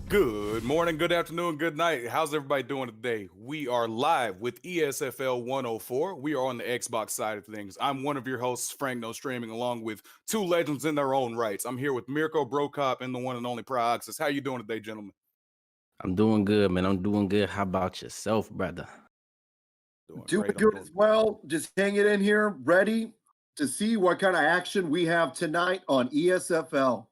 Good morning, good afternoon, good night. How's everybody doing today? We are live with ESFL 104. We are on the Xbox side of things. I'm one of your hosts, Frank No Streaming, along with two legends in their own rights. I'm here with Mirko Brokop and the one and only Prioxis. How you doing today, gentlemen? I'm doing good, man. I'm doing good. How about yourself, brother? Doing good as well. Just hanging in here, ready to see what kind of action we have tonight on ESFL.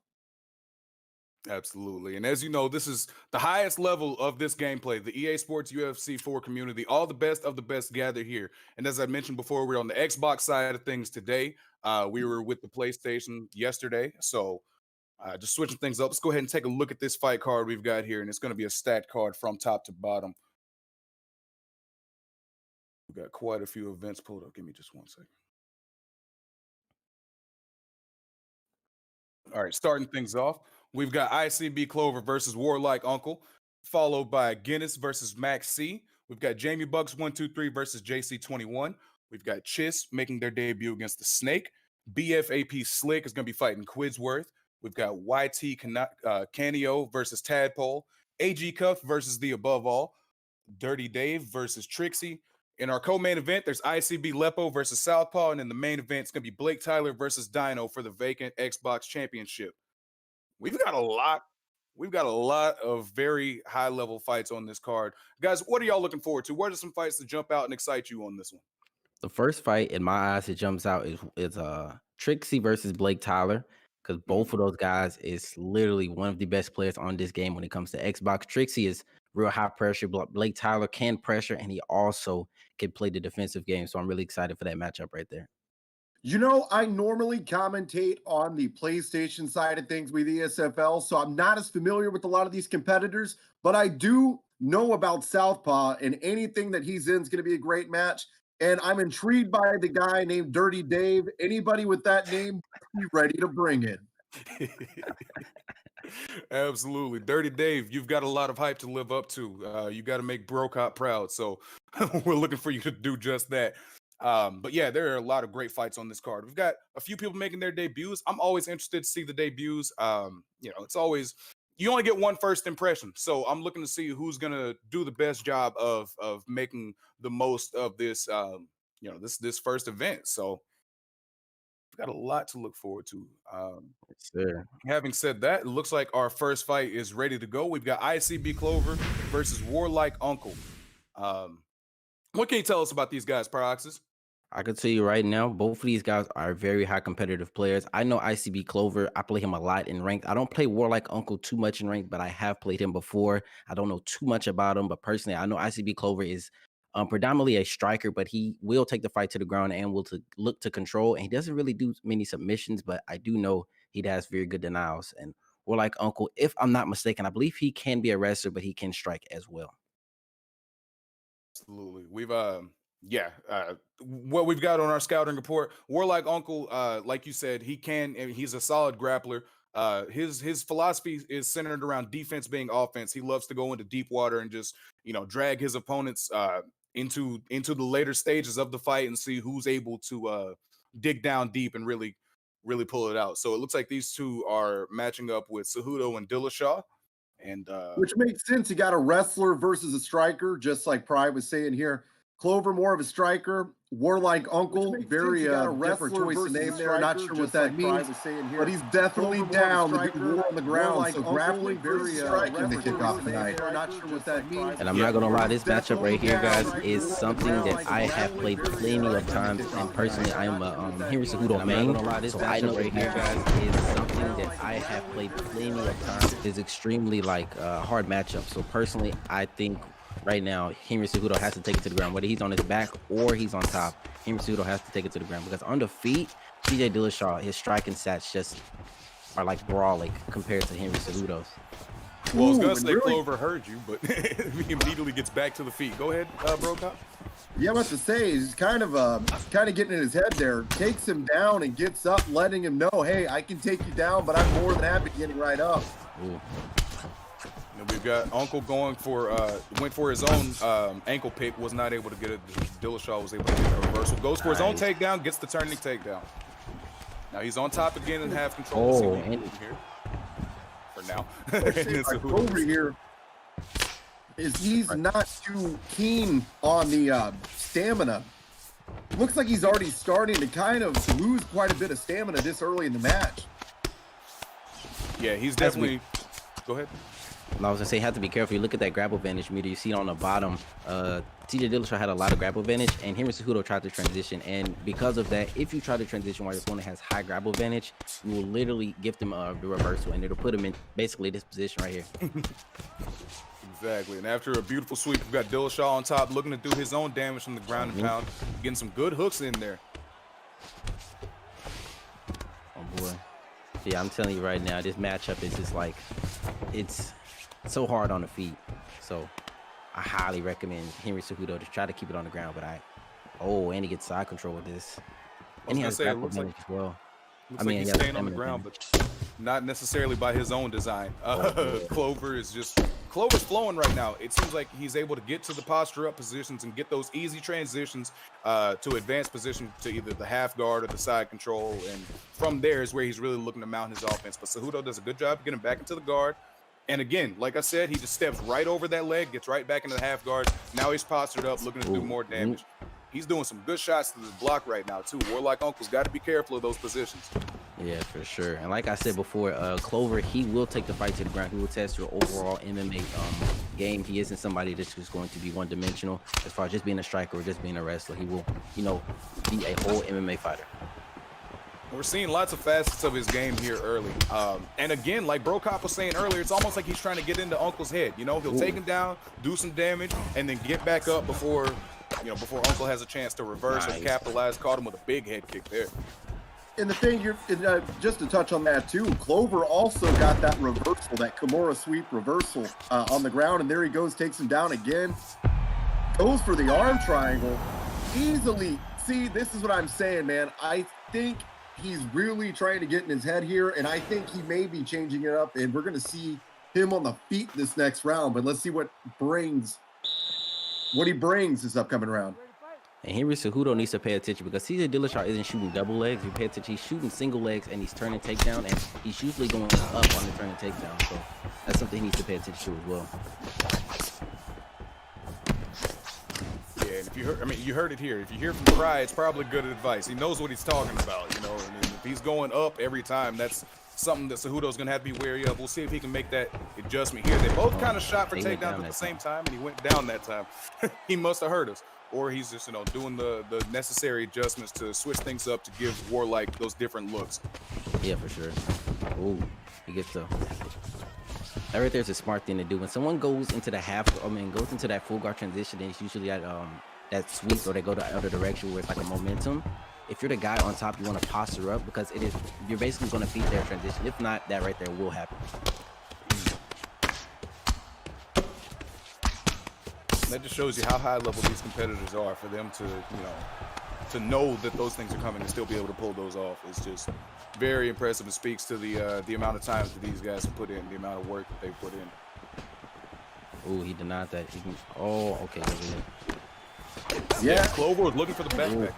Absolutely. And as you know, this is the highest level of this gameplay, the EA Sports UFC 4 community. All the best of the best gather here. And as I mentioned before, we're on the Xbox side of things today. We were with the PlayStation yesterday. So just switching things up. Let's go ahead and take a look at this fight card we've got here. And it's going to be a stat card from top to bottom. We've got quite a few events pulled up. Give me just one second. All right, starting things off, we've got ICB Clover versus Warlike Uncle, followed by Guinness versus Max C. We've got Jamie Bucks 123 versus JC21. We've got Chiss making their debut against the Snake. BFAP Slick is going to be fighting Quidsworth. We've got YT Canyo versus Tadpole. AG Cuff versus the Above All. Dirty Dave versus Trixie. In our co-main event, there's ICB Lepo versus Southpaw, and in the main event, it's going to be BlakeTylerr versus Dino for the vacant Xbox Championship. We've got a lot of very high-level fights on this card. Guys, what are y'all looking forward to? What are some fights that jump out and excite you on this one? The first fight, in my eyes, that jumps out is Trixie versus BlakeTylerr, because both of those guys is literally one of the best players on this game when it comes to Xbox. Trixie is real high pressure. BlakeTylerr can pressure, and he also can play the defensive game. So I'm really excited for that matchup right there. You know, I normally commentate on the PlayStation side of things with ESFL, so I'm not as familiar with a lot of these competitors, but I do know about Southpaw, and anything that he's in is going to be a great match. And I'm intrigued by the guy named Dirty Dave. Anybody with that name, be ready to bring it. Absolutely. Dirty Dave, you've got a lot of hype to live up to. You got to make Brocop proud. So we're looking for you to do just that. But yeah, there are a lot of great fights on this card. We've got a few people making their debuts. I'm always interested to see the debuts. It's always, you only get one first impression. So I'm looking to see who's going to do the best job of making the most of this, this first event. So we've got a lot to look forward to. Having said that, it looks like our first fight is ready to go. We've got ICB Clover versus Warlike Uncle. What can you tell us about these guys, Prioxis? I can tell you right now, both of these guys are very high competitive players. I know ICB Clover. I play him a lot in ranked. I don't play Warlike Uncle too much in ranked, but I have played him before. I don't know too much about him, but personally, I know ICB Clover is predominantly a striker, but he will take the fight to the ground and will look to control. And he doesn't really do many submissions, but I do know he has very good denials. And Warlike Uncle, if I'm not mistaken, I believe he can be a wrestler, but he can strike as well. Absolutely. We've what we've got on our scouting report, Warlike Uncle, like you said, he's a solid grappler. His philosophy is centered around defense being offense. He loves to go into deep water and just, drag his opponents into the later stages of the fight and see who's able to dig down deep and really pull it out. So it looks like these two are matching up with Cejudo and Dillashaw. And which makes sense. You got a wrestler versus a striker, just like Pry was saying here. Clover, more of a striker. Warlike Uncle, very different choice of name there. Not sure what that means, but he's definitely down to do war on the ground. So grappling versus striking the kickoff tonight. Not sure what that means. And I'm not gonna lie, this matchup right here, guys, is something that I have played plenty of times. And personally, I am a Henry Cejudo main. So I know right here, guys, is something that I have played plenty of times. It's extremely hard matchup. So personally, I think right now, Henry Cejudo has to take it to the ground. Whether he's on his back or he's on top, Henry Cejudo has to take it to the ground. Because on the feet, TJ Dillashaw, his striking stats just are like brawling compared to Henry Cejudo's. Well, I was going to say Clover heard you, but he immediately gets back to the feet. Go ahead, Brocop. Yeah, what to say is kind of getting in his head there. Takes him down and gets up, letting him know, hey, I can take you down, but I'm more than happy getting right up. Ooh. And we've got Uncle going went for his own ankle pick, was not able to get it. Dillashaw was able to get a reversal. Goes for his own takedown, gets the turning takedown. Now he's on top again and have control. Oh, and here. now. Clover here is he's not too keen on the stamina. Looks like he's already starting to kind of lose quite a bit of stamina this early in the match. Yeah, he's definitely. Go ahead. I was gonna say, have to be careful. You look at that grapple advantage meter. You see it on the bottom. TJ Dillashaw had a lot of grapple advantage, and Henry Cejudo tried to transition. And because of that, if you try to transition while your opponent has high grapple advantage, you will literally give them the reversal, and it'll put them in basically this position right here. Exactly. And after a beautiful sweep, we've got Dillashaw on top, looking to do his own damage from the ground and pound, getting some good hooks in there. Oh boy. Yeah, I'm telling you right now, this matchup is just like, it's so hard on the feet. So I highly recommend Henry Cejudo to try to keep it on the ground. But and he gets side control with this. And he has grapple advantage as well. Looks like he's staying on the ground, but not necessarily by his own design. Clover's flowing right now. It seems like he's able to get to the posture up positions and get those easy transitions to advanced position to either the half guard or the side control. And from there is where he's really looking to mount his offense. But Cejudo does a good job getting back into the guard. And again, like I said, he just steps right over that leg, gets right back into the half guard. Now he's postured up, looking to do more damage. He's doing some good shots to this block right now, too. Warlock Uncle's got to be careful of those positions. Yeah, for sure. And like I said before, Clover, he will take the fight to the ground. He will test your overall MMA game. He isn't somebody that's just going to be one-dimensional as far as just being a striker or just being a wrestler. He will, be a whole MMA fighter. We're seeing lots of facets of his game here early. And again, like Bro Cop was saying earlier, it's almost like he's trying to get into Uncle's head. He'll take him down, do some damage, and then get back up before Uncle has a chance to reverse or capitalize. Caught him with a big head kick there. And the thing, just to touch on that too, Clover also got that reversal, that Kimura sweep reversal on the ground, and there he goes, takes him down again. Goes for the arm triangle. Easily. See, this is what I'm saying, man. I think he's really trying to get in his head here, and I think he may be changing it up, and we're going to see him on the feet this next round, but let's see what he brings this upcoming round. And Henry Cejudo needs to pay attention because TJ Dillashaw isn't shooting double legs. If you pay attention, he's shooting single legs and he's turning takedown, and he's usually going up on the turning takedown. So that's something he needs to pay attention to as well. Yeah, and if you heard it here. If you hear from Cry, it's probably good advice. He knows what he's talking about, And if he's going up every time, that's something that Cejudo's going to have to be wary of. We'll see if he can make that adjustment here. They both kind of shot for takedowns at the same time, and he went down that time. He must have hurt us. Or he's just, doing the necessary adjustments to switch things up to give Warlike those different looks. Yeah, for sure. Ooh, he gets that right there's a smart thing to do. When someone goes into the goes into that full guard transition, then it's usually that sweep, or they go the other direction where it's like a momentum. If you're the guy on top, you want to posture up because you're basically going to feed their transition. If not, that right there will happen. That just shows you how high level these competitors are for them to know that those things are coming and still be able to pull those off. It's just very impressive and speaks to the amount of time that these guys have put in, the amount of work that they put in. Ooh, he denied that. Okay. Yeah, Clover was looking for the backpack.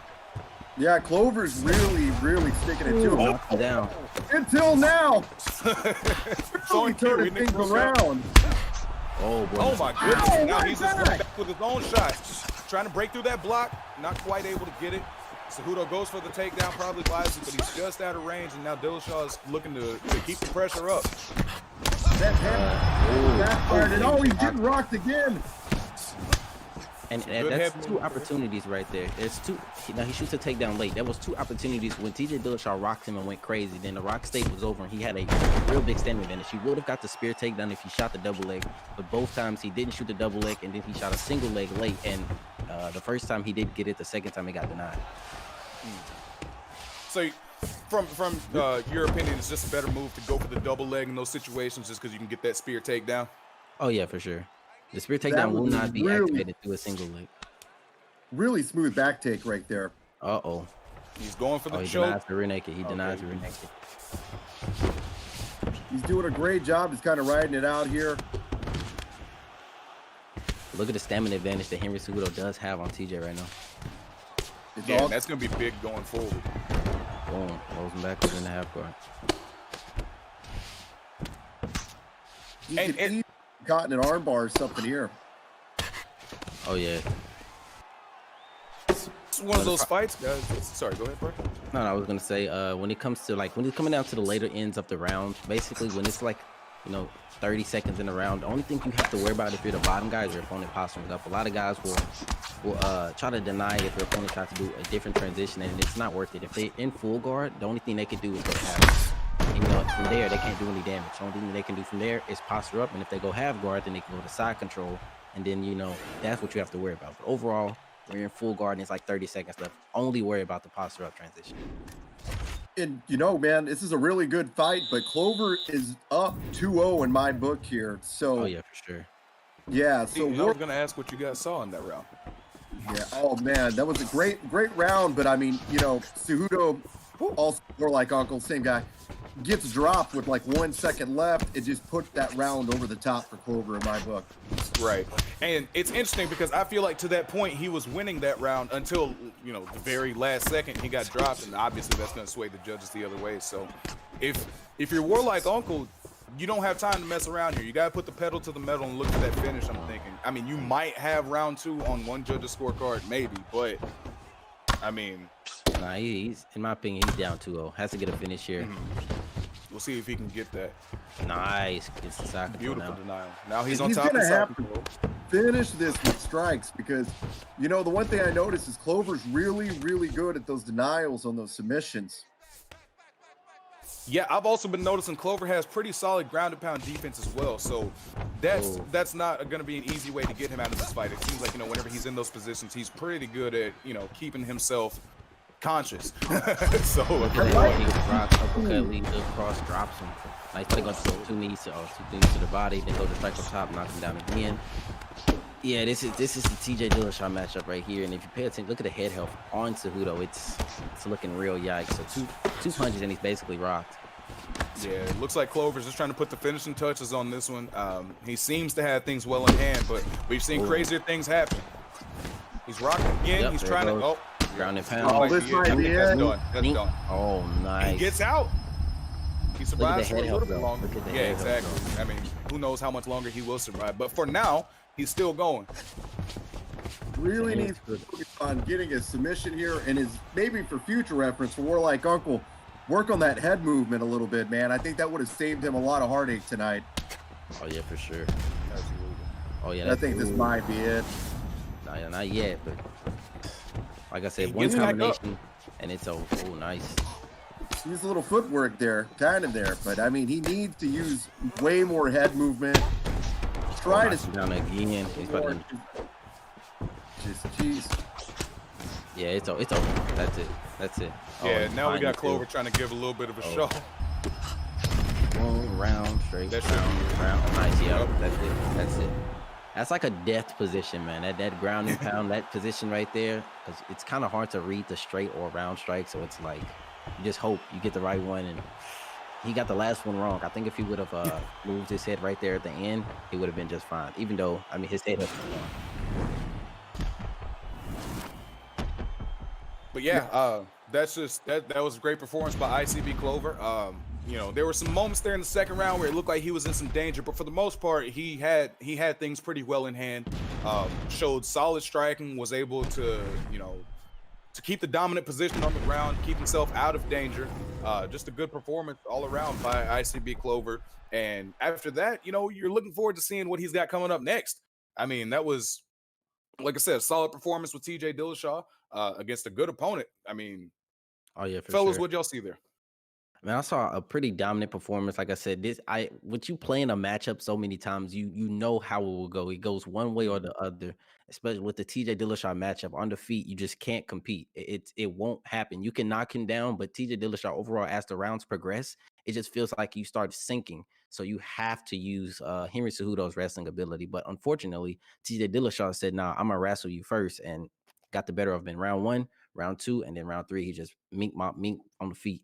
Yeah, Clover's really, really sticking it to him. Down. Until now. So turning things around. Oh, boy. Oh, my goodness. Now he's just going back with his own shot. Trying to break through that block. Not quite able to get it. Cejudo goes for the takedown, probably buys it, but he's just out of range, and now Dillashaw is looking to keep the pressure up. He's getting rocked again. And that's two opportunities right there. There's two. Now he shoots a takedown late. That was two opportunities when TJ Dillashaw rocked him and went crazy. Then the rock state was over and he had a real big standing advantage. He would have got the spear takedown if he shot the double leg, but both times he didn't shoot the double leg, and then he shot a single leg late. And the first time he did get it, the second time he got denied. So, from your opinion, it's just a better move to go for the double leg in those situations, just because you can get that spear takedown. Oh yeah, for sure. The spear takedown will not be activated through a single leg. Really smooth back take right there. Uh-oh. He's going for the choke. He denies the rear naked. He denies the rear naked. He's doing a great job. He's kind of riding it out here. Look at the stamina advantage that Henry Cejudo does have on TJ right now. Yeah, that's going to be big going forward. Boom. Rolls him back within the half guard. He And could easily caught in an arm bar or something here. Oh yeah. it's one of those fights, guys. Sorry, go ahead, bro. No, I was gonna say, when it comes to when it's coming down to the later ends of the round, basically when it's 30 seconds in the round, the only thing you have to worry about if you're the bottom guy is your opponent posturing up. A lot of guys will try to deny if their opponent tries to do a different transition, and it's not worth it. If they're in full guard, the only thing they can do is go half. And, from there they can't do any damage. The only thing they can do from there is posture up, and if they go half guard, then they can go to side control, and then that's what you have to worry about. But overall, when you're in full guard and it's 30 seconds left, only worry about the posture up transition. And man, this is a really good fight, but Clover is up 2-0 in my book here. So Oh yeah, for sure. yeah, so I was gonna ask what you guys saw in that round. yeah, oh man, that was a great round. But I mean, Cejudo, also more like Uncle, same guy, gets dropped with 1 second left. It just put that round over the top for Clover in my book. Right. And it's interesting because I feel like to that point he was winning that round until the very last second he got dropped, and obviously that's going to sway the judges the other way. So if you're Warlike Uncle, you don't have time to mess around here. You got to put the pedal to the metal and look at that finish. I'm thinking, I mean, you might have round 2 on one judge's scorecard, maybe, but I mean, nah, he's in my opinion, he's down 2-0. Has to get a finish here. We'll see if he can get that. Nice. Gets the side control Beautiful now. denial. Now he's on He's top of the gonna side have control. to finish this with strikes, because the one thing I noticed is Clover's really good at those denials on those submissions. Yeah, I've also been noticing Clover has pretty solid ground and pound defense as well. So that's not going to be an easy way to get him out of this fight. It seems like, whenever he's in those positions, he's pretty good at, keeping himself conscious. So he rocks, uppercut, leads up, cross, drops him. Nice play, goes to two knees to the body, then go to strike on top, knock him down again. Yeah, this is the TJ Dillashaw matchup right here, and if you pay attention, look at the head health on Cejudo. It's looking real yikes. So two punches and he's basically rocked. Yeah, it looks like Clover's just trying to put the finishing touches on this one. He seems to have things well in hand, but we've seen crazier things happen. He's rocking again. Yep, he's trying to ground and pound. Oh, this might be it. That's done. Oh, nice. He gets out. He survives for a little bit longer. Yeah, exactly. I mean, who knows how much longer he will survive. But for now, he's still going. Really needs to focus on getting a submission here, and is maybe for future reference for Warlike Uncle, work on that head movement a little bit, man. I think that would have saved him a lot of heartache tonight. Oh yeah, for sure. Absolutely. Oh yeah. I think this might be it. Not yet, but like I said, one combination and it's oh nice. He's a little footwork there, kind of there, but I mean, he needs to use way more head movement. Try to down again. He's about to... Jeez. Yeah, it's over. That's it. Yeah, now we got Clover trying to give a little bit of a show. One round straight. That's round. Nice. Yeah, that's it. That's like a death position, man. That ground and pound, that position right there, because it's kind of hard to read the straight or round strike. So it's like you just hope you get the right one, and he got the last one wrong. I think if he would have moved his head right there at the end, it would have been just fine. Even though, I mean, his head was wrong. But yeah, that's just that was a great performance by ICB Clover. There were some moments there in the second round where it looked like he was in some danger, but for the most part, he had things pretty well in hand. Showed solid striking, was able to to keep the dominant position on the ground, keep himself out of danger. Just a good performance all around by ICB Clover. And after that, you're looking forward to seeing what he's got coming up next. I mean, that was, like I said, a solid performance with TJ Dillashaw against a good opponent. I mean, oh yeah, for fellas, sure. what'd y'all see there? Man, I saw a pretty dominant performance. Like I said, with you playing a matchup so many times, you know how it will go. It goes one way or the other. Especially with the TJ Dillashaw matchup on the feet, you just can't compete. It won't happen. You can knock him down, but TJ Dillashaw overall, as the rounds progress, it just feels like you start sinking. So you have to use Henry Cejudo's wrestling ability. But unfortunately, TJ Dillashaw said, "Nah, I'm gonna wrestle you first," and got the better of him in round 1, round 2, and then round 3. He just mink on the feet.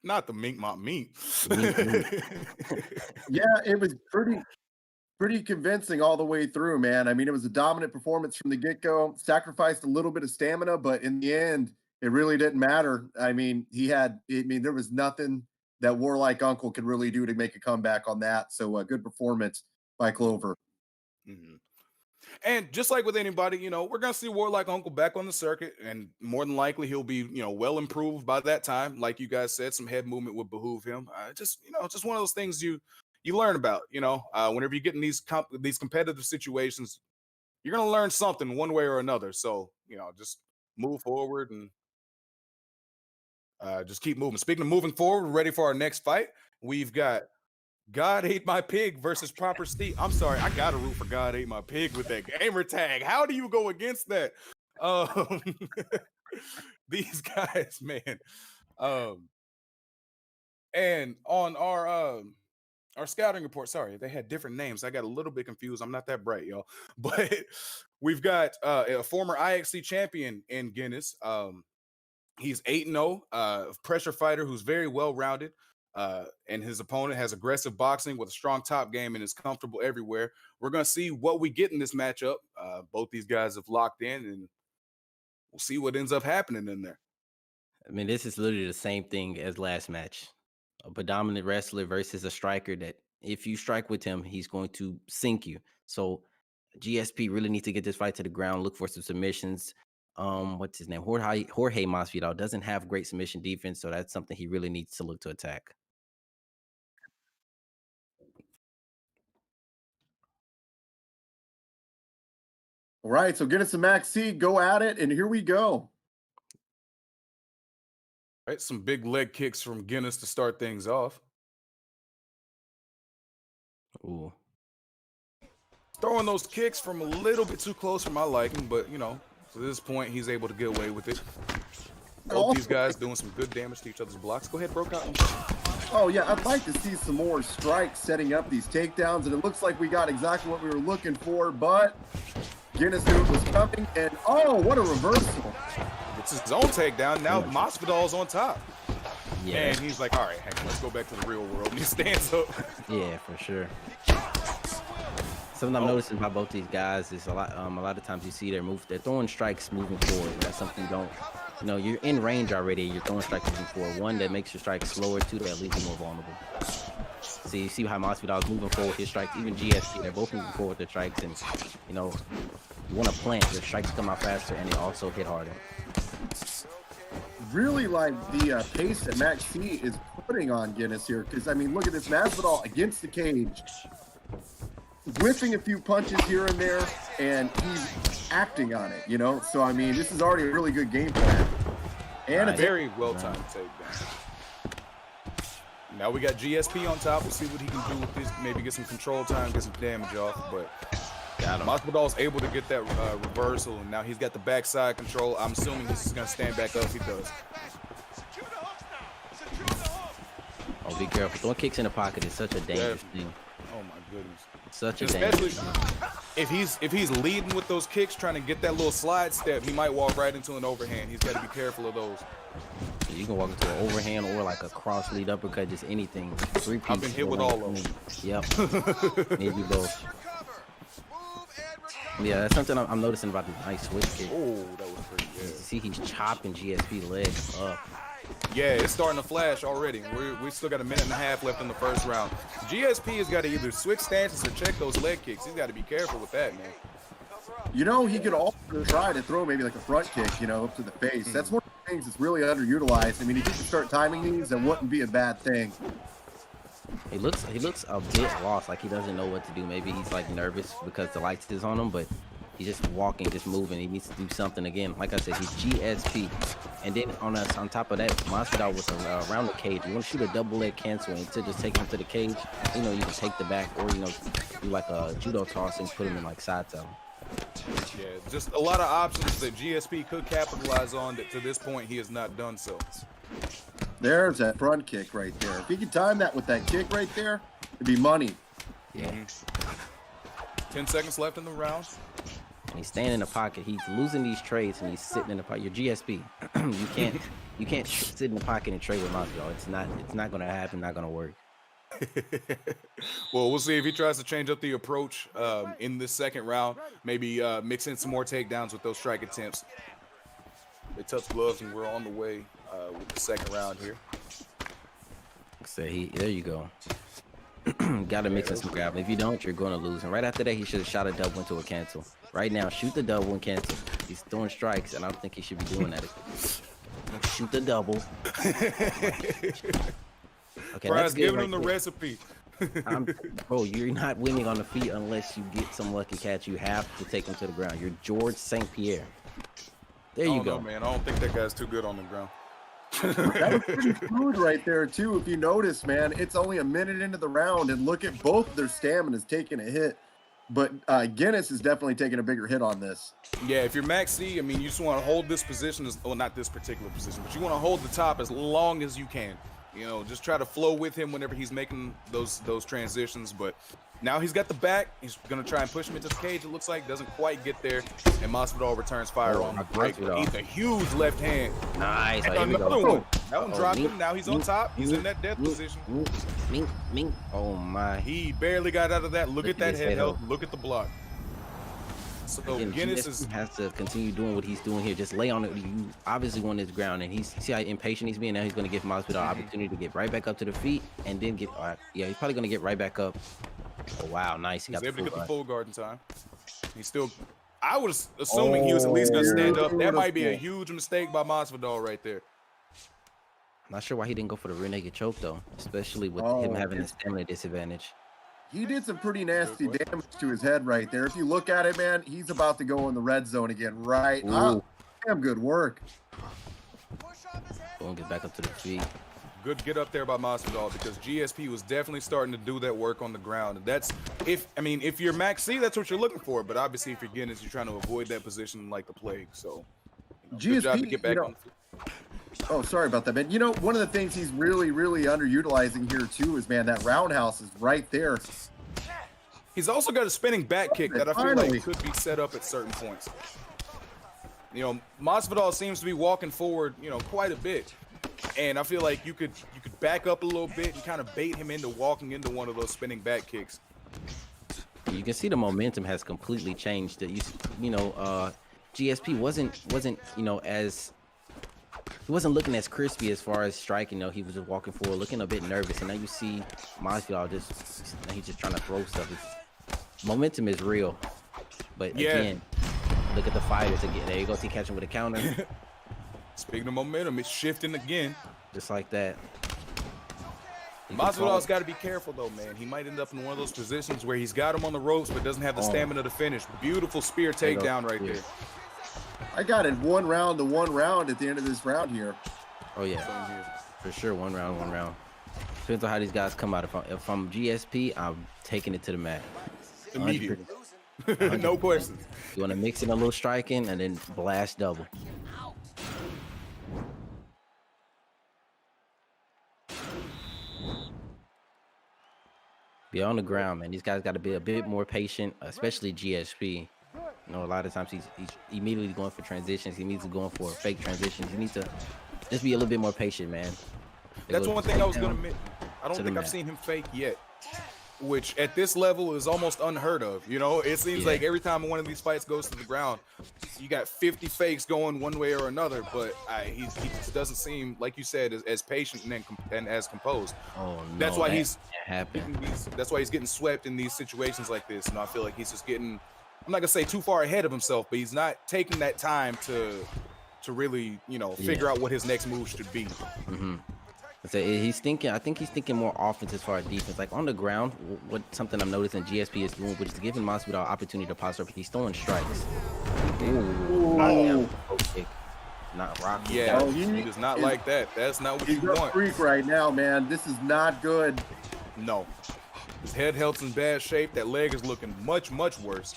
Not the mink mop meat. Yeah, it was pretty convincing all the way through, man. I mean, it was a dominant performance from the get-go. Sacrificed a little bit of stamina, but in the end, it really didn't matter. I mean, there was nothing that Warlike Uncle could really do to make a comeback on that. So a good performance by Clover. And just like with anybody, we're going to see Warlike Uncle back on the circuit, and more than likely he'll be, well improved by that time. Like you guys said, some head movement would behoove him. Just one of those things you learn about, whenever you get in these competitive situations, you're going to learn something one way or another. So, just move forward and just keep moving. Speaking of moving forward, we're ready for our next fight. We've got God Ate My Pig versus Proper Steve. I'm sorry, I gotta root for God Ate My Pig with that gamer tag. How do you go against that? These guys, man. And on our scouting report, sorry, they had different names. I got a little bit confused. I'm not that bright, y'all. But we've got a former IXC champion in Guinness. He's 8-0, pressure fighter who's very well-rounded. And his opponent has aggressive boxing with a strong top game and is comfortable everywhere. We're going to see what we get in this matchup. Both these guys have locked in, and we'll see what ends up happening in there. I mean, this is literally the same thing as last match. A predominant wrestler versus a striker that if you strike with him, he's going to sink you. So GSP really needs to get this fight to the ground, look for some submissions. What's his name? Jorge Masvidal doesn't have great submission defense, so that's something he really needs to look to attack. All right, so Guinness and Max C, go at it, and here we go. All right, some big leg kicks from Guinness to start things off. Ooh. Throwing those kicks from a little bit too close for my liking, but, to this point, he's able to get away with it. Both these guys doing some good damage to each other's blocks. Go ahead, broke out. Oh, yeah, I'd like to see some more strikes setting up these takedowns, and it looks like we got exactly what we were looking for, but Guinness knew it was coming, and oh, what a reversal. It's his own takedown. Now Masvidal's on top. Yeah. And he's like, all right, heck, let's go back to the real world. And he stands up. Yeah, for sure. Something I'm noticing about both these guys is a lot of times you see they're throwing strikes moving forward. That's something you don't, you're in range already. You're throwing strikes moving forward. One, that makes your strikes slower. Two, that leaves you more vulnerable. So you see how Masvidal is moving forward with his strikes. Even GSP, they're both moving forward with their strikes. And, you want to plant, your strikes come out faster and they also hit harder. Really like the pace that Max C is putting on Guinness here. Because, I mean, look at this. Masvidal against the cage, whiffing a few punches here and there, and he's acting on it, So, I mean, this is already a really good game plan. And a very well-timed takedown. Now we got GSP on top. We'll see what he can do with this. Maybe get some control time, get some damage off. But Masvidal's able to get that reversal, and now he's got the backside control. I'm assuming he's going to stand back up. He does. Oh, be careful. Throwing kicks in the pocket is such a dangerous thing. Oh, my goodness. Such a Especially dangerous if he's leading with those kicks, trying to get that little slide step, he might walk right into an overhand. He's got to be careful of those. You can walk into an overhand or like a cross lead uppercut, just anything. I've been hit with all of them. Yep. Maybe both. Yeah, that's something I'm noticing about this nice switch kick. Oh, that was pretty good. See, he's chopping GSP legs up. Yeah, it's starting to flash already. We still got a minute and a half left in the first round. GSP has got to either switch stances or check those leg kicks. He's got to be careful with that, man. He could also try to throw maybe like a front kick, up to the face. That's one of the things that's really underutilized. I mean, if you can start timing these, that wouldn't be a bad thing. He looks a bit lost, like he doesn't know what to do. Maybe he's like nervous because the lights is on him, but he's just walking, just moving. He needs to do something again. Like I said, he's GSP. And then on top of that, Masvidal was around the cage. You want to shoot a double leg cancel and to just take him to the cage, you can take the back or, do like a judo toss and put him in like side tail. Yeah, just a lot of options that GSP could capitalize on that to this point he has not done so. There's that front kick right there. If he could time that with that kick right there, it'd be money. Yeah. 10 seconds left in the round. And he's standing in the pocket. He's losing these trades and he's sitting in the pocket. You're GSP. you can't sit in the pocket and trade with Masvidal. It's not gonna happen, not gonna work. Well, we'll see if he tries to change up the approach in this second round. Maybe mix in some more takedowns with those strike attempts. They touch gloves and we're on the way with the second round here. Say there you go. Gotta mix in some grappling. If you don't, you're gonna lose. And right after that, he should have shot a double into a cancel. Right now, shoot the double and cancel. He's throwing strikes, and I don't think he should be doing that. Shoot the double. Okay, Brian's giving right him the there. recipe. Bro, you're not winning on the feet unless you get some lucky catch. You have to take him to the ground. You're George St. Pierre. There you go. Know, man. I don't think that guy's too good on the ground. That was pretty smooth right there, too. If you notice, man, it's only a minute into the round, and look at both their stamina's taking a hit. But Guinness is definitely taking a bigger hit on this. Yeah, if you're Max C, I mean, you just want to hold this position, well, not this particular position, but you want to hold the top as long as you can. You know, just try to flow with him whenever he's making those transitions. But now he's got the back. He's going to try and push him into the cage, it looks like. Doesn't quite get there. And Masvidal returns fire on him. He's a huge left hand. Nice. And another one. That one dropped him. Now he's on top. He's in that death position. Mink. Oh, my. He barely got out of that. Look at that head health. Look at the block. So Again, Guinness has to continue doing what he's doing here. Just lay on it. You obviously want his ground, and see how impatient he's being. Now he's going to give Masvidal an opportunity to get right back up to the feet, and then get. Yeah, he's probably going to get right back up. Oh wow, nice. He got able to get the guard. full guard in time. He's still. I was assuming he was at least going to stand up. That might be a huge mistake by Masvidal right there. I'm not sure why he didn't go for the rear naked choke though, especially with him having the stamina disadvantage. He did some pretty nasty damage to his head right there. If you look at it, man, he's about to go in the red zone again. Right. Damn good work. Go and get back up to the feet. Good get up there by Masvidal because GSP was definitely starting to do that work on the ground. And that's if you're Max C, that's what you're looking for. But obviously, if you're Guinness, you're trying to avoid that position like the plague. So, good job to get back on the feet. Oh, sorry about that, man. You know, one of the things he's really, really underutilizing here, too, is, man, that roundhouse is right there. He's also got a spinning back kick that I feel like could be set up at certain points. You know, Masvidal seems to be walking forward, you know, quite a bit. And I feel like you could back up a little bit and kind of bait him into walking into one of those spinning back kicks. You can see the momentum has completely changed. GSP wasn't as he wasn't looking as crispy as far as striking. He was just walking forward, looking a bit nervous. And now you see Masvidal he's just trying to throw stuff. Momentum is real, but again, look at the fighters again. There you go. See, catching with a counter. Speaking of momentum, it's shifting again. Just like that. Masvidal's got to be careful, though, man. He might end up in one of those positions where he's got him on the ropes but doesn't have the stamina to finish. Beautiful spear takedown right there. I got it 1 round to 1 round at the end of this round here. Oh, yeah. For sure, 1 round, 1 round. Depends on how these guys come out. If I'm GSP, I'm taking it to the mat. Immediately. No questions. You want to mix in a little striking and then blast double. Be on the ground, man. These guys got to be a bit more patient, especially GSP. You know, a lot of times he's immediately going for transitions. He needs to go for fake transitions. He needs to just be a little bit more patient, man. That's one thing I was going to admit. I don't think I've seen him fake yet, which at this level is almost unheard of. You know, it seems like every time one of these fights goes to the ground, you got 50 fakes going one way or another, but he just doesn't seem, like you said, as patient and as composed. Oh, no, that's why that's why he's getting swept in these situations like this. And I feel like he's just getting, I'm not gonna say too far ahead of himself, but he's not taking that time to really, figure out what his next move should be. So he's thinking. I think he's thinking more offense as far as defense. Like on the ground, something I'm noticing GSP is doing, which is giving Masvidal an opportunity to posture up. He's throwing strikes. Not rocking. Yeah, he does not like that. That's not what you want. He's a freak right now, man. This is not good. No, his head health's in bad shape. That leg is looking much worse.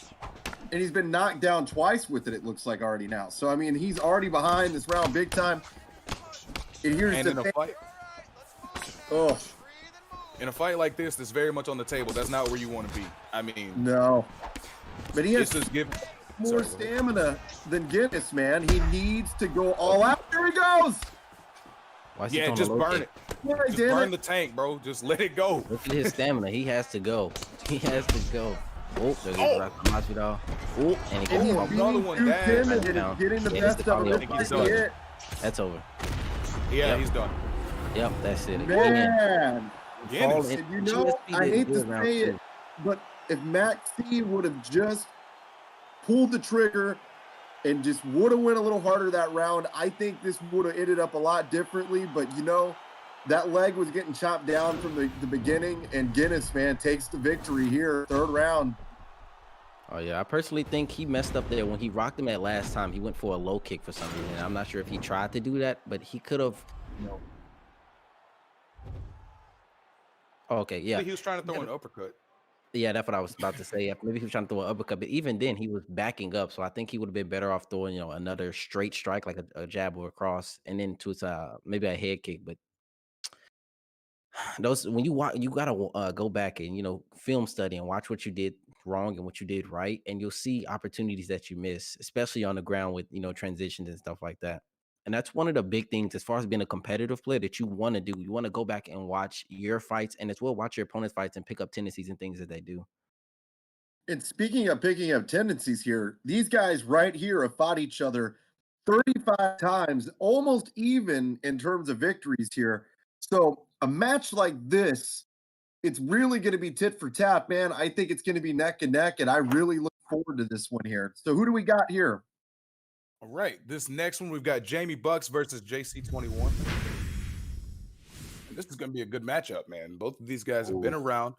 And he's been knocked down twice with it looks like already now. So I mean, he's already behind this round big time. And here's in a fight. Oh. In a fight like this, that's very much on the table. That's not where you want to be. I mean, no. But he has just more stamina than Guinness, man. He needs to go all out. Here he goes. Yeah, just burn it. Just burn the tank, bro. Just let it go. Look at his stamina. He has to go. He has to go. Oh, there goes Masvidal. Oh, and he gets another one down. Getting the best of him. That's over. Yeah, he's done. Yep, that's it. Man, Guinness. and you know, I hate to say it, but if Max C would have just pulled the trigger and just would have went a little harder that round, I think this would have ended up a lot differently. But, you know, that leg was getting chopped down from the beginning, and Guinness, man, takes the victory here, third round. Oh, yeah. I personally think he messed up there. When he rocked him at last time, he went for a low kick for some reason. I'm not sure if he tried to do that, but he could have, you know. Oh, okay, yeah. He was trying to throw an uppercut. Yeah, that's what I was about to say. Maybe he was trying to throw an uppercut, but even then, he was backing up. So I think he would have been better off throwing, you know, another straight strike, like a jab or a cross, and then to maybe a head kick. But those, when you watch, you gotta go back and, you know, film study and watch what you did wrong and what you did right, and you'll see opportunities that you miss, especially on the ground with, you know, transitions and stuff like that. And that's one of the big things as far as being a competitive player that you want to do. You want to go back and watch your fights, and as well watch your opponent's fights and pick up tendencies and things that they do. And speaking of picking up tendencies here, these guys right here have fought each other 35 times, almost even in terms of victories here. So a match like this, it's really going to be tit for tat, man. I think it's going to be neck and neck, and I really look forward to this one here. So who do we got here? All right, this next one we've got Jamie Bucks versus JC21. And this is going to be a good matchup, man. Both of these guys have been around.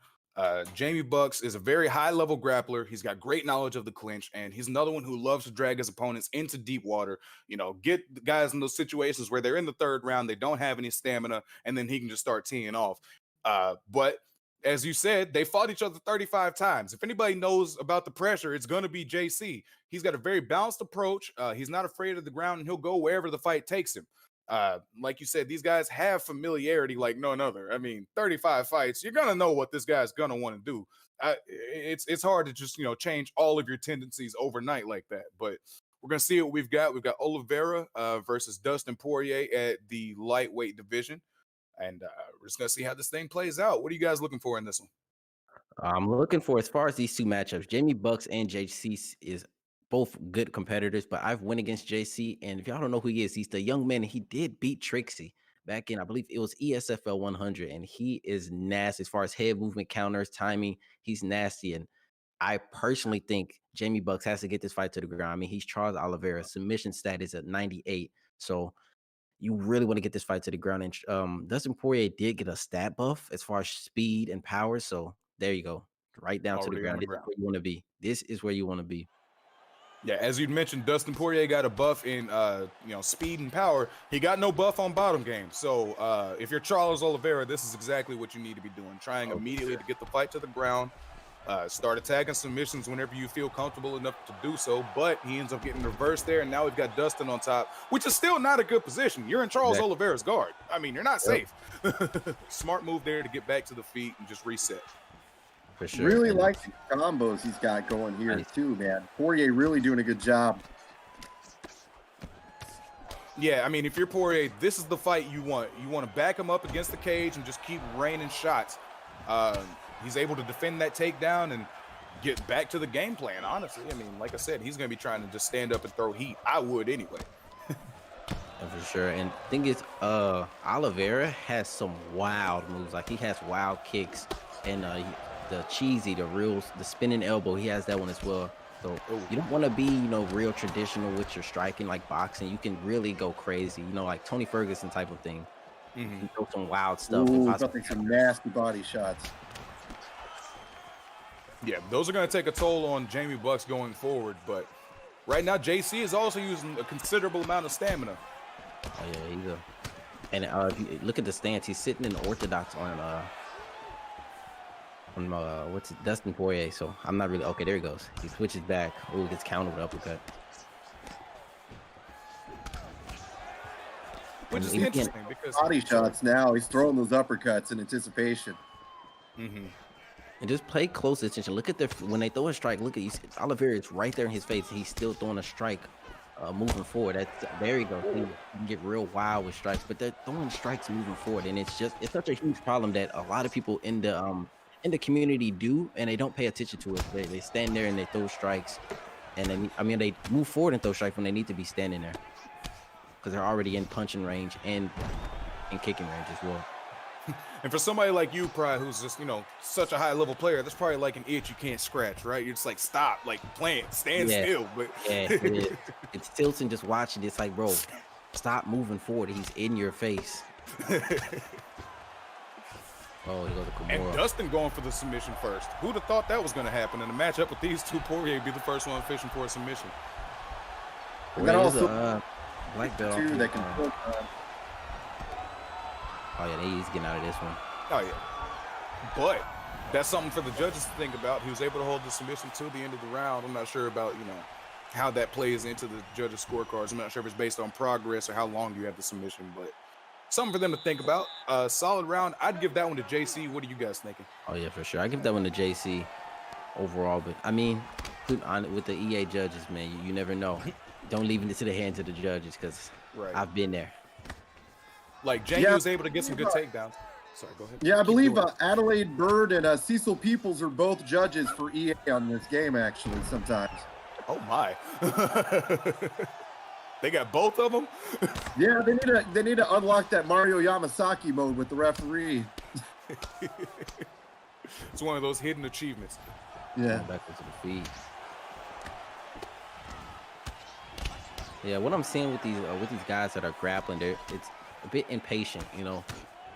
Jamie Bucks is a very high-level grappler. He's got great knowledge of the clinch, and he's another one who loves to drag his opponents into deep water. You know, get the guys in those situations where they're in the third round, they don't have any stamina, and then he can just start teeing off. But as you said, they fought each other 35 times. If anybody knows about the pressure, it's going to be JC. He's got a very balanced approach. He's not afraid of the ground, and he'll go wherever the fight takes him. Like you said, these guys have familiarity like none other. I mean, 35 fights, you're gonna know what this guy's gonna want to do. It's hard to just, you know, change all of your tendencies overnight like that. But we're gonna see what we've got. We've got Oliveira versus Dustin Poirier at the lightweight division, and we're just gonna see how this thing plays out. What are you guys looking for in this one? I'm looking for, as far as these two matchups, Jamie Bucks and JC is both good competitors, but I've went against JC, and if y'all don't know who he is, he's the young man, and he did beat Trixie back in, I believe it was ESFL 100, and he is nasty as far as head movement, counters, timing. He's nasty, and I personally think Jamie Bucks has to get this fight to the ground. I mean, he's Charles Oliveira, submission status at 98, so you really want to get this fight to the ground. And Dustin Poirier did get a stat buff as far as speed and power, so there you go, right down to the ground. This is where you want to be. This is where you want to be. Yeah, as you mentioned, Dustin Poirier got a buff in you know, speed and power. He got no buff on bottom game. So if you're Charles Oliveira, this is exactly what you need to be doing. Trying immediately to get the fight to the ground. Start attacking submissions whenever you feel comfortable enough to do so. But he ends up getting reversed there, and now we've got Dustin on top, which is still not a good position. You're in Charles Oliveira's guard. I mean, you're not safe. Smart move there to get back to the feet and just reset. For sure. Really like the combos he's got going here too, man. Poirier really doing a good job. Yeah, I mean, if you're Poirier, this is the fight you want. You want to back him up against the cage and just keep raining shots. He's able to defend that takedown and get back to the game plan, honestly. I mean, like I said, he's going to be trying to just stand up and throw heat. I would anyway. For sure. And the thing is, Oliveira has some wild moves. Like, he has wild kicks, and the cheesy, the spinning elbow, he has that one as well. So you don't want to be, you know, real traditional with your striking like boxing. You can really go crazy, you know, like Tony Ferguson type of thing. You throw some wild stuff. Some nasty body shots. Yeah, those are going to take a toll on Jamie Bucks going forward. But right now, JC is also using a considerable amount of stamina. Oh yeah, he's and if you look at the stance, he's sitting in the orthodox on what's it, Dustin Poirier. So I'm not really okay. There he goes. He switches back. Oh, gets countered with uppercut. Which is interesting because body shots now. He's throwing those uppercuts in anticipation. And just pay close attention. Look at when they throw a strike. Look at Oliveira is right there in his face. He's still throwing a strike, moving forward. There you go. You can get real wild with strikes, but they're throwing strikes moving forward, and it's such a huge problem that a lot of people in the community do, and they don't pay attention to it. They stand there and they throw strikes, and then they move forward and throw strikes when they need to be standing there because they're already in punching range. And and kicking range as well. And for somebody like you, probably who's just, you know, such a high level player, that's probably like an itch you can't scratch, right? You're just like, stop, like plant, stand still. But yeah, it is. It's tilting just watching. It's like, bro, stop moving forward. He's in your face. Oh, he goes to Kimura. And Dustin going for the submission first. Who'd have thought that was going to happen in a matchup with these two? Poirier would be the first one fishing for a submission. And then also black belt. too, that can oh yeah, he's getting out of this one. Oh yeah, but that's something for the judges to think about. He was able to hold the submission till the end of the round. I'm not sure about, you know, how that plays into the judges' scorecards. I'm not sure if it's based on progress or how long you have the submission, but something for them to think about. Solid round. I'd give that one to JC. What are you guys thinking? Oh yeah, for sure. I give that one to JC overall, but I mean, with the EA judges, man, you never know. Don't leave it to the hands of the judges, because I've been there. Like Jamie was able to get some good takedowns. Sorry, go ahead. Yeah, I believe Adelaide Bird and Cecil Peoples are both judges for EA on this game, actually, sometimes. Oh my. They got both of them? Yeah, they need to unlock that Mario Yamasaki mode with the referee. It's one of those hidden achievements. Yeah. Back into the feet. Yeah, what I'm seeing with these guys that are grappling, it's a bit impatient, you know.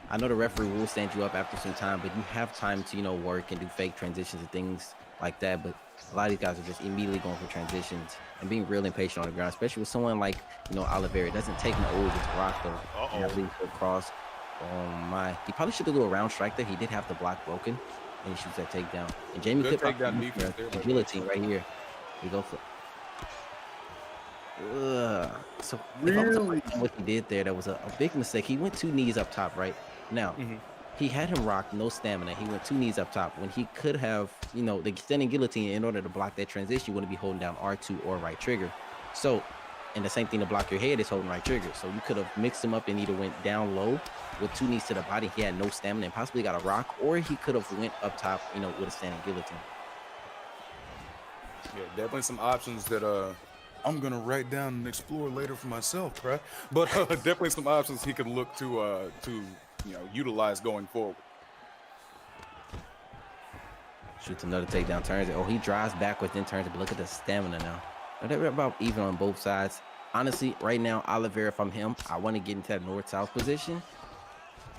I know the referee will stand you up after some time, but you have time to, you know, work and do fake transitions and things like that. But a lot of these guys are just immediately going for transitions and being real impatient on the ground, especially with someone like, you know, Oliveira. It doesn't take him to get to rock though. And I believe he'll cross. Oh my! He probably should have do a round strike there. He did have the block broken, and he shoots that takedown. And Jamie could take down the guillotine right here. We go for. So really, what he did there, that was a big mistake. He went 2 knees up top, right? Now, he had him rocked, no stamina. He went 2 knees up top when he could have, you know, the extending guillotine. In order to block that transition, you want to be holding down R2 or right trigger. So, and the same thing to block your head is holding right trigger. So you could have mixed him up and either went down low with 2 knees to the body. He had no stamina and possibly got a rock, or he could have went up top, you know, with a standing guillotine. Yeah, definitely some options that I'm gonna write down and explore later for myself, right? But definitely some options he could look to you know, utilize going forward. Shoots another takedown, turns it. Oh, he drives backwards, then turns it. But look at the stamina now. They're about even on both sides. Honestly, right now, Oliveira, if I'm him, I want to get into that north-south position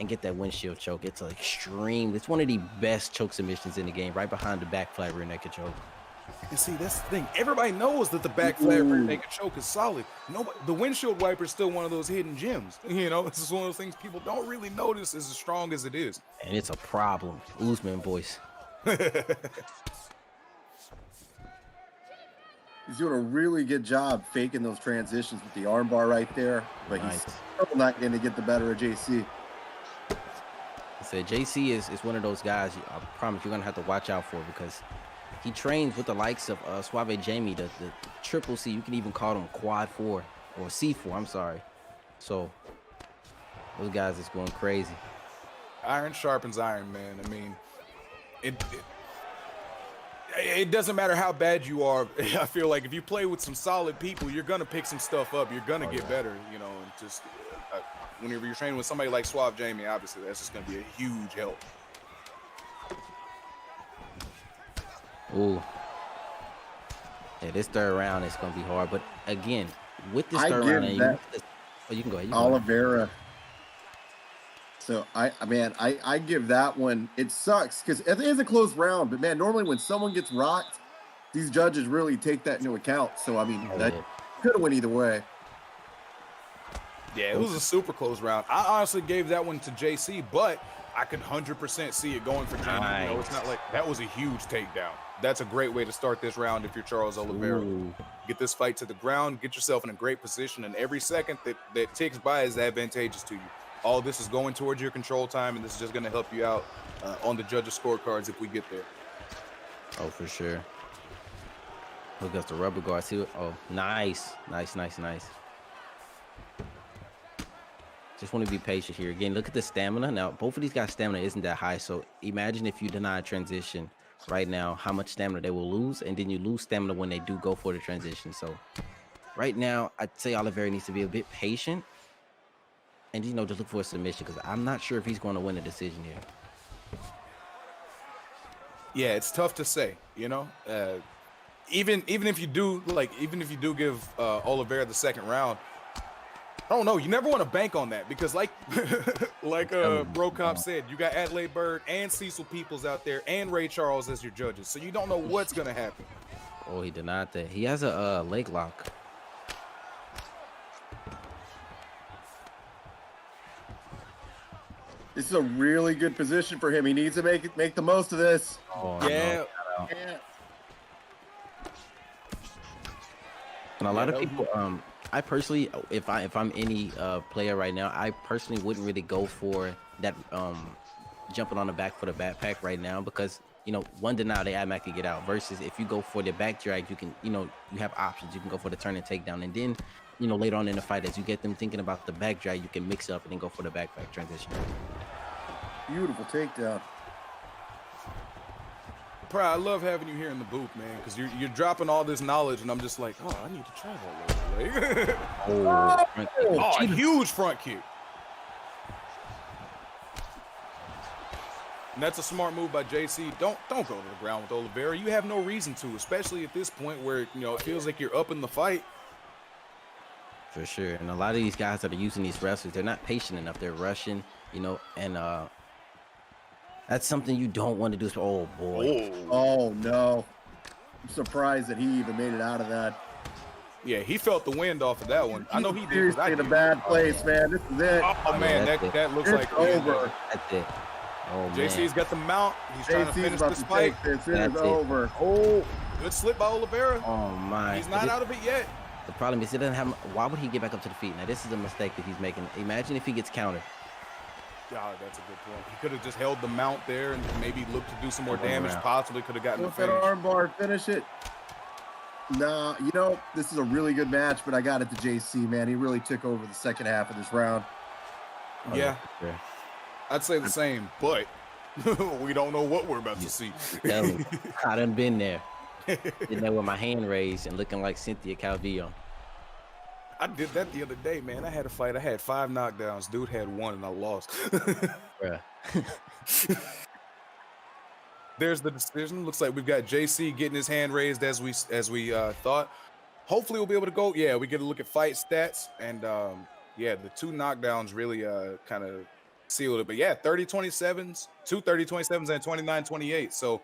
and get that windshield choke. It's an extreme. It's one of the best choke submissions in the game, right behind the back flat rear naked choke. And see, that's the thing. Everybody knows that the back flat rear naked choke is solid. Nobody, the windshield wiper is still one of those hidden gems. You know, it's just one of those things people don't really notice as strong as it is. And it's a problem. Usman voice. He's doing a really good job faking those transitions with the armbar right there, but he's still not going to get the better of JC. I said JC is one of those guys I promise you're going to have to watch out for, because he trains with the likes of Suave Jamie, the triple C. You can even call him quad 4 or C4, I'm sorry. So those guys is going crazy. Iron sharpens iron, man. I mean, it doesn't matter how bad you are. I feel like if you play with some solid people, you're gonna pick some stuff up. You're gonna get better, you know. And just whenever you're training with somebody like Suave Jamie, obviously that's just gonna be a huge help. Ooh. Yeah, this third round is gonna be hard. But again, with this third round, you can go ahead. Oliveira. So I give that one. It sucks because it is a close round, but man, normally when someone gets rocked, these judges really take that into account. So I mean, that could have went either way. Yeah, it was a super close round. I honestly gave that one to JC, but I could 100% see it going for Jamie. You know, it's not like that was a huge takedown. That's a great way to start this round if you're Charles Oliveira. Get this fight to the ground, get yourself in a great position, and every second that ticks by is advantageous to you. All this is going towards your control time, and this is just going to help you out on the judges' scorecards if we get there. Oh, for sure. Look at the rubber guard. See what? Oh, nice. Just want to be patient here. Again, look at the stamina. Now, both of these guys' stamina isn't that high, so imagine if you deny a transition right now, how much stamina they will lose, and then you lose stamina when they do go for the transition. So right now, I'd say Oliveira needs to be a bit patient and just look for a submission because I'm not sure if he's going to win a decision here. Yeah, it's tough to say. Even if you do give Oliveira the second round, I don't know. You never want to bank on that because like Bro Cop said, you got Adelaide Bird and Cecil Peoples out there and Ray Charles as your judges, so you don't know what's gonna happen. Oh, he denied that. He has a leg lock. This is a really good position for him. He needs to make the most of this. Oh, yeah. No. And a lot of people, I personally, if I'm any player right now, I personally wouldn't really go for that jumping on the back for the backpack right now because one denial they automatically get out. Versus if you go for the back drag, you can you have options. You can go for the turn and takedown, and then later on in the fight, as you get them thinking about the back drag, you can mix up and then go for the backpack transition. Beautiful takedown. Pride, I love having you here in the booth, man, because you're dropping all this knowledge, and I'm just like, oh, I need to try that later. Oh, a huge front kick. And that's a smart move by JC. Don't go to the ground with Oliveira. You have no reason to, especially at this point where it feels like you're up in the fight. For sure. And a lot of these guys that are using these wrestlers, they're not patient enough. They're rushing, and that's something you don't want to do. Oh boy. Oh no. I'm surprised that he even made it out of that. Yeah, he felt the wind off of that one. I know he did. Seriously in a bad place, man. This is it. Oh man, that looks it's like over. That's it. Oh, JC's got the mount. He's trying to finish this fight. It is over. Oh, good slip by Oliveira. Oh my. He's not out of it yet. The problem is he doesn't have. Why would he get back up to the feet? Now this is a mistake that he's making. Imagine if he gets countered. Yeah, that's a good point. He could have just held the mount there and maybe looked to do some more damage. Possibly could have gotten the finish. That armbar, finish it. Nah, this is a really good match, but I got it to JC, man. He really took over the second half of this round. Yeah, I'd say the same, but we don't know what we're about to see. I done been there. Been there with my hand raised and looking like Cynthia Calvillo. I did that the other day, man. I had a fight. I had 5 knockdowns. Dude had 1 and I lost. Bruh. There's the decision. Looks like we've got JC getting his hand raised as we thought. Hopefully we'll be able to go. Yeah, we get a look at fight stats. And yeah, the 2 knockdowns really kind of sealed it. But yeah, 30-27s, 2 30-27s and 29-28. So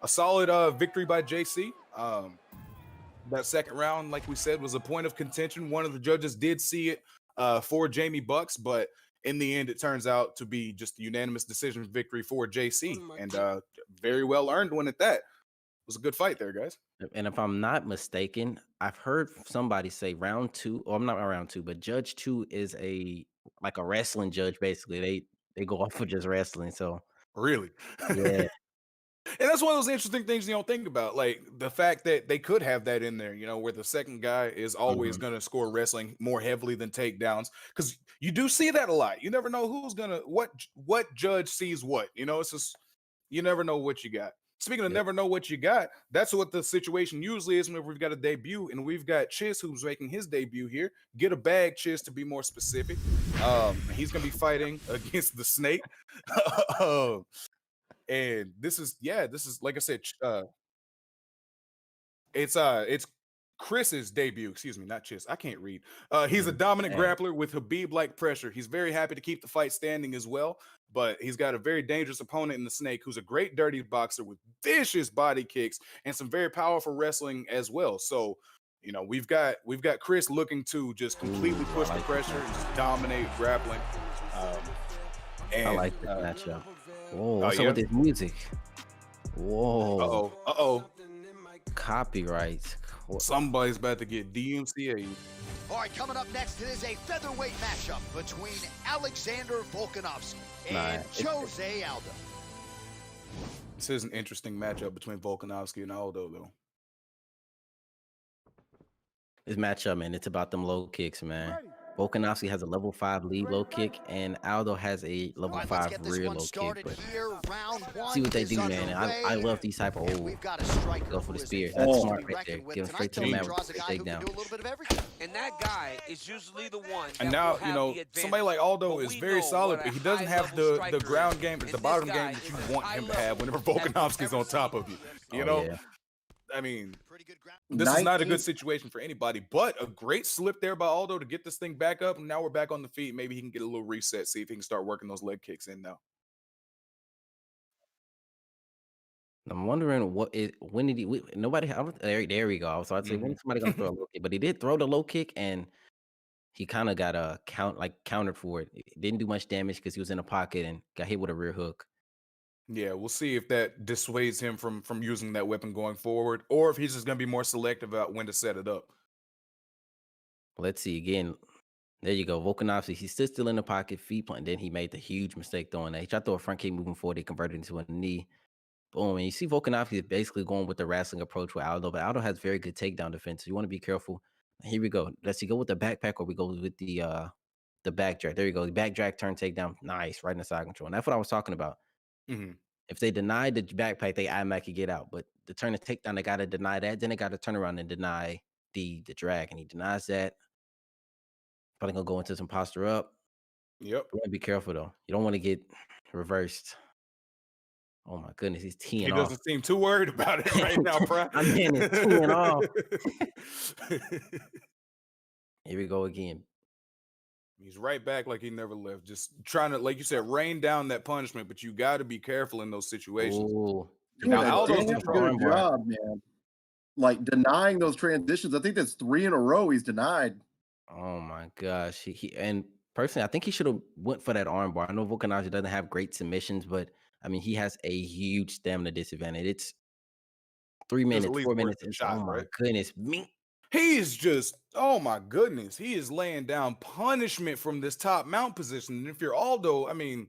a solid victory by JC. That second round, like we said, was a point of contention. One of the judges did see it for Jamie Bucks, but in the end, it turns out to be just a unanimous decision victory for JC, and very well earned one at that. It was a good fight there, guys. And if I'm not mistaken, I've heard somebody say round 2, or I'm not round 2, but judge 2 is like a wrestling judge. Basically, they go off of just wrestling. So really, yeah. And that's one of those interesting things you don't think about, like the fact that they could have that in there, where the second guy is always going to score wrestling more heavily than takedowns, because you do see that a lot. You never know who's gonna what judge sees what. It's just you never know what you got. Speaking of never know what you got, that's what the situation usually is when we've got a debut, and we've got Chiss who's making his debut here. Get a bag, Chiss, to be more specific. He's gonna be fighting against the Snake. And this is like I said, it's Chris's debut. Excuse me, not Chiss. I can't read. He's a dominant grappler with Habib-like pressure. He's very happy to keep the fight standing as well, but he's got a very dangerous opponent in the Snake, who's a great dirty boxer with vicious body kicks and some very powerful wrestling as well. So, we've got Chris looking to just completely push the pressure and just dominate grappling. I like that matchup. Whoa, what's up with this music? Whoa. Uh-oh. Copyright. Somebody's about to get DMCA. All right, coming up next, it is a featherweight matchup between Alexander Volkanovski and Jose Aldo. This is an interesting matchup between Volkanovski and Aldo, though. This matchup, man, it's about them low kicks, man. Volkanovski has a level 5 lead low kick, and Aldo has a level All right, 5 let's get this rear one low kick. started But here. Round one see what they is do, man. And underway. I love these type of And we've got a go striker for who the is a spears. force That's to smart be right there. reckoned with Give him tonight. straight to the Tony mat with draws the a guy who can takedown. do a little bit of everything. And that guy is usually the one that And now, will have you know, the advantage. somebody like Aldo But is we very know solid, what but a he doesn't have high-level the striker ground is. game, the And bottom this game guy that you is want high him to level have whenever as we've Volkanovski's ever on top seen. of you. You Oh, know, yeah. I mean, Pretty good ground. this is not a 19 good situation for anybody, but a great slip there by Aldo to get this thing back up. And now we're back on the feet. Maybe he can get a little reset, see if he can start working those leg kicks in now. I'm wondering when did he? Nobody. There we go. So I'd say when is somebody gonna throw a low kick, but he did throw the low kick, and he kind of got a countered for it. It didn't do much damage because he was in a pocket and got hit with a rear hook. Yeah, we'll see if that dissuades him from using that weapon going forward, or if he's just going to be more selective about when to set it up. Let's see again. There you go. Volkanovski, he's still in the pocket, feet planted. Then he made the huge mistake throwing that. He tried to throw a front kick moving forward. He converted into a knee. Boom. And you see Volkanovski is basically going with the wrestling approach with Aldo, but Aldo has very good takedown defense. So you want to be careful. Here we go. Does he go with the backpack or we go with the back drag? There you go. The back drag turn takedown. Nice. Right in the side control. And that's what I was talking about. If they deny the backpack, they automatically get out. But the turn and takedown, they got to deny that. Then they got to turn around and deny the drag. And he denies that. Probably going to go into some posture up. Yep. You want to be careful, though. You don't want to get reversed. Oh, my goodness. He's teeing off. He doesn't seem too worried about it right now, bro. I mean, it's teeing off. Here we go again. He's right back like he never left. Just trying to, like you said, rain down that punishment, but you got to be careful in those situations. Ooh. Doing a Aldo's damn good job, man. Like denying those transitions. I think that's 3 in a row he's denied. Oh my gosh. He and personally, I think he should have went for that armbar. I know Volkanovski doesn't have great submissions, but I mean he has a huge stamina disadvantage. It's 3 minutes, 4 minutes. Shot, oh my right? goodness. Me. He's just, oh my goodness. He is laying down punishment from this top mount position. And if you're Aldo, I mean,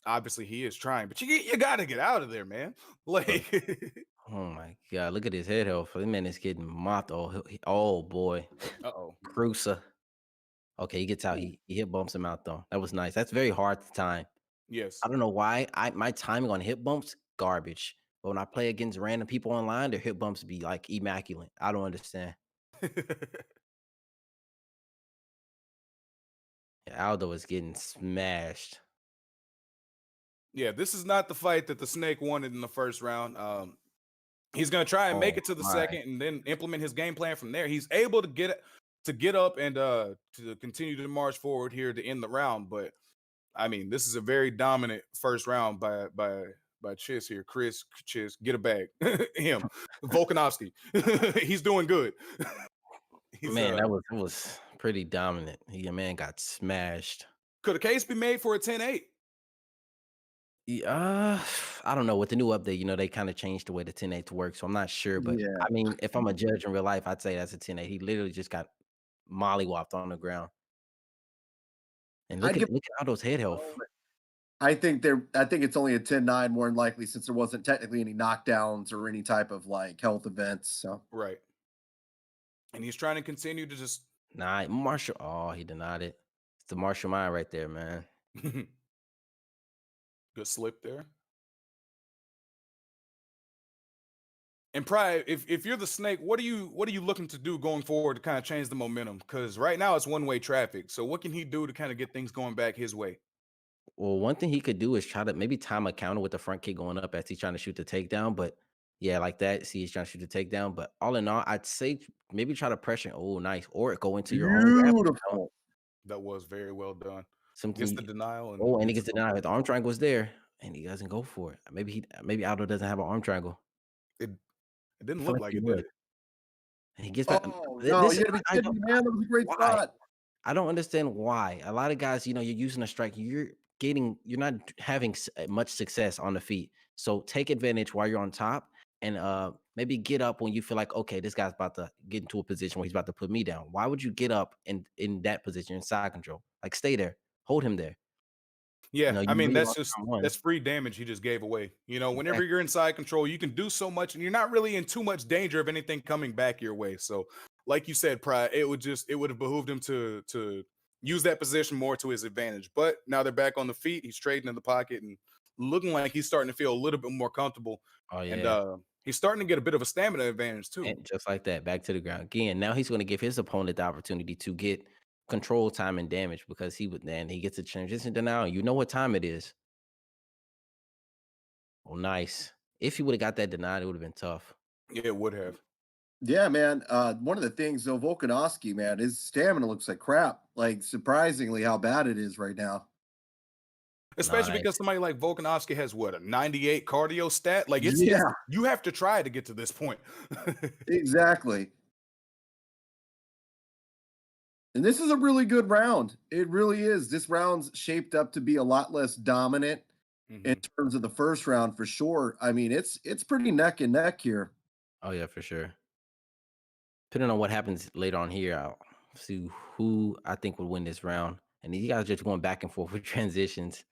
obviously he is trying, but you got to get out of there, man. Like, oh my God. Look at his head health. This man is getting mopped. Oh boy. Cruiser. Okay, he gets out. He hit bumps him out though. That was nice. That's very hard to time. Yes. I don't know why. My timing on hit bumps, garbage. But when I play against random people online, their hit bumps be like immaculate. I don't understand. Aldo is getting smashed. Yeah, this is not the fight that the Snake wanted in the first round. He's going to try and make it to the second and then implement his game plan from there. He's able to get up and to continue to march forward here to end the round. But I mean, this is a very dominant first round by Chiss here. Chris Chiss, get a bag. Him, Volkanovski. He's doing good. Man, that was pretty dominant. Man got smashed. Could a case be made for a 10-8? Yeah, I don't know. With the new update, they kind of changed the way the 10-8 works, so I'm not sure. But Yeah. I mean, if I'm a judge in real life, I'd say that's a 10-8. He literally just got mollywopped on the ground. And look at Aldo's head health. I think it's only a 10-9 more than likely, since there wasn't technically any knockdowns or any type of like health events. So right. And he's trying to continue to just Marshall. Oh, he denied it. It's the Marshall mind right there, man. Good slip there. And Pride, if you're the Snake, what are you looking to do going forward to kind of change the momentum? Because right now it's one-way traffic. So what can he do to kind of get things going back his way? Well, one thing he could do is try to maybe time a counter with the front kick going up as he's trying to shoot the takedown. But yeah, like that. See, he's trying to shoot the takedown. But all in all, I'd say maybe try to pressure. Oh, nice. Or go into your own. Beautiful. That was very well done. Something gets the denial. And he gets the denial. The arm triangle is there, and he doesn't go for it. Maybe Aldo doesn't have an arm triangle. It didn't look like it did. And he gets back. Oh, no, you gotta be kidding me, man. That was a great spot. I don't understand why. A lot of guys, you're using a strike. You're not having much success on the feet. So take advantage while you're on top, and maybe get up when you feel like, okay, this guy's about to get into a position where he's about to put me down. Why would you get up in that position in side control? Like, stay there, hold him there. Yeah, I mean, that's free damage he just gave away. Whenever you're inside control, you can do so much, and you're not really in too much danger of anything coming back your way. So, like you said, Pride, it would have behooved him to use that position more to his advantage. But now they're back on the feet. He's trading in the pocket and looking like he's starting to feel a little bit more comfortable. Oh And yeah. he's starting to get a bit of a stamina advantage too. And just like that, back to the ground again. Now he's going to give his opponent the opportunity to get control time and damage because he gets a transition denial. You know what time it is. Oh, nice. If he would have got that denied, it would have been tough. Yeah, it would have. Yeah, man. One of the things though, Volkanovski, man, his stamina looks like crap. Like surprisingly, how bad it is right now. Especially Nice. because somebody like Volkanovski has what, a 98 cardio stat? Like it's Yeah, you have to try to get to this point. exactly. And this is a really good round. It really is. This round's shaped up to be a lot less dominant in Mhm. terms of the first round for sure. I mean, it's pretty neck and neck here. Oh yeah, for sure. Depending on what happens later on here, I'll see who I think would win this round. And these guys are just going back and forth with transitions.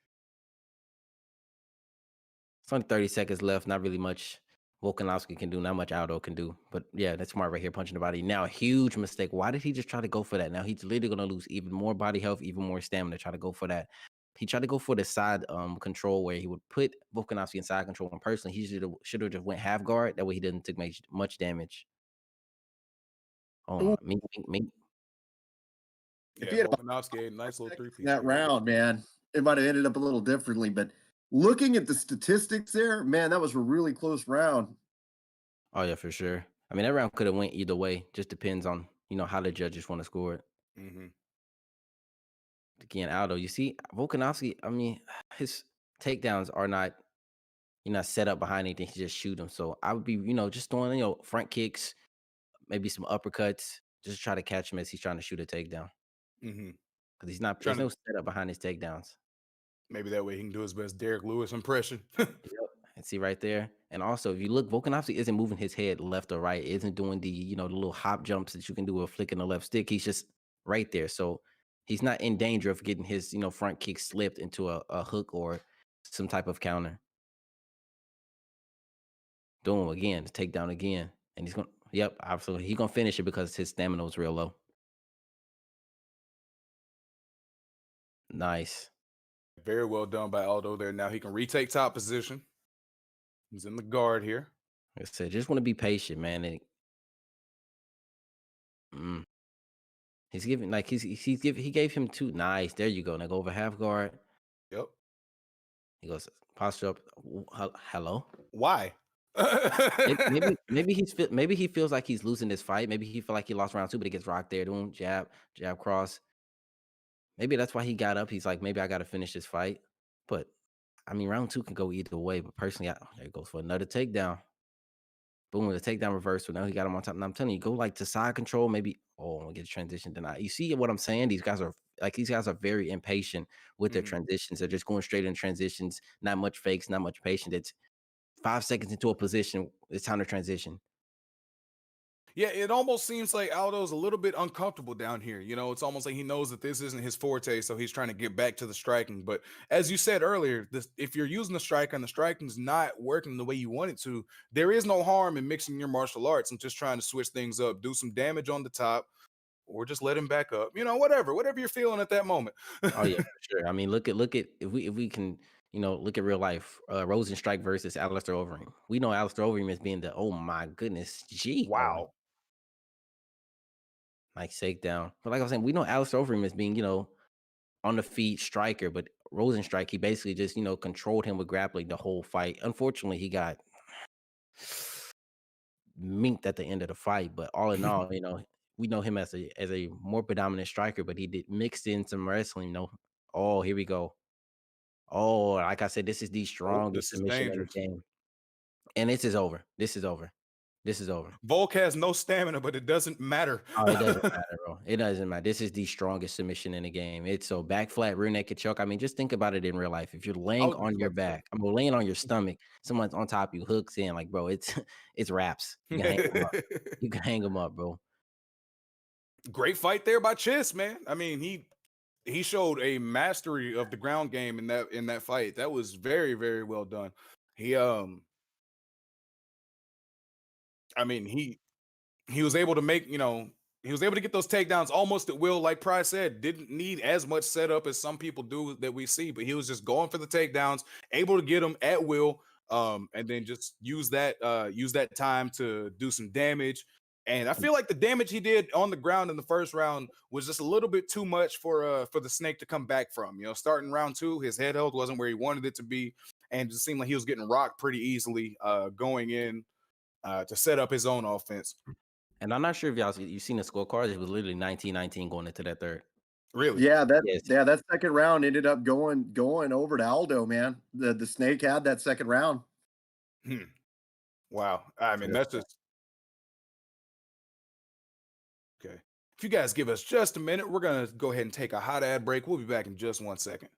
It's only 30 seconds left. Not really much Volkanovski can do. Not much Aldo can do. But yeah, that's smart right here, punching the body. Now, a huge mistake. Why did he just try to go for that? Now he's literally going to lose even more body health, even more stamina. Try to go for that. He tried to go for the side control where he would put Volkanovski in side control. And personally, he should have just went half guard. That way he didn't take much damage. Oh Ooh, my, me. if Yeah, he had Volkanovski had a nice little three-piece that right there. round, man, it might have ended up a little differently. But looking at the statistics there, man, that was a really close round. Oh yeah, for sure. I mean, that round could have went either way. Just depends on how the judges want to score it. Mhm. Again, Aldo, you see, Volkanovski. I mean, his takedowns are not set up behind anything. He just shoot them. So I would be just throwing front kicks, maybe some uppercuts, just try to catch him as he's trying to shoot a takedown. Mhm. Because he's not. There's Trying no to setup behind his takedowns. maybe that way he can do his best Derek Lewis impression. Yep. And see right there. And also, if you look, Volkanovski isn't moving his head left or right. Isn't doing the the little hop jumps that you can do with flicking the left stick. He's just right there. So he's not in danger of getting his front kick slipped into a hook or some type of counter. Doing again, takedown again, and he's gonna. Yep, absolutely. He's gonna finish it because his stamina was real low. Nice. Very well done by Aldo there. Now he can retake top position. He's in the guard here. Like I said, just want to be patient, man. And, mm, he's giving like he gave him two. Nice. There you go. Now go over half guard. Yep. He goes posture up. Hello. Why? Maybe he feels like he's losing this fight. Maybe he feel like he lost round two, but he gets rocked there. Doing jab cross. Maybe that's why he got up. He's like, maybe I got to finish this fight. But I mean, round two can go either way. But personally, there he goes for another takedown. Boom, with a takedown reversal. Now he got him on top. And I'm telling you, go like to side control. Maybe get a transition denied. You see what I'm saying? These guys are very impatient with their Mhm. transitions. They're just going straight in transitions. Not much fakes. Not much patience. It's 5 seconds into a position. It's time to transition. Yeah, it almost seems like Aldo's a little bit uncomfortable down here. It's almost like he knows that this isn't his forte, so he's trying to get back to the striking. But as you said earlier, if you're using the striker and the striking's not working the way you want it to, there is no harm in mixing your martial arts and just trying to switch things up, do some damage on the top, or just let him back up. Whatever you're feeling at that moment. Oh yeah, for sure. I mean, look at if we can look at real life. Rosenstrike versus Alistair Overeem. We know Alistair Overeem as being the oh my goodness, gee, Wow. nice takedown. But like I was saying, we know Alistair Overeem as being on the feet striker, but Rosenstrike he basically just controlled him with grappling the whole fight. Unfortunately, he got minked at the end of the fight. But all in all, we know him as a more predominant striker, but he did mixed in some wrestling. Oh, here we go. Oh, like I said, this is the Oh, strongest this is submission in the dangerous. game. And this is over. This is over. This is over. Volk has no stamina, but it doesn't matter. Oh, it doesn't matter, bro. It doesn't matter. This is the strongest submission in the game. It's so back flat, rear naked choke. I mean, just think about it in real life. If you're I laying was on just your about to say. back, I'm laying on your stomach, someone's on top of you, hooks in, like, bro, it's it's wraps. You can hang them up. You can hang them up, bro. Great fight there by Chiss, man. I mean, he showed a mastery of the ground game in that fight. That was very, very well done. He I mean, he was able to make, he was able to get those takedowns almost at will. Like Price said, didn't need as much setup as some people do that we see, but he was just going for the takedowns, able to get them at will, and then just use that time to do some damage. And I feel like the damage he did on the ground in the first round was just a little bit too much for the Snake to come back from. You know, starting round 2, his head health wasn't where he wanted it to be, and it just seemed like he was getting rocked pretty easily going in to set up his own offense. And I'm not sure if you've seen the scorecards. It was literally 19-19 going into that third. Really? Yeah, Yes. that second round ended up going over to Aldo, man. The Snake had that second round. Wow. I mean, that's just okay. If you guys give us just a minute, we're gonna go ahead and take a hot ad break. We'll be back in just 1 second.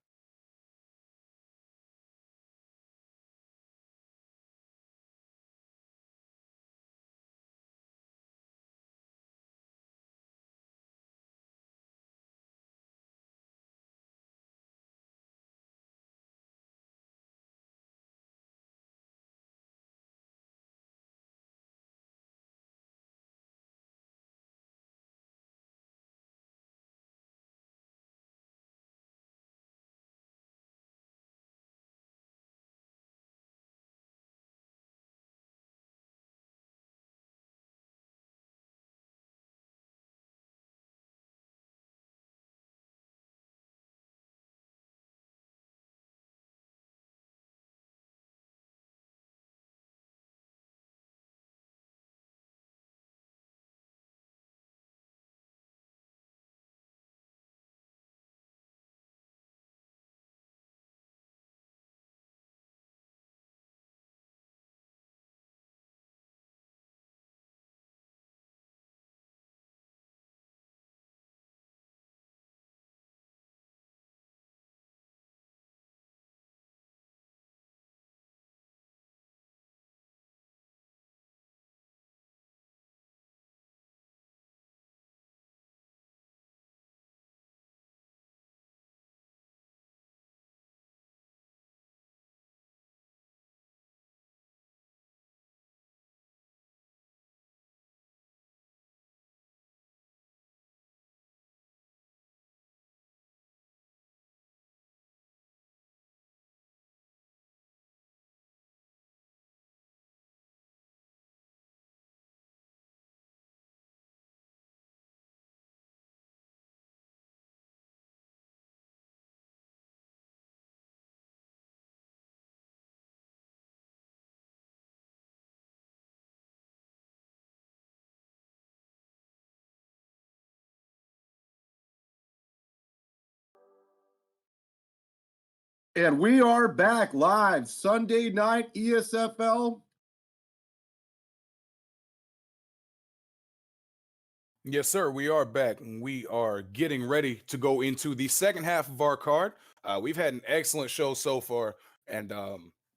And we are back live Sunday night ESFL. Yes, sir. We are back, and we are getting ready to go into the second half of our card. We've had an excellent show so far, and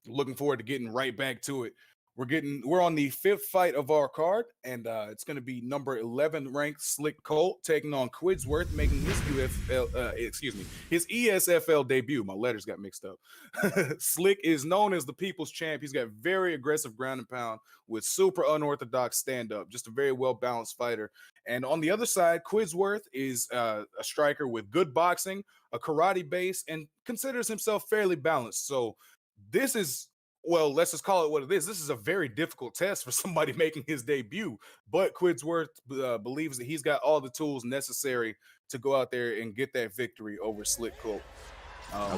looking forward to getting right back to it. We're on the 5th fight of our card, and it's going to be number 11 ranked Slick Colt taking on Quidsworth, making his his ESFL debut. My letters got mixed up. Slick is known as the people's champ. He's got very aggressive ground and pound with super unorthodox stand-up, just a very well-balanced fighter. And on the other side, Quidsworth is a striker with good boxing, a karate base, and considers himself fairly balanced. So this is, well, let's just call it what it is. This is a very difficult test for somebody making his debut, but Quidsworth believes that he's got all the tools necessary to go out there and get that victory over Slick Colt. I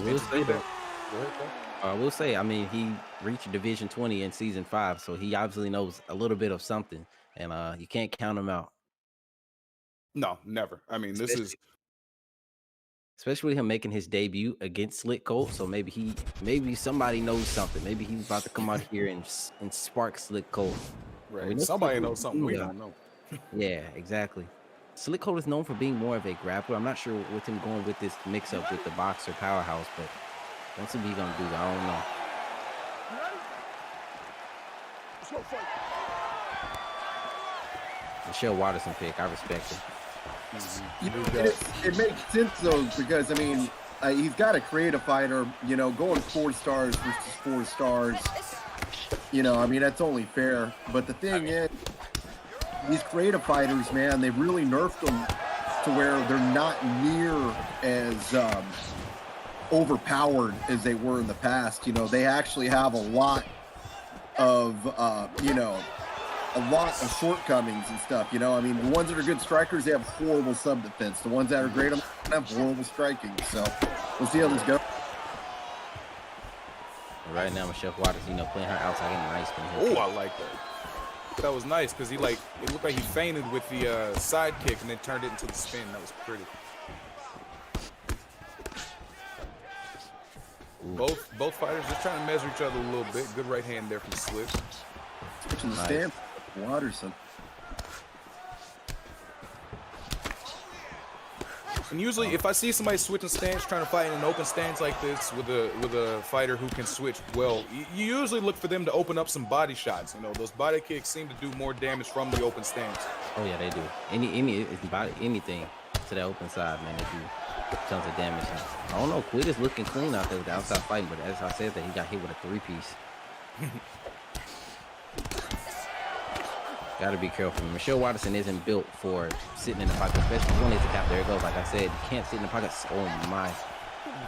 will say, I mean, he reached Division 20 in Season 5, so he obviously knows a little bit of something, and you can't count him out. No, never. I mean, especially him making his debut against Slick Colt. So maybe somebody knows something. Maybe he's about to come out here and spark Slick Colt. right. I mean, Somebody knows something we don't know. Yeah, exactly. Slick Colt is known for being more of a grappler. I'm not sure with him going with this mix-up with the boxer powerhouse, but what's he gonna do? I don't know. Michelle Watterson pick. I respect him. It makes sense though, because I mean, he's got to create a fighter. You know, going 4 stars versus 4 stars. You know, I mean, that's only fair. But the thing is, these creative fighters, man, they've really nerfed them to where they're not near as overpowered as they were in the past. You know, they actually have a lot of, you know, a lot of shortcomings and stuff. You know, I mean, the ones that are good strikers, they have horrible sub defense. The ones that are great have horrible striking. So we'll see how this goes. Right now, Michelle Waters, you know, playing her outside, getting nice. Oh, I like that. That was nice because he it looked like he feinted with the side kick and then turned it into the spin. That was pretty. Ooh. Both fighters just trying to measure each other a little bit. Good right hand there from Slick. Switching the stance, Watterson. And usually, if I see somebody switching stance, trying to fight in an open stance like this with a fighter who can switch well, you usually look for them to open up some body shots. You know, those body kicks seem to do more damage from the open stance. Oh yeah, they do. Anything to that open side, man, they do tons of damage. I don't know, Quid is looking clean out there with the outside fighting, but as I said, that he got hit with a 3-piece. Got to be careful. Michelle Watterson isn't built for sitting in the pocket, especially when it's a cap. There it goes. Like I said, you can't sit in the pocket. Oh my!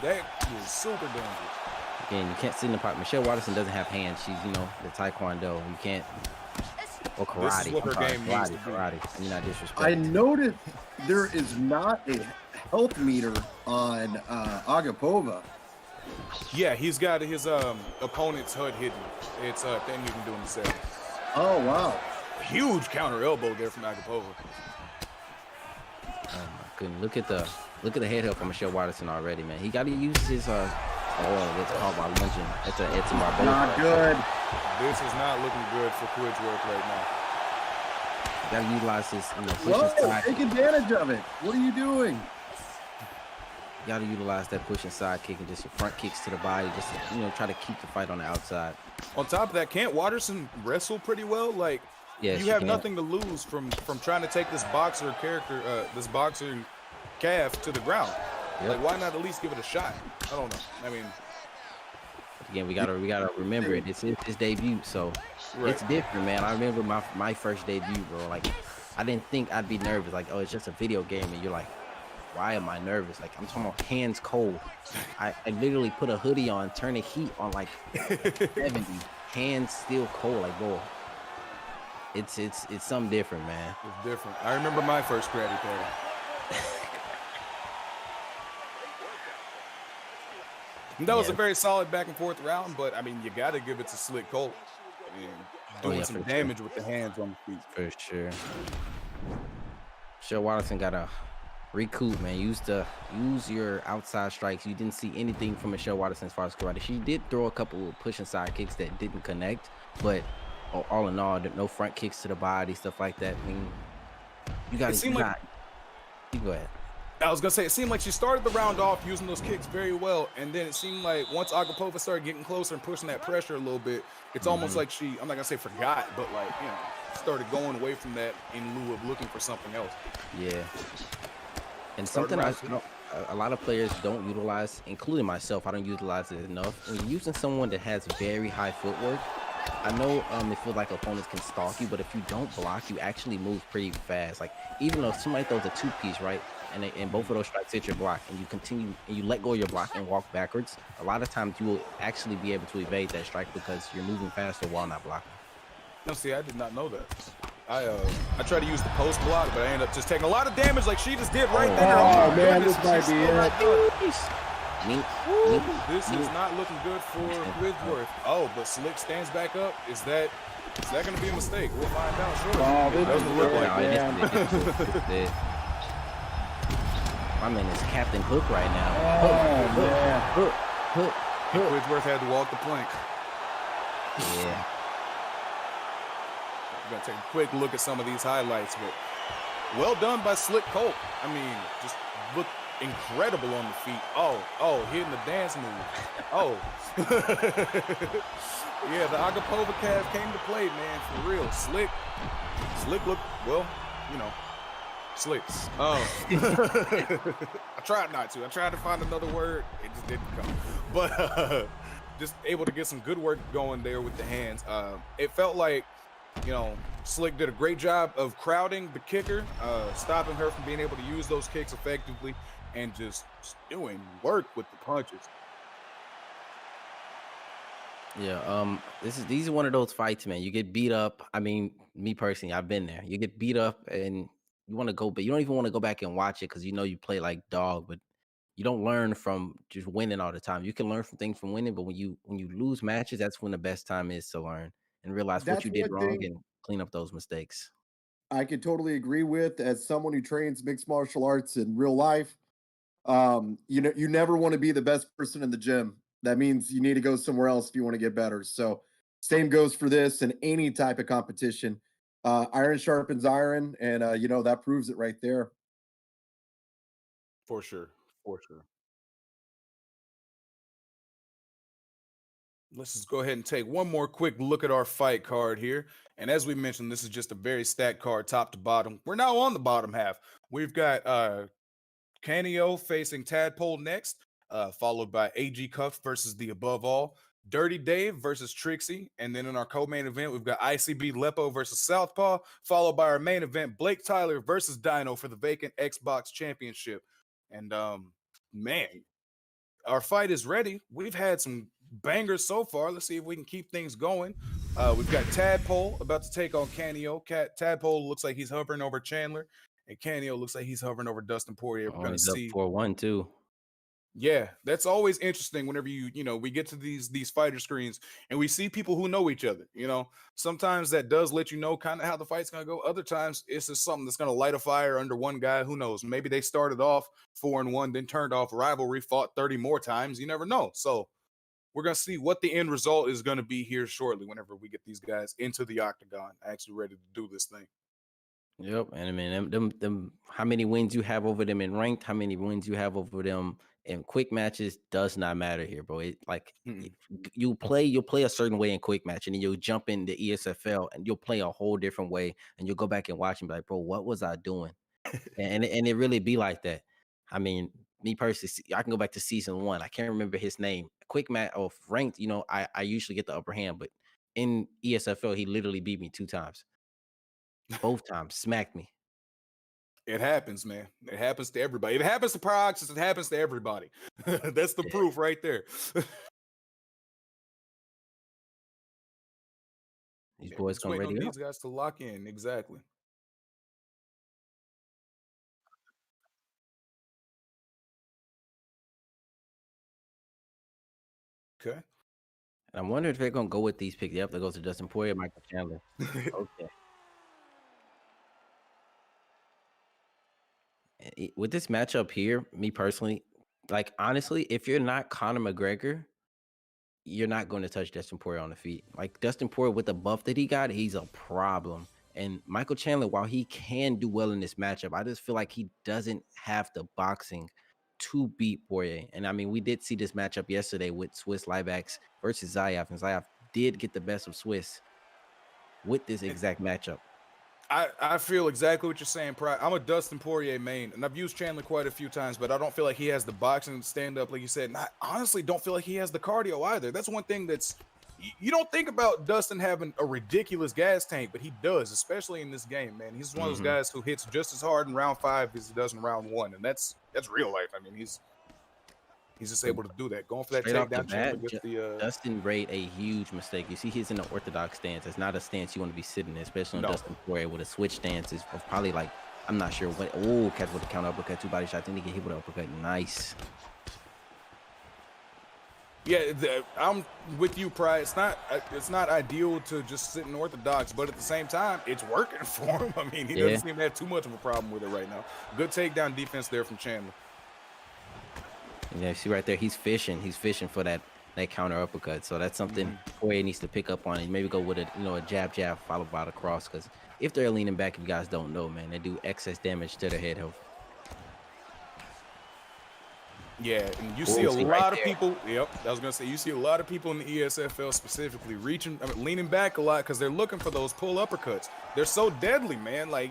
That was super dangerous. Again, you can't sit in the pocket. Michelle Watterson doesn't have hands. She's, you know, the Taekwondo. You can't. Or karate. This is what her game needs to be. Karate. You're not disrespectful. I noticed there is not a health meter on Agapova. Yeah, he's got his opponent's HUD hidden. It's thing you can do in the settings. Oh wow! Huge counter elbow there from Agapova. Oh my goodness! Look at the head hook from Michelle Watterson already, man. He got to use his it's called by lunging. It's a barbell. Not good. This is not looking good for Quidsworth right now. You got to utilize his, you know, Whoa, pushing side. take advantage of it. What are you doing? You got to utilize that pushing side kick and just your front kicks to the body, just to, you know, try to keep the fight on the outside. On top of that, can't Watterson wrestle pretty well? Like, yeah, you have nothing to lose from trying to take this boxer character, this boxer calf to the ground. Yep. Like, why not at least give it a shot? I don't know. I mean, again, we gotta remember it. It's his debut, so it's different, man. I remember my first debut, bro. Like, I didn't think I'd be nervous. Like, oh, it's just a video game, and you're like, why am I nervous? Like, I'm talking about hands cold. I literally put a hoodie on, turn the heat on like 70, hands still cold. Like, bro, it's something different, man. It's different. I remember my first karate party. That was a very solid back and forth round, but I mean, you got to give it to Slick Colt. I mean, doing some damage with the hands on the feet. For sure. Michelle Watterson got to recoup, man. Use your outside strikes. You didn't see anything from Michelle Watterson as far as karate. She did throw a couple of pushing side kicks that didn't connect, but all in all, no front kicks to the body, stuff like that. I mean, you got to. You go ahead. I was gonna say, it seemed like she started the round off using those kicks very well, and then it seemed like once Agapova started getting closer and pushing that pressure a little bit, it's almost like she, I'm not gonna say forgot, but like, you know, started going away from that in lieu of looking for something else. Yeah. And something a lot of players don't utilize, including myself, I don't utilize it enough. When you're using someone that has very high footwork, I know it feels like opponents can stalk you, but if you don't block, you actually move pretty fast. Like, even though somebody throws a 2-piece, right? And both of those strikes hit your block, and you continue and you let go of your block and walk backwards, a lot of times you will actually be able to evade that strike because you're moving faster while not blocking. No, see, I did not know that. I tried to use the post block, but I ended up just taking a lot of damage like she just did right there. Oh man, this might be it. This is not looking good for Quidsworth. Oh, but Slick stands back up. Is that going to be a mistake? We'll find out shortly. Oh, this doesn't look like it. My man is Captain Hook right now. Oh, man. Hook. Quidsworth had to walk the plank. Yeah. We're going to take a quick look at some of these highlights, but well done by Slick Colt. I mean, just looked incredible on the feet. Oh, hitting the dance move. Oh. Yeah, the Agapova calf came to play, man, for real. Slick looked, well, you know, Slick. I tried not to. I tried to find another word. It just didn't come. But just able to get some good work going there with the hands. It felt like You know, Slick did a great job of crowding the kicker, stopping her from being able to use those kicks effectively, and just doing work with the punches. Yeah, these are one of those fights, man. You get beat up. I mean, me personally, I've been there. You get beat up and you want to go, but you don't even want to go back and watch it because you know you play like dog, but you don't learn from just winning all the time. You can learn from things from winning, but when you lose matches, that's when the best time is to learn and realize what That's you did one wrong thing and clean up those mistakes. I could totally agree with as someone who trains mixed martial arts in real life. You know, you never want to be the best person in the gym. That means you need to go somewhere else if you want to get better. So same goes for this and any type of competition. Iron sharpens iron, and you know, that proves it right there. For sure. For sure. Let's just go ahead and take one more quick look at our fight card here. And as we mentioned, this is just a very stacked card top to bottom. We're now on the bottom half. We've got Canyo facing Tadpole next, followed by AG Cuff versus the Above All, Dirty Dave versus Trixie, and then in our co-main event, we've got ICB Lepo versus Southpaw, followed by our main event, BlakeTylerr versus Dino for the vacant Xbox Championship. And man, our fight is ready. We've had some bangers so far. Let's see if we can keep things going. We've got Tadpole about to take on Canyo. Tadpole looks like he's hovering over Chandler, and Canyo looks like he's hovering over Dustin Poirier. We're Oh, gonna he's up see. 4-1 too. Yeah, that's always interesting whenever we get to these fighter screens and we see people who know each other. Sometimes that does let you know kind of how the fight's gonna go. Other times it's just something that's gonna light a fire under one guy. Who knows? Maybe they started off 4-1, then turned off rivalry, fought 30 more times. You never know. So we're gonna see what the end result is gonna be here shortly. Whenever we get these guys into the octagon, actually ready to do this thing. Yep, and I mean them how many wins you have over them in ranked, how many wins you have over them in quick matches does not matter here, bro. It like Mm-mm. you'll play a certain way in quick match, and then you'll jump in the ESFL and you'll play a whole different way, and you'll go back and watch and be like, bro, what was I doing? And it really be like that. I mean, me personally, I can go back to season 1. I can't remember his name. Quick match or ranked, I usually get the upper hand, but in ESFL, he literally beat me 2 times. Both times, smacked me. It happens, man. It happens to everybody. It happens to Proxys. It happens to everybody. That's the Yeah. proof right there. These Yeah, we're boys just come waiting ready on up. these guys to lock in. Exactly. Okay. And I'm wondering if they're gonna go with these picks. Yep, that goes to Dustin Poirier, Michael Chandler. Okay. With this matchup here, me personally, like honestly, if you're not Conor McGregor, you're not going to touch Dustin Poirier on the feet. Like Dustin Poirier with the buff that he got, he's a problem. And Michael Chandler, while he can do well in this matchup, I just feel like he doesn't have the boxing to beat Poirier. And I mean, we did see this matchup yesterday with Swiss Liveax versus Zayev, and Zayev did get the best of Swiss with this exact matchup. I feel exactly what you're saying, Pride. I'm a Dustin Poirier main, and I've used Chandler quite a few times, but I don't feel like he has the boxing stand up, like you said. And I honestly don't feel like he has the cardio either. That's one thing that's you don't think about Dustin having a ridiculous gas tank, but he does, especially in this game, man. He's one of those guys who hits just as hard in round 5 as he does in round 1, and that's real life. I mean, he's just able to do that. Going for that Straight off the takedown, Chandler bat, gets the Dustin made a huge mistake. You see, he's in an orthodox stance. It's not a stance you want to be sitting in, especially on No. Dustin Poirier with a switch stance. Is probably like, I'm not sure what. Oh, catch with a counter uppercut, 2 body shots. Then he get hit with an uppercut. Nice. Yeah, I'm with you, Pride. It's not ideal to just sit in orthodox, but at the same time, it's working for him. I mean, he doesn't seem to have too much of a problem with it right now. Good takedown defense there from Chandler. Yeah, see right there, he's fishing. He's fishing for that counter uppercut. So that's something Poirier needs to pick up on and maybe go with a jab followed by the cross. Because if they're leaning back, if you guys don't know, man, they do excess damage to their head health. Yeah, and you see a see lot right of there. people. Yep, I was gonna say you see a lot of people in the ESFL specifically leaning back a lot because they're looking for those pull uppercuts. They're so deadly, man. Like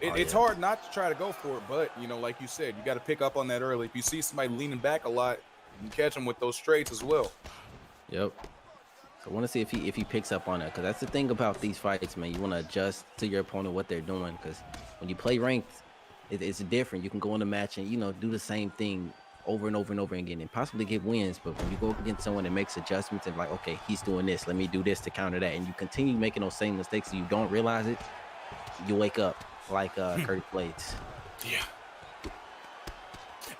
it's hard not to try to go for it, but like you said, you got to pick up on that early. If you see somebody leaning back a lot, you can catch them with those straights as well. Yep. So I want to see if he picks up on that, because that's the thing about these fights, man. You want to adjust to your opponent what they're doing, because when you play ranked, it's different. You can go in a match and do the same thing over and over and over again and possibly get wins. But when you go against someone that makes adjustments and like, okay, he's doing this, let me do this to counter that, and you continue making those same mistakes and you don't realize it, you wake up like Curtis Blades. Yeah.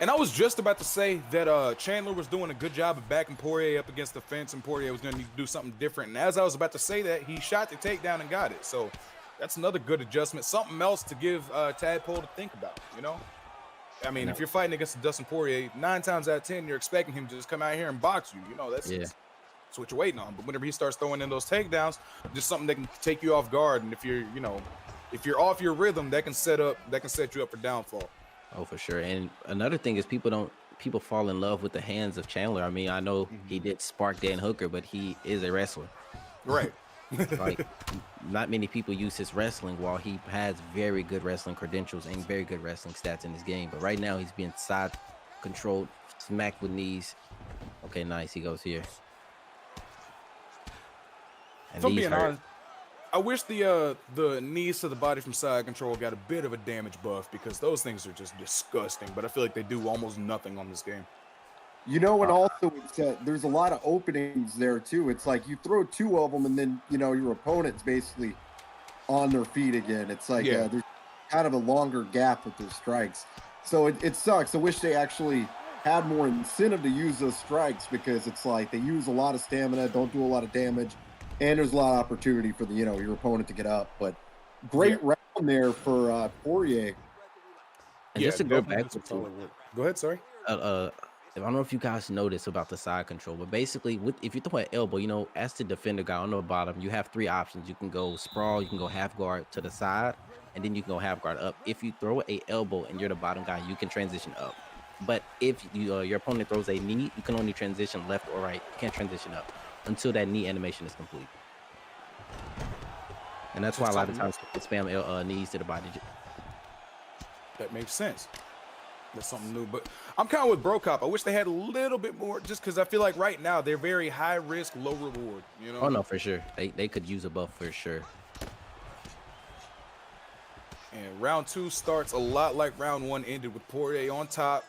And I was just about to say that Chandler was doing a good job of backing Poirier up against the fence, and Poirier was going to need to do something different. And as I was about to say that, he shot the takedown and got it. So that's another good adjustment. Something else to give Tadpole to think about, I mean, if you're fighting against Dustin Poirier, 9 times out of 10, you're expecting him to just come out here and box you. That's what you're waiting on. But whenever he starts throwing in those takedowns, just something that can take you off guard. And if you're off your rhythm, that can set you up for downfall. Oh, for sure. And another thing is people fall in love with the hands of Chandler. I mean, I know he did spark Dan Hooker, but he is a wrestler. Right. Like, not many people use his wrestling, while he has very good wrestling credentials and very good wrestling stats in his game. But right now he's being side controlled, smacked with knees. Okay, nice. He goes here. If I'm being honest, I wish the knees to the body from side control got a bit of a damage buff, because those things are just disgusting. But I feel like they do almost nothing on this game. And also there's a lot of openings there too. It's like you throw 2 of them and then, your opponent's basically on their feet again. It's like there's kind of a longer gap with their strikes. So it sucks. I wish they actually had more incentive to use those strikes, because it's like they use a lot of stamina, don't do a lot of damage, and there's a lot of opportunity for your opponent to get up. But great round there for Poirier. And just to go back, go ahead. Sorry. I don't know if you guys notice about the side control, but basically, if you throw an elbow, as the defender guy on the bottom, you have 3 options. You can go sprawl, you can go half guard to the side, and then you can go half guard up. If you throw a elbow and you're the bottom guy, you can transition up. But if your opponent throws a knee, you can only transition left or right. You can't transition up until that knee animation is complete. And that's why a lot of times people spam knees to the body. That makes sense. That's something new. But I'm kind of with Bro Cop. I wish they had a little bit more, just because I feel like right now they're very high risk, low reward. Oh no, for sure. They could use a buff for sure. And round 2 starts a lot like round 1 ended, with Poirier on top,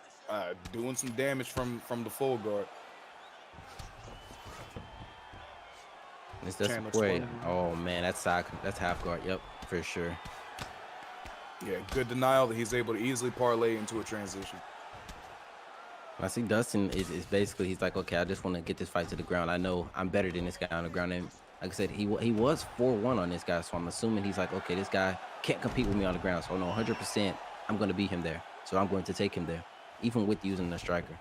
doing some damage from the full guard. It's just Poirier. Oh man, that's half guard. Yep, for sure. Yeah, good denial that he's able to easily parlay into a transition. I see Dustin is basically, he's like, okay, I just want to get this fight to the ground. I know I'm better than this guy on the ground. And like I said, he was 4-1 on this guy, so I'm assuming he's like, okay, this guy can't compete with me on the ground. So no, 100%, I'm going to beat him there. So I'm going to take him there, even with using the striker.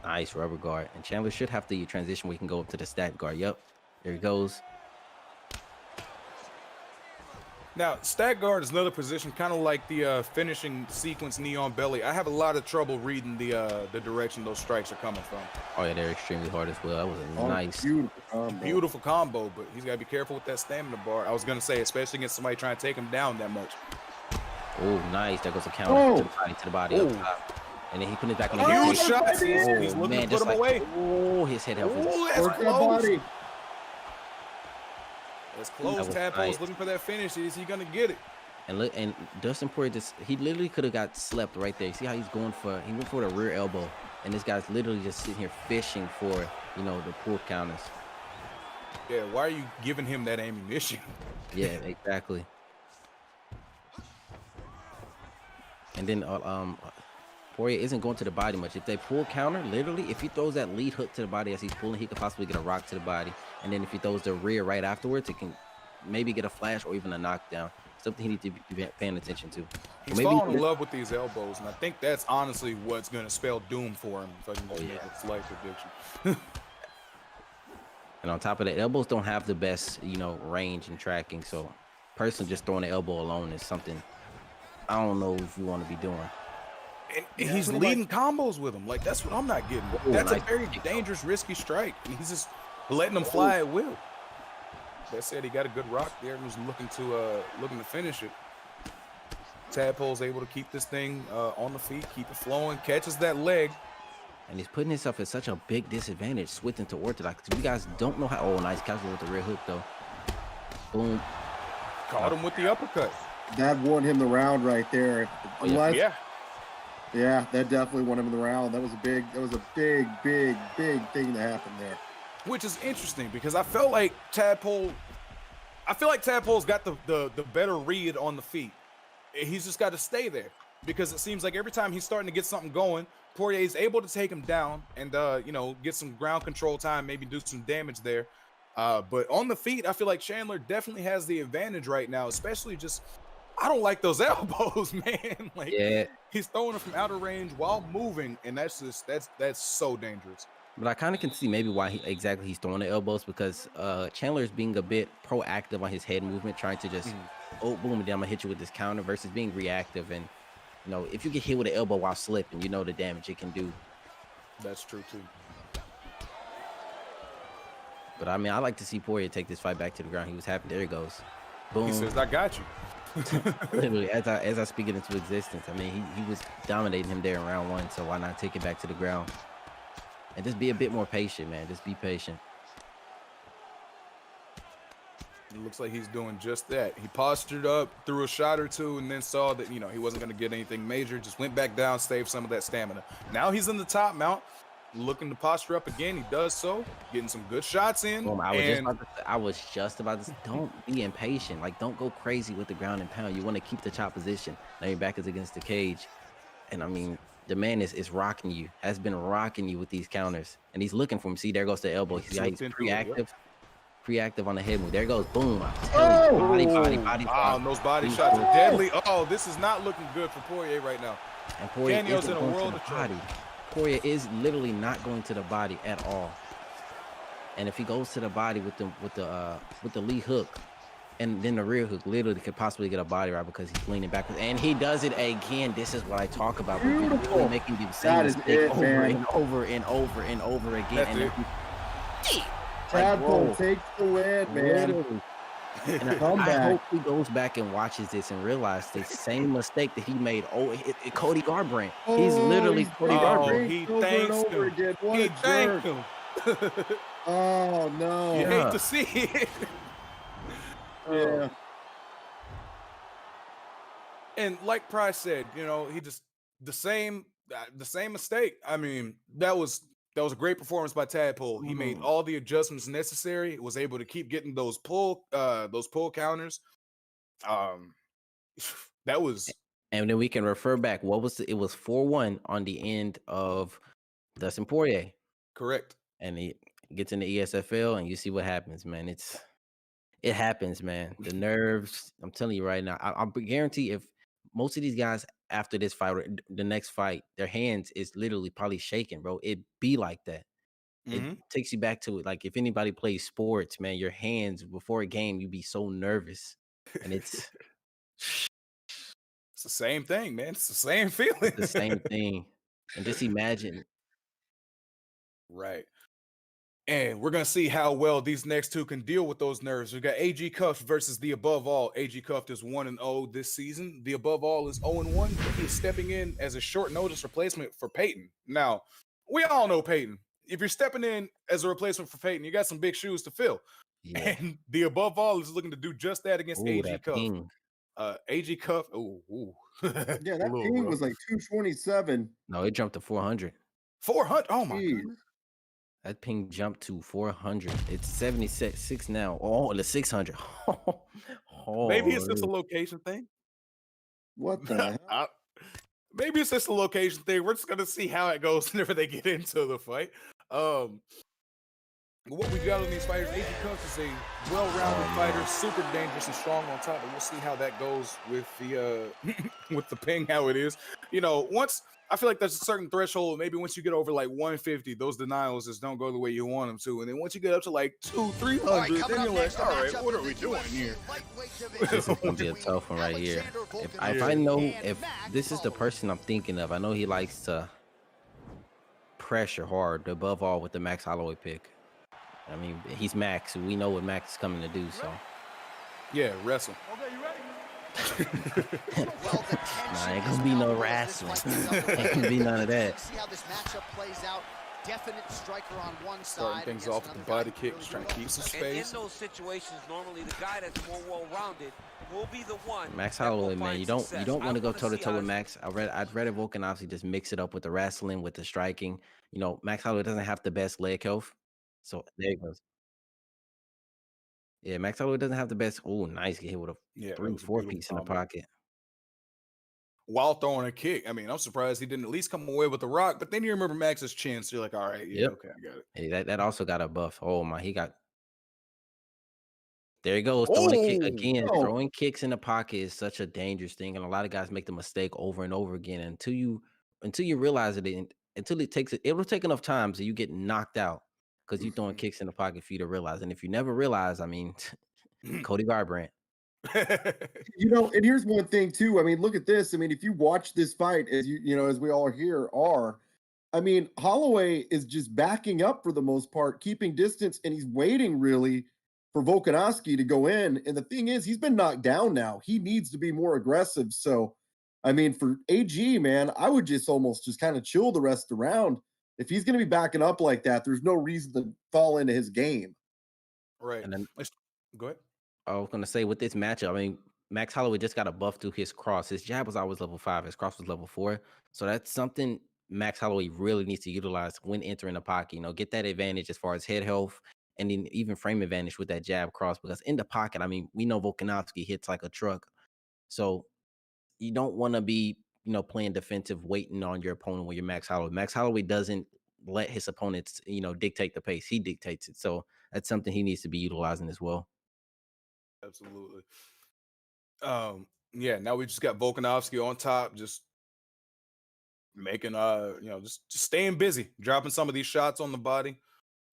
Nice rubber guard. And Chandler should have the transition where he can go up to the stat guard. Yep, there he goes. Now, stat guard is another position, kind of like the finishing sequence knee on belly. I have a lot of trouble reading the direction those strikes are coming from. Oh yeah, they're extremely hard as well. That was a nice, beautiful combo, but he's got to be careful with that stamina bar. I was gonna say, especially against somebody trying to take him down that much. Oh, nice. There goes a counter to the body up top. And then he put it back on the huge shots. He's looking to put him away. Oh, his head helped. That's close. It's close. Tadpole's looking for that finish. Is he gonna get it? And look, and Dustin Poirier he literally could have got slept right there. See how he went for the rear elbow, and this guy's literally just sitting here fishing for the pull counters. Yeah, why are you giving him that ammunition? Yeah, exactly. And then Poirier isn't going to the body much. If they pull counter, literally, if he throws that lead hook to the body as he's pulling, he could possibly get a rock to the body. And then if he throws the rear right afterwards, it can maybe get a flash or even a knockdown. Something he needs to be paying attention to. He's falling in love with these elbows, and I think that's honestly what's going to spell doom for him, if I can just make a slight prediction. And on top of that, elbows don't have the best, range and tracking. So, personally, just throwing the elbow alone is something I don't know if you want to be doing. And he's leading combos with him. Like, that's what I'm not getting. That's a very dangerous, risky strike. He's just letting them fly at will. That said, he got a good rock there and was looking to finish it. Tadpole's able to keep this thing on the feet, keep it flowing, catches that leg. And he's putting himself at such a big disadvantage switching to orthodox. You guys don't know how. Oh, nice catch with the rear hook though. Boom. Caught him with the uppercut. That won him the round right there. Oh, yeah. Yeah, that definitely won him the round. That was a big thing to happen there. Which is interesting because I felt like Tadpole's got the better read on the feet. He's just got to stay there because it seems like every time he's starting to get something going, Poirier is able to take him down and get some ground control time, maybe do some damage there. But on the feet, I feel like Chandler definitely has the advantage right now, especially just I don't like those elbows, man. Like he's throwing it from outer range while moving, and that's so dangerous. But I kind of can see maybe why he's throwing the elbows because Chandler is being a bit proactive on his head movement, trying to just oh boom, and then I'm gonna hit you with this counter versus being reactive. And if you get hit with an elbow while slipping, you know the damage it can do. That's true too. But I mean, I like to see Poirier take this fight back to the ground. He was happy. There he goes. Boom. He says, "I got you." Literally, as I speak it into existence. I mean, he was dominating him there in round 1, so why not take it back to the ground? And just be a bit more patient, man. Just be patient. It looks like he's doing just that. He postured up, threw a shot or two, and then saw that, he wasn't going to get anything major. Just went back down, saved some of that stamina. Now he's in the top mount, looking to posture up again. He does so, getting some good shots in. I was just about to say, don't be impatient. Like, don't go crazy with the ground and pound. You want to keep the top position. Now your back is against the cage. And, I mean, the man is rocking you, has been rocking you with these counters. And he's looking for him. See, there goes the elbow. See how he's preactive on the head move. There goes, boom. Body. And those body shots are deadly. Oh, this is not looking good for Poirier right now. And Poirier Canyo's in a world of trouble. Poirier is literally not going to the body at all. And if he goes to the body with the lead hook and then the rear hook, literally could possibly get a body right because he's leaning backwards. And he does it again. This is what I talk about. Beautiful. Making the same mistake over and over and over and over again. Tadpole takes the win, man. And I hope he goes back and watches this and realizes the same mistake that he made. Cody Garbrandt. He's literally Cody Garbrandt. He thanks him. He thanked him. Oh no! You hate to see it. Yeah. And like Price said, he just the same mistake. I mean, that was a great performance by Tadpole. He made all the adjustments necessary. Was able to keep getting those pull counters. That was. And then we can refer back. It was 4-1 on the end of Dustin Poirier. Correct. And he gets in the ESFL, and you see what happens, man. It happens, man. The nerves. I'm telling you right now. I guarantee if most of these guys after this fight, the next fight, their hands is literally probably shaking, bro. It be like that. It takes you back to it. Like if anybody plays sports, man, your hands before a game, you be so nervous, and it's the same thing, man. It's the same feeling. It's the same thing, and just imagine. Right. And we're going to see how well these next two can deal with those nerves. We've got AG Cuffed versus the Above All. AG Cuffed is 1-0 this season. The Above All is 0-1. He is stepping in as a short notice replacement for Peyton. Now, we all know Peyton. If you're stepping in as a replacement for Peyton, you got some big shoes to fill. Yeah. And the Above All is looking to do just that against AG Cuffed. AG Cuffed. Yeah, that ping was like 227. No, it jumped to 400. 400? Oh, my God. That ping jumped to 400. It's 76 now. Oh, the 600. Maybe it's just a location thing. What the hell? Maybe it's just a location thing. We're just going to see how it goes whenever they get into the fight. What we've got on these fighters, AG Cuffs is a well-rounded fighter, super dangerous and strong on top, and we'll see how that goes with the with the ping, how it is. Once I feel like there's a certain threshold. Maybe once you get over like 150, those denials just don't go the way you want them to. And then once you get up to like 200-300, then you're like, all right, what are we doing here? This is gonna be a tough one right here. If I know if this is the person I'm thinking of, I know he likes to pressure hard, above all with the Max Holloway pick. I mean, he's Max. We know what Max is coming to do. So, yeah, wrestle. Well, the tension ain't is gonna be no palpable as this wrestling. fight gets underway. Ain't gonna be none of that. See how this matchup plays out. Definite striker on one Starting side. things against off with the another guy body who kicks, really trying to keep some And in space. those situations, normally the guy that's more well-rounded will be the one. Max that will Holloway, man, find you don't success. want to go wanna toe to see toe how with this- Max. I'd rather Volkanovski just mix it up with the wrestling, with the striking. You know, Max Holloway doesn't have the best leg health, so there it goes. Yeah, Max Holloway doesn't have the best. Oh, nice, get hit with a Yeah, that 3, was a 4 beautiful piece in the combo. pocket. While throwing a kick. I mean, I'm surprised he didn't at least come away with the rock, but then you remember Max's chin, so you're like, all right, yeah, Yep. okay, I got it. Hey, that also got a buff. Oh my, he got. There he goes, throwing a kick Oh, again. oh. Throwing kicks in the pocket is such a dangerous thing, and a lot of guys make the mistake over and over again until you realize it. Until it will take enough times that you get knocked out because you're throwing kicks in the pocket for you to realize. And if you never realize, I mean, Cody Garbrandt. And here's one thing too. I mean, look at this. I mean, if you watch this fight, as as we all here are, I mean, Holloway is just backing up for the most part, keeping distance, and he's waiting really for Volkanovski to go in. And the thing is, he's been knocked down now. He needs to be more aggressive. So, I mean, for AG, man, I would just almost just kind of chill the rest of the round. If he's going to be backing up like that, there's no reason to fall into his game. right. And then Go ahead. I was gonna say with this matchup, I mean, Max Holloway just got a buff through his cross. His jab was always level 5. His cross was level 4. So that's something Max Holloway really needs to utilize when entering the pocket. You know, get that advantage as far as head health and then even frame advantage with that jab cross. Because in the pocket, I mean, we know Volkanovski hits like a truck. So you don't want to be, playing defensive, waiting on your opponent when you're Max Holloway. Max Holloway doesn't let his opponents, dictate the pace. He dictates it. So that's something he needs to be utilizing as well. Absolutely. Yeah, now we just got Volkanovski on top, just making just staying busy, dropping some of these shots on the body,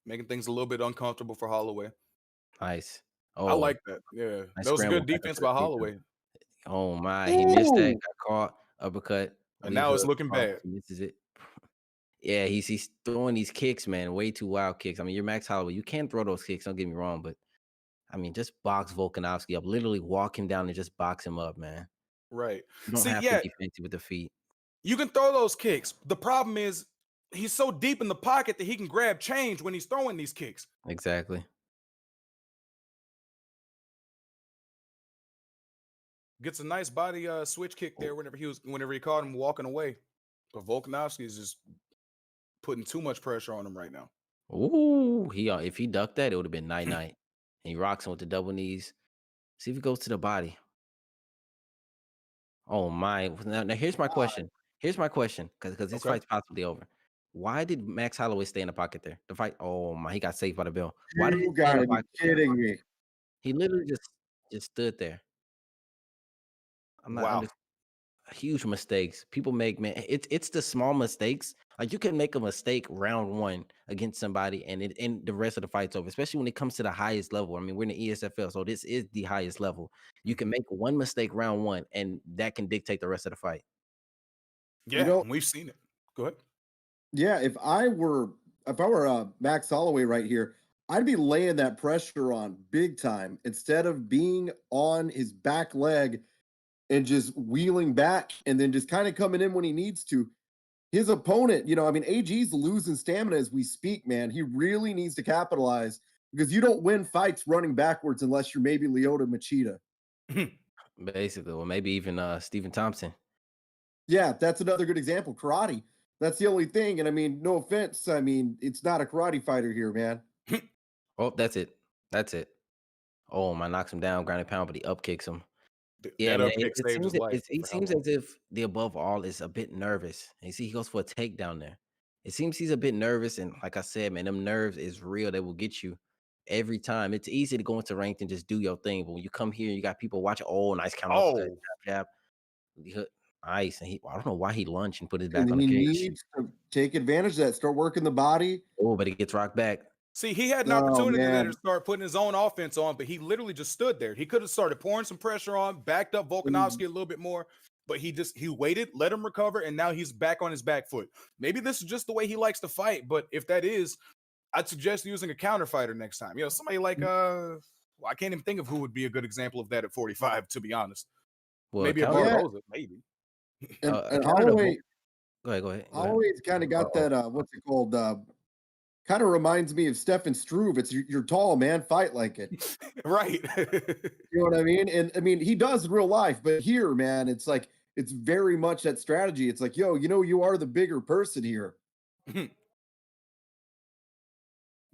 making things a little bit uncomfortable for Holloway. Nice. I Oh, like that. Yeah. nice That was scramble good back defense for the by takedown. Holloway. Oh my, he missed that, Ooh. got caught, uppercut, And lead now it's hook. looking Oh, bad. he misses it. Yeah, he's throwing these kicks, man, way too wild kicks. I mean, you're Max Holloway. You can throw those kicks, don't get me wrong, but I mean, just box Volkanovski up. Literally walk him down and just box him up, man. Right. You don't See, have yeah, to be fancy with the feet. you can throw those kicks. The problem is he's so deep in the pocket that he can grab change when he's throwing these kicks. Exactly. Gets a nice body switch kick there whenever he caught him walking away. But Volkanovski is just putting too much pressure on him right now. Ooh, if he ducked that, it would have been night-night. And he rocks him with the double knees. See if he goes to the body. Oh my! Now here's my question. Here's my question, because this Okay. fight's possibly over. Why did Max Holloway stay in the pocket there? The fight. Oh my! He got saved by the bell. Why did he You stay in gotta the be pocket? kidding me. He literally just stood there. I'm Wow. just huge mistakes. People make, man. It's the small mistakes. Like you can make a mistake round 1 against somebody, and the rest of the fight's over. Especially when it comes to the highest level. I mean, we're in the ESFL, so this is the highest level. You can make one mistake round 1, and that can dictate the rest of the fight. Yeah, we've seen it. Go ahead. Yeah, if I were Max Holloway right here, I'd be laying that pressure on big time instead of being on his back leg and just wheeling back and then just kind of coming in when he needs to. His opponent, I mean, AG's losing stamina as we speak, man. He really needs to capitalize because you don't win fights running backwards unless you're maybe Lyoto Machida. Basically, or maybe even Stephen Thompson. Yeah, that's another good example. Karate. That's the only thing. And I mean, no offense. I mean, it's not a karate fighter here, man. Oh, that's it. That's it. Oh, my knocks him down, ground and pound, but he up kicks him. Yeah, That man. up kick saved his life. It seems as if the above all is a bit nervous. And you see, he goes for a takedown there. It seems he's a bit nervous, and like I said, man, them nerves is real. They will get you every time. It's easy to go into ranked and just do your thing, but when you come here, you got people watching. Oh, nice counter uppercut, jab. Nice, and I don't know why he lunged and put his back And on the he cage. needs to take advantage of that, start working the body. Oh, but he gets rocked back. See, he had an Oh, opportunity there to man. start putting his own offense on, but he literally just stood there. He could have started pouring some pressure on, backed up Volkanovski a little bit more, but he waited, let him recover, and now he's back on his back foot. Maybe this is just the way he likes to fight, but if that is, I'd suggest using a counter fighter next time. Somebody like I can't even think of who would be a good example of that at 45, to be honest. Well, Maybe a counter. Barboza, maybe. And Counter to Holloway, go ahead. Go ahead. Holloway's kind of got that. What's it called? Kind of reminds me of Stefan Struve. It's you're tall, man. Fight like it. Right. You know what I mean? And I mean, he does in real life, but here, man, it's like it's very much that strategy. It's like, yo, you are the bigger person here.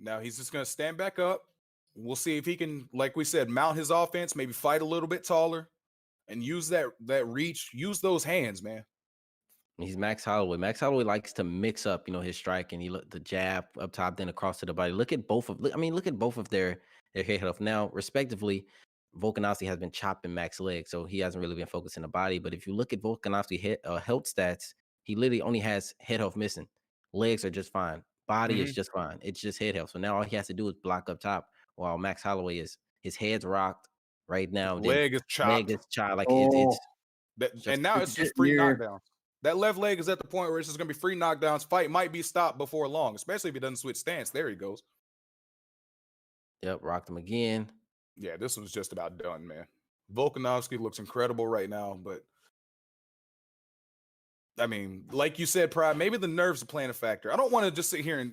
Now he's just gonna stand back up. We'll see if he can, like we said, mount his offense, maybe fight a little bit taller, and use that reach, use those hands, man. He's Max Holloway. Max Holloway likes to mix up, his strike, and he look the jab up top, then across to the body. Look at both of their head health. Now, respectively, Volkanovski has been chopping Max's leg, so he hasn't really been focusing the body. But if you look at Volkanovski's health stats, he literally only has head health missing. Legs are just fine. Body is just fine. It's just head health. So now all he has to do is block up top, while Max Holloway his head's rocked right now. Leg is chopped. Leg is chopped. Like it's and now it's just free knockdowns. That left leg is at the point where it's just going to be free knockdowns. Fight might be stopped before long, especially if he doesn't switch stance. There he goes. Yep, rocked him again. Yeah, this one's just about done, man. Volkanovski looks incredible right now, but I mean, like you said, Pride, maybe the nerves are playing a factor. I don't want to just sit here and,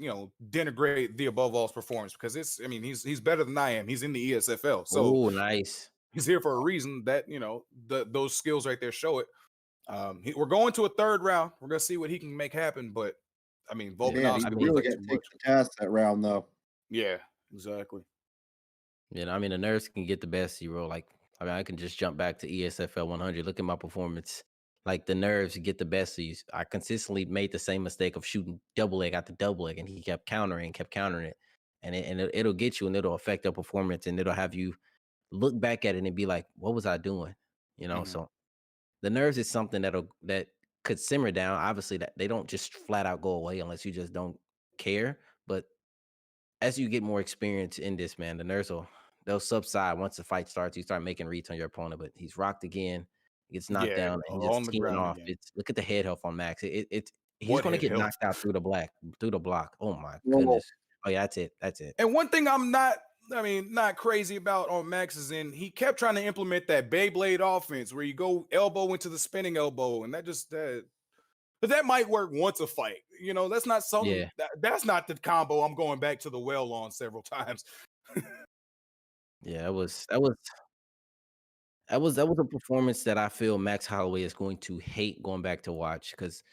denigrate the Above All's performance because he's better than I am. He's in the ESFL. So oh, nice. He's here for a reason that, those skills right there show it. We're going to a third round. We're going to see what he can make happen. But, I mean, Volkanovski really got to take the task that round, though. Yeah, exactly. Yeah, I mean, the nerves can get the best of you, bro. Like, I can just jump back to ESFL 100. Look at my performance. Like, the nerves get the best of you. I consistently made the same mistake of shooting double leg after double leg, and he kept countering it. And it'll get you, and it'll affect your performance, and it'll have you look back at it and be like, what was I doing? So the nerves is something that could simmer down. Obviously, that they don't just flat out go away unless you just don't care. But as you get more experience in this, man, the nerves they'll subside once the fight starts. You start making reads on your opponent. But he's rocked again. He gets knocked down and he's just teeing off. Look at the head health on Max. He's going to get knocked out through the block. Oh my goodness. Oh yeah, that's it. And one thing I'm not crazy about on Max is he kept trying to implement that Beyblade offense where you go elbow into the spinning elbow, and but that might work once a fight. That's not something that's not the combo I'm going back to the well on several times. Yeah, that was a performance that I feel Max Holloway is going to hate going back to watch because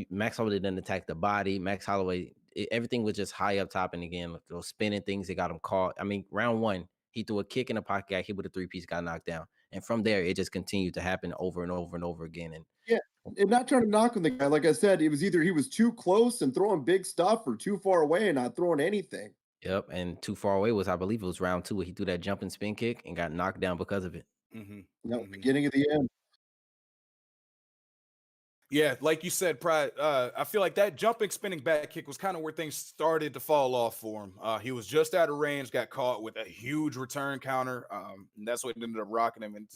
Max Holloway didn't attack the body. Max Holloway, everything was just high up top, and again, those spinning things that got him caught. I mean, round one, he threw a kick in the pocket, got hit with a 3-piece, got knocked down, and from there, it just continued to happen over and over and over again. And yeah, and not trying to knock on the guy. Like I said, it was either he was too close and throwing big stuff, or too far away and not throwing anything. Yep, and too far away was, I believe it was round 2 where he threw that jumping spin kick and got knocked down because of it. Beginning of the end. Yeah, like you said, Pride, I feel like that jumping spinning back kick was kind of where things started to fall off for him. He was just out of range, got caught with a huge return counter. And that's what ended up rocking him, and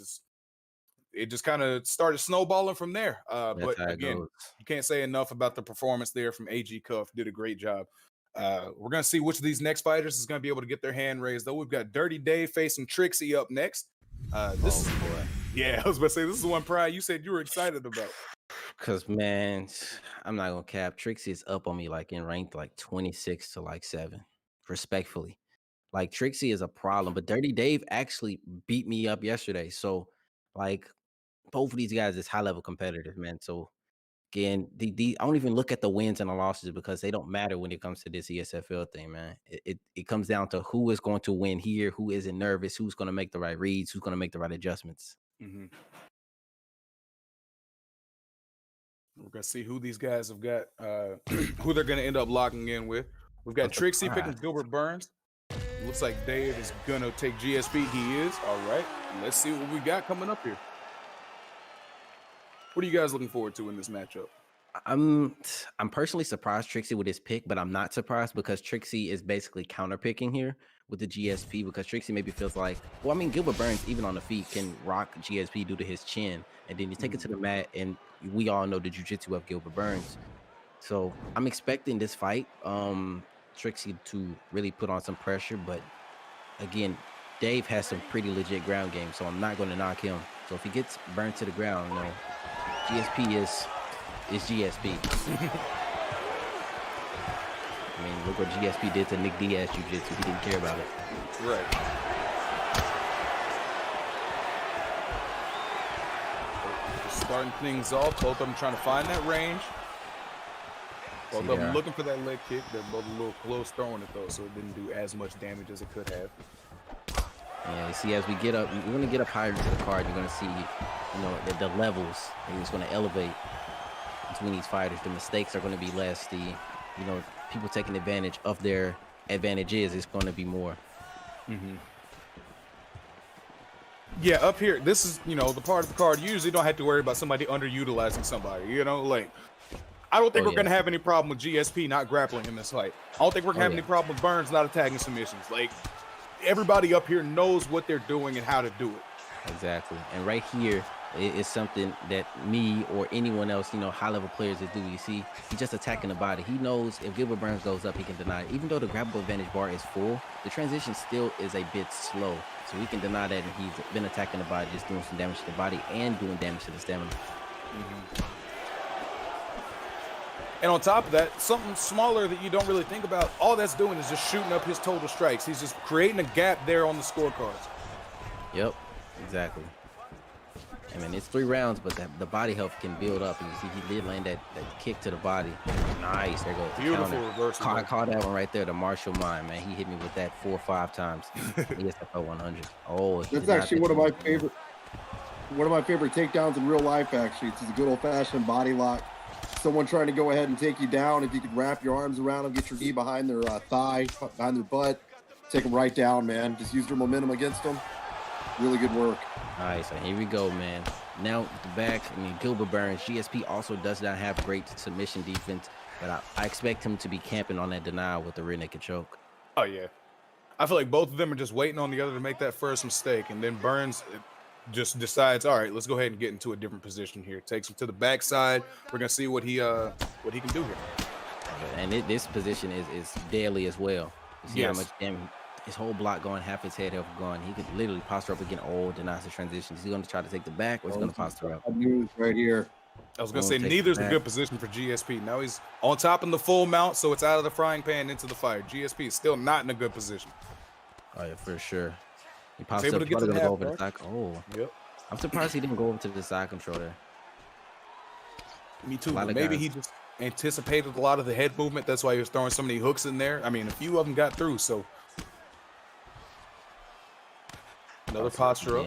it just kind of started snowballing from there. But again, you can't say enough about the performance there from AG Cuff. Did a great job. We're going to see which of these next fighters is going to be able to get their hand raised, though. We've got Dirty Dave facing Trixie up next. Yeah, I was about to say, this is one, Pride, you said you were excited about. Because, man, I'm not going to cap. Trixie is up on me like in ranked like 26 to like 7, respectfully. Like, Trixie is a problem, but Dirty Dave actually beat me up yesterday. So, like, both of these guys is high-level competitors, man. So, again, I don't even look at the wins and the losses because they don't matter when it comes to this ESFL thing, man. It comes down to who is going to win here, who isn't nervous, who's going to make the right reads, who's going to make the right adjustments. We're going to see who these guys have got, who they're going to end up locking in with. We've got Trixie picking Gilbert Burns. Looks like Dave is going to take GSP. He is. All right. Let's see what we got coming up here. What are you guys looking forward to in this matchup? I'm personally surprised Trixie with his pick, but I'm not surprised because Trixie is basically counter picking here with the GSP because Trixie maybe feels like, well, I mean, Gilbert Burns, even on the feet, can rock GSP due to his chin. And then you take it to the mat, and we all know the jiu-jitsu of Gilbert Burns. So I'm expecting this fight, Trixie to really put on some pressure. But again, Dave has some pretty legit ground game, so I'm not going to knock him. So if he gets burned to the ground, you know, GSP is GSP. I mean, look what GSP did to Nick Diaz Jiu-Jitsu. He didn't care about it. Right. Just starting things off. Both of them trying to find that range. Both of them looking for that leg kick. They're both a little close throwing it, though, so it didn't do as much damage as it could have. Yeah, you see, as we get up, we're going to get up higher into the card. You're going to see, you know, the levels. And it's going to elevate between these fighters. The mistakes are going to be less. The, you know, people taking advantage of their advantages is going to be more. Yeah, up here, this is, you know, the part of the card you usually don't have to worry about somebody underutilizing somebody, you know, like, I don't think we're going to have any problem with GSP not grappling in this fight. I don't think we're going to have any problem with Burns not attacking submissions. Like, everybody up here knows what they're doing and how to do it. Exactly. And right here is something that me or anyone else, you know, high-level players that do. You see, he's just attacking the body. He knows if Gilbert Burns goes up, he can deny it. Even though the grabbable advantage bar is full, the transition still is a bit slow. So he can deny that, and he's been attacking the body, just doing some damage to the body and doing damage to the stamina. And on top of that, something smaller that you don't really think about, all that's doing is just shooting up his total strikes. He's just creating a gap there on the scorecards. Yep, exactly. I mean, it's 3 rounds, but the body health can build up. And you see, he did land that kick to the body. Nice, there goes the Beautiful counter. reversal. I caught that one right there, the Marshall Mine, man. He hit me with that 4 or 5 times. ESFL 100. Oh, that's actually one of my favorite takedowns in real life. Actually, it's just a good old-fashioned body lock. Someone trying to go ahead and take you down. If you could wrap your arms around them, get your knee behind their thigh, behind their butt, take them right down, man. Just use their momentum against them. Really good work. All right, so here we go, man. Now with the back, I mean, Gilbert Burns, GSP also does not have great submission defense, but I expect him to be camping on that denial with the rear naked choke. Oh, yeah. I feel like both of them are just waiting on the other to make that first mistake, and then Burns just decides, all right, let's go ahead and get into a different position here. Takes him to the backside. We're gonna see what he can do here. And this position is deadly as well. You see how much damage. His whole block going, half his head health gone. He could literally posture up again. Oh, denies the transition. Is he going to try to take the back, or is he going to posture up? Right here. I was going to say, neither's a good position for GSP. Now he's on top in the full mount, so it's out of the frying pan into the fire. GSP is still not in a good position. Oh, yeah, for sure. He pops able up. to get to the half, go over the side. Oh, yep. I'm surprised he didn't go over to the side control there. Me too. Maybe he just anticipated a lot of the head movement. That's why he was throwing so many hooks in there. I mean, a few of them got through, so. Another posture up.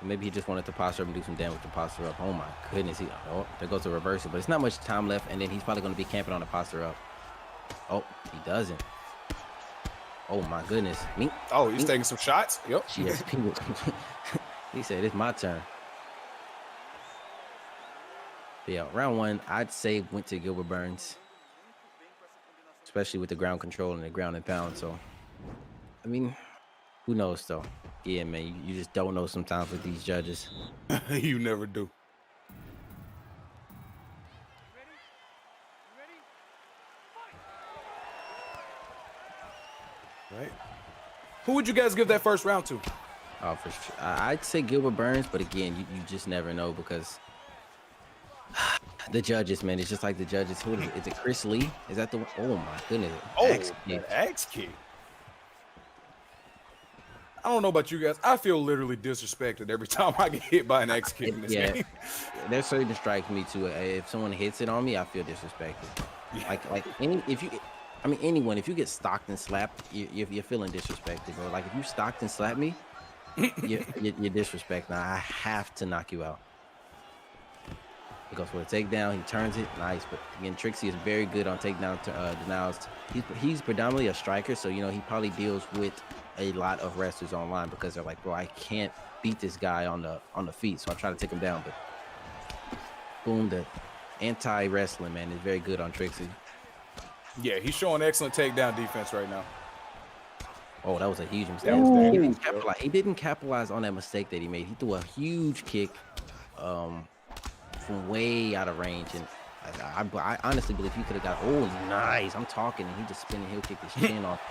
Maybe he just wanted to posture up and do some damage with the posture up. Oh my goodness. Oh, there goes the reversal, but it's not much time left, and then he's probably going to be camping on the posture up. Oh, he doesn't. Oh my goodness. Oh, he's taking some shots. Yep. GSP. He said, it's my turn. But yeah, round 1, I'd say went to Gilbert Burns, especially with the ground control and the ground and pound. So, I mean, who knows though? Yeah, man, you just don't know sometimes with these judges. You never do. Right. Who would you guys give that first round to? Oh, for sure. I'd say Gilbert Burns, but again, you just never know because the judges, man, it's just like the judges. Who is it? Is it Chris Lee? Is that the one? Oh my goodness. Oh, axe kick. I don't know about you guys. I feel literally disrespected every time I get hit by an axe kick in this game. There's certain strikes me too. If someone hits it on me, I feel disrespected. Yeah. Like anyone, if you get stocked and slapped, you're feeling disrespected, bro. Like if you stocked and slapped me, you're disrespecting. I have to knock you out. He goes for a takedown. He turns it. Nice. But again, Trixie is very good on takedown denials. He's predominantly a striker, so, you know, he probably deals with a lot of wrestlers online because they're like, bro, I can't beat this guy on the feet, so I try to take him down. But boom, the anti-wrestling, man, is very good on Trixie. Yeah, he's showing excellent takedown defense right now. Oh, that was a huge mistake. He didn't capitalize on that mistake that he made. He threw a huge kick from way out of range, and I honestly believe he could have got. Oh, nice! I'm talking, and he just spinning heel kicked his chin off.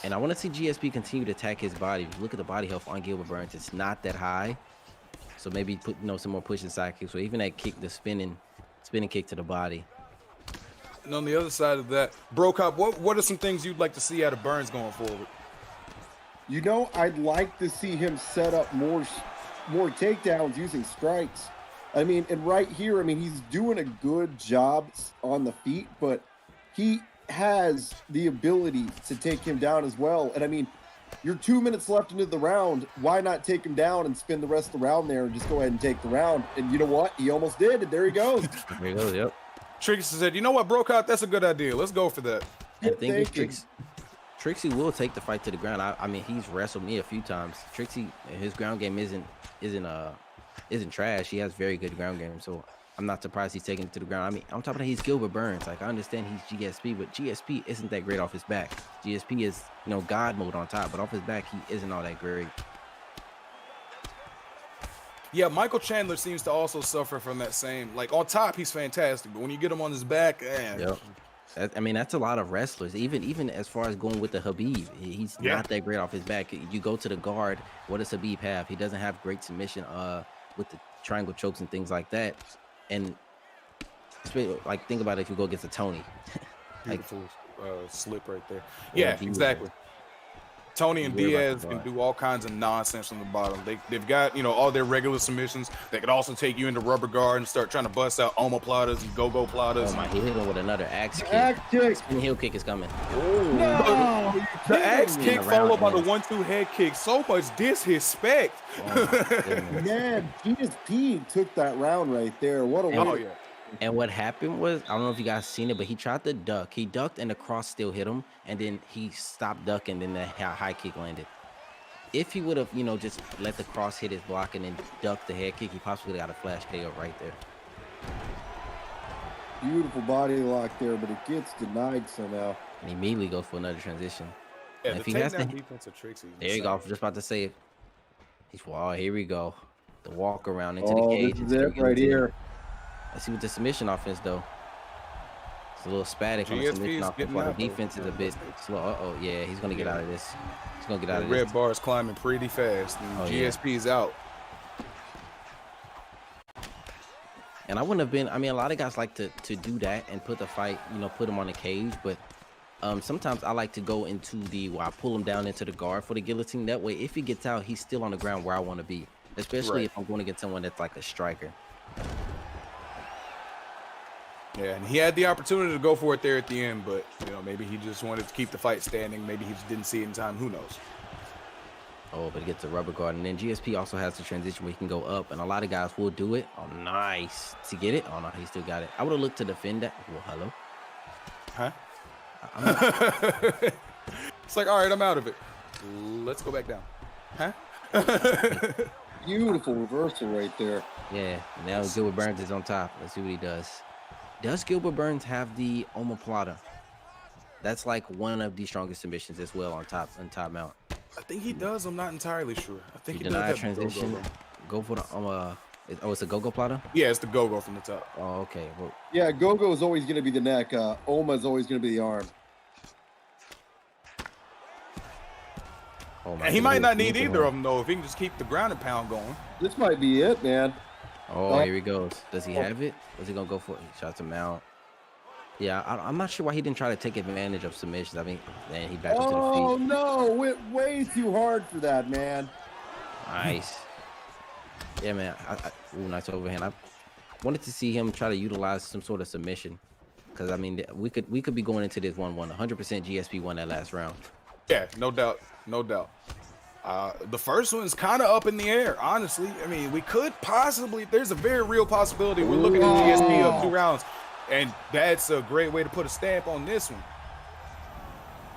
And I want to see GSP continue to attack his body. If you look at the body health on Gilbert Burns, it's not that high. So maybe put some more push inside kicks, or even that kick, the spinning kick to the body. And on the other side of that, Bro Cop, what are some things you'd like to see out of Burns going forward? You know, I'd like to see him set up more takedowns using strikes. I mean, and right here, I mean, he's doing a good job on the feet, but he has the ability to take him down as well. And I mean, you're 2 minutes left into the round. Why not take him down and spend the rest of the round there and just go ahead and take the round? And you know what? He almost did. And there he goes. There he goes, yep. Trixie said, you know what, Bro Cop, that's a good idea. Let's go for that. I think Trixie will take the fight to the ground. I mean, he's wrestled me a few times. Trixie, his ground game isn't trash. He has very good ground game, so I'm not surprised he's taking it to the ground. I mean, on top of that, he's Gilbert Burns. Like, I understand he's GSP, but GSP isn't that great off his back. GSP is, you know, God mode on top, but off his back, he isn't all that great. Yeah, Michael Chandler seems to also suffer from that same, like, on top, he's fantastic, but when you get him on his back, Yep. I mean, that's a lot of wrestlers. Even as far as going with the Habib, he's not that great off his back. You go to the guard, what does Habib have? He doesn't have great submission with the triangle chokes and things like that. And like, think about it if you go against a Tony. Beautiful slip right there. Yeah, exactly. Tony and Diaz can do all kinds of nonsense from the bottom. They've got, you know, all their regular submissions. They could also take you into rubber guard and start trying to bust out omoplatas and go-go platas. Oh my, he hit him with another axe kick. Axe kick. Spin heel kick is coming. Oh, no. The axe kick followed by the 1-2 head kick. So much disrespect. Oh Man, GSP took that round right there. What a Oh, way. yeah. And what happened was, I don't know if you guys seen it, but he tried to duck. He ducked and the cross still hit him, and then he stopped ducking, and then the high kick landed. If he would have, you know, just let the cross hit his block and then ducked the head kick, he possibly got a flash KO right there. Beautiful body lock there, but it gets denied somehow. And he immediately goes for another transition. Yeah, And the if he has to, takedown defense of Trixie. there you go. I was just about to say it. Oh, here we go. The walk around into the Oh, cage. this is it right here. Let's see what the submission offense though. It's a little static on the GSP submission is offense, getting while the out, though. defense is a bit slow. Yeah, he's gonna get out of this. He's gonna get out of The this. red bar is climbing pretty fast. And GSP is out. And I wouldn't have been. I mean, a lot of guys like to do that and put the fight, you know, put him on the cage. But sometimes I like to go into where I pull him down into the guard for the guillotine. That way, if he gets out, he's still on the ground where I want to be. Especially if I'm going to get someone that's like a striker. Yeah, and he had the opportunity to go for it there at the end, but, you know, maybe he just wanted to keep the fight standing. Maybe he just didn't see it in time. Who knows? Oh, but it gets a rubber guard. And then GSP also has the transition where he can go up. And a lot of guys will do it. Oh, nice. To get it? Oh, no, he still got it. I would have looked to defend that. Well, hello? Huh? It's like, all right, I'm out of it. Let's go back down. Huh? Beautiful reversal right there. Yeah, now Gilbert Burns is on top. Let's see what he does. Does Gilbert Burns have the omoplata? That's like one of the strongest submissions as well on top mount. I think he does. I'm not entirely sure. I think He he does denied have the transition. go-go. Go for the oh, it's a go-go plata? Yeah, it's the go-go from the top. Oh, okay. Well, Yeah, Gogo is always going to be the neck. Oma is always going to be the arm. oh my And he might goodness, not need moving either on. of them, though, if he can just keep the ground and pound going. This might be it, man. Oh, here he goes. Does he have it? What's he gonna go for? He shot to mount. Yeah, I'm not sure why he didn't try to take advantage of submissions. I mean, man, he back into the Oh, feet. no. Went way too hard for that, man. Nice. Yeah, man. Ooh, nice overhand. I wanted to see him try to utilize some sort of submission, because I mean, we could be going into this 1-1. 100% GSP won that last round. Yeah, no doubt. No doubt. The first one's kind of up in the air, honestly. I mean, we could possibly, there's a very real possibility we're looking at GSP up 2 rounds, and that's a great way to put a stamp on this one.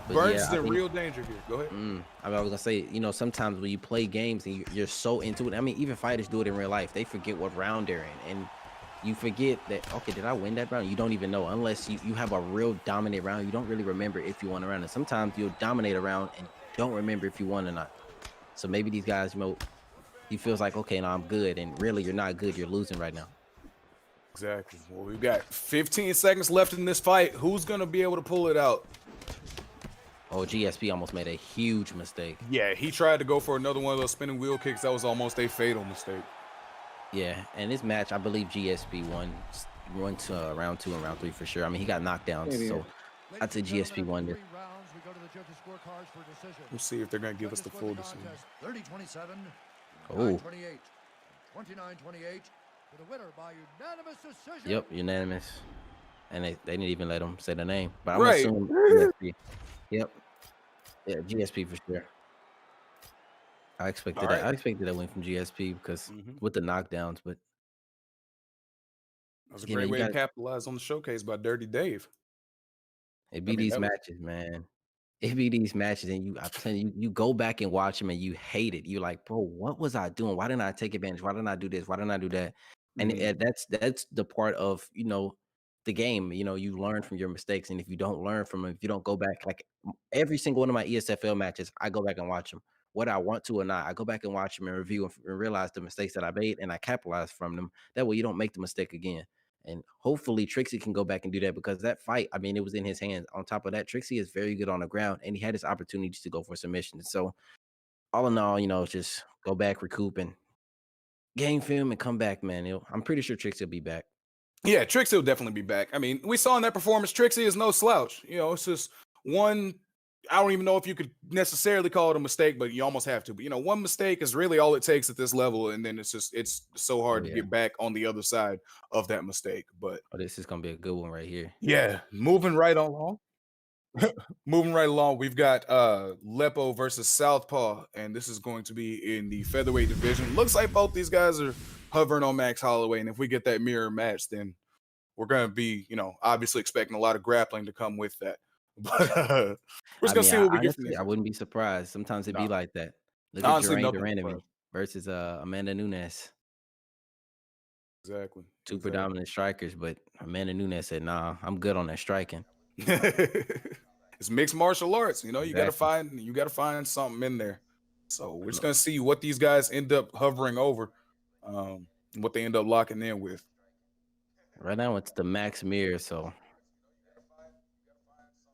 But Burns yeah, is in real danger here. Go ahead. I mean, I was gonna say, you know, sometimes when you play games and you're so into it, I mean, even fighters do it in real life. They forget what round they're in, and you forget that, okay, did I win that round? You don't even know unless you have a real dominant round. You don't really remember if you won a round, and sometimes you'll dominate a round and don't remember if you won or not. So maybe these guys, you know, he feels like, okay, no, I'm good, and really you're not good. You're losing right now. Exactly. Well, we've got 15 seconds left in this fight. Who's going to be able to pull it out? Oh, GSP almost made a huge mistake. Yeah, he tried to go for another one of those spinning wheel kicks. That was almost a fatal mistake. Yeah, and this match, I believe GSP won to round 2 and round 3 for sure. I mean, he got knocked down, so I'd say GSP won this. We'll see if they're going to give us the full decision. 30-27, Oh, 29-28, 29-28, for the winner by unanimous decision. yep, unanimous. And they didn't even let him say the name, but I'm Right. assuming GSP. Yep, yeah, GSP for sure. I expected that. Alright. I expected that win from GSP because with the knockdowns, but That was a you know, great you way to got capitalize on the showcase by Dirty Dave. it be I mean, these that was matches, man. It be these matches, and I'm telling you, you go back and watch them, and you hate it. You're like, bro, what was I doing? Why didn't I take advantage? Why didn't I do this? Why didn't I do that? And that's the part of the game. You learn from your mistakes, and if you don't learn from them, if you don't go back, like every single one of my ESFL matches, I go back and watch them, whether I want to or not. I go back and watch them and review and realize the mistakes that I made, and I capitalize from them. That way, you don't make the mistake again. And hopefully Trixie can go back and do that because that fight, I mean, it was in his hands. On top of that, Trixie is very good on the ground and he had his opportunities to go for submissions. So all in all, just go back, recoup, and game film and come back, man. I'm pretty sure Trixie will be back. Yeah, Trixie will definitely be back. I mean, we saw in that performance, Trixie is no slouch. It's just one. I don't even know if you could necessarily call it a mistake, but you almost have to. But one mistake is really all it takes at this level, and then it's so hard to get back on the other side of that mistake. But this is gonna be a good one right here. yeah, moving right along. Moving right along, we've got Lepo versus Southpaw, and this is going to be in the featherweight division. Looks like both these guys are hovering on Max Holloway, and if we get that mirror match, then we're going to be, obviously expecting a lot of grappling to come with that. But we're just going to see what we get from Honestly, this. I wouldn't be surprised. Sometimes it'd be like that. Look Honestly, at nothing Durandamy versus Amanda Nunes. Exactly. Two predominant strikers, but Amanda Nunes said, "Nah, I'm good on that striking." It's mixed martial arts, you gotta find something in there. So we're just gonna see what these guys end up hovering over, what they end up locking in with. Right now it's the max mirror, so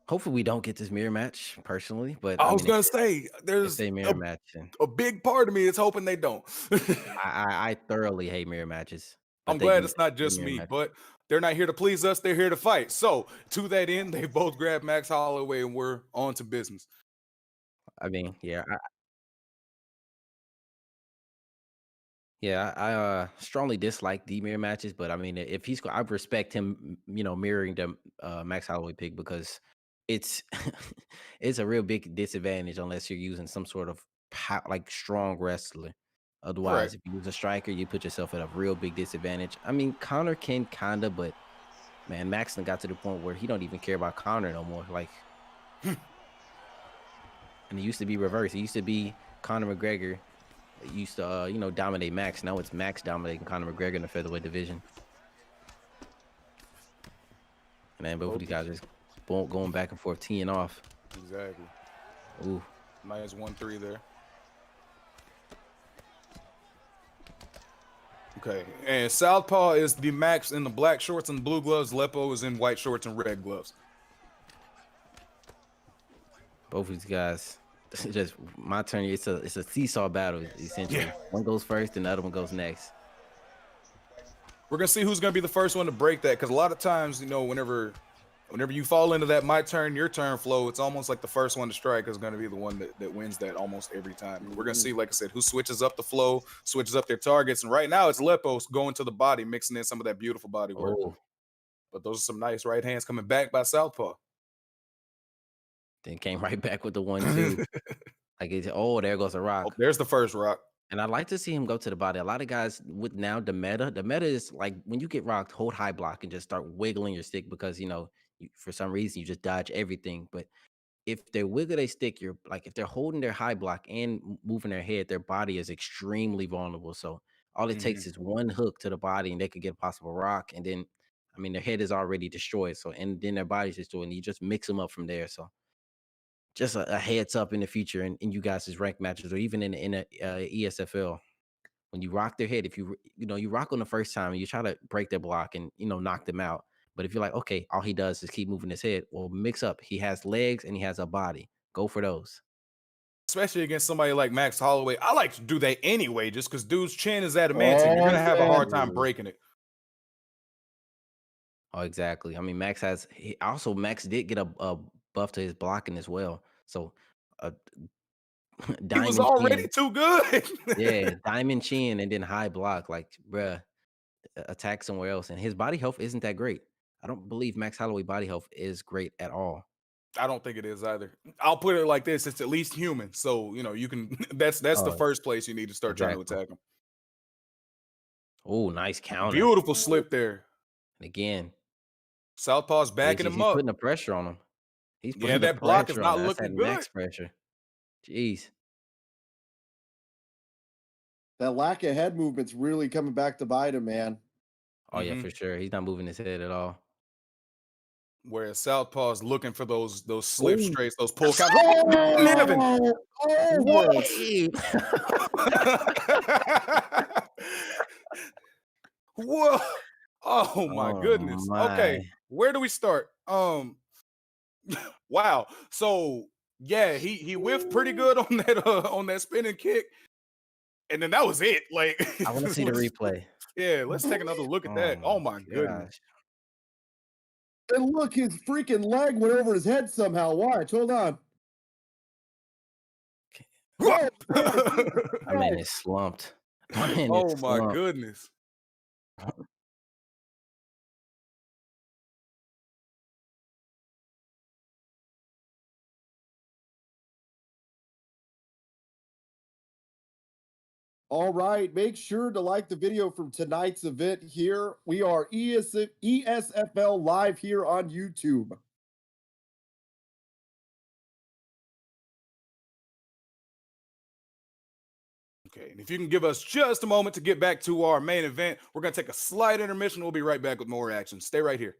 hopefully we don't get this mirror match personally. But I was gonna say there's a mirror match, a big part of me is hoping they don't. I thoroughly hate mirror matches. I'm glad it's not just me, but they're not here to please us. They're here to fight. So to that end, they both grabbed Max Holloway and we're on to business. I mean, I strongly dislike the mirror matches, but I mean, if I respect him, mirroring the Max Holloway pick because it's it's a real big disadvantage unless you're using some sort of strong wrestler. Otherwise, if you use a striker, you put yourself at a real big disadvantage. I mean, Connor can kinda, but man, Maxton got to the point where he don't even care about Connor no more. Like, and it used to be reversed. It used to be Conor McGregor used to dominate Max. Now it's Max dominating Conor McGregor in the featherweight division. Man, both of these guys just going back and forth, teeing off. Exactly. Ooh. Minus 1-3 there. Okay, and Southpaw is the Max in the black shorts and blue gloves. Lepo is in white shorts and red gloves. Both of these guys, just my turn. It's a seesaw battle essentially. Yeah. One goes first, and the other one goes next. We're gonna see who's gonna be the first one to break that, because a lot of times, whenever you fall into that my turn, your turn flow, it's almost like the first one to strike is gonna be the one that wins that almost every time. We're gonna see, like I said, who switches up the flow, switches up their targets, and right now it's Lepo going to the body, mixing in some of that beautiful body work. Oh. But those are some nice right hands coming back by Southpaw. Then came right back with the 1-2. There goes a rock. Oh, there's the first rock. And I'd like to see him go to the body. A lot of guys with now the meta is like when you get rocked, hold high block and just start wiggling your stick because for some reason you just dodge everything. But if they wiggle their stick, you're like if they're holding their high block and moving their head, their body is extremely vulnerable. So all it takes is one hook to the body and they could get a possible rock. And then their head is already destroyed. So and then their body's destroyed, and you just mix them up from there. So just a heads up in the future in you guys' ranked matches or even in a ESFL. When you rock their head, if you rock on the first time and you try to break their block and knock them out. But if you're like, okay, all he does is keep moving his head, well, mix up. He has legs and he has a body. Go for those. Especially against somebody like Max Holloway. I like to do that anyway, just because dude's chin is adamantine. You're gonna have a hard time breaking it. Oh, exactly. I mean, Max did get a buff to his blocking as well. So, He was diamond already chin, too good. yeah, diamond chin, and then high block. Like, bruh, attack somewhere else. And his body health isn't that great. I don't believe Max Holloway body health is great at all. I don't think it is either. I'll put it like this: it's at least human. So you can. That's the first place you need to start trying to attack him. Oh, nice counter. Beautiful slip there. And again, Southpaw's backing him up. He's putting the pressure on him. He's putting that block is not looking good. Max pressure. Jeez. That lack of head movement's really coming back to bite him, man. Oh, yeah, for sure. He's not moving his head at all. Whereas Southpaw's looking for those slip straights, those pull counts. Nevin! Whoa! Oh my goodness. Okay, where do we start? Wow. So yeah, he whiffed pretty good on that spinning kick, and then that was it. Like I want to see the replay. Yeah, let's take another look at that. Oh my goodness. And look, his freaking leg went over his head somehow. Watch, hold on. I mean, it's slumped. Oh my goodness. All right, make sure to like the video from tonight's event here. We are ESFL live here on YouTube. Okay, and if you can give us just a moment to get back to our main event, we're going to take a slight intermission. We'll be right back with more action. Stay right here.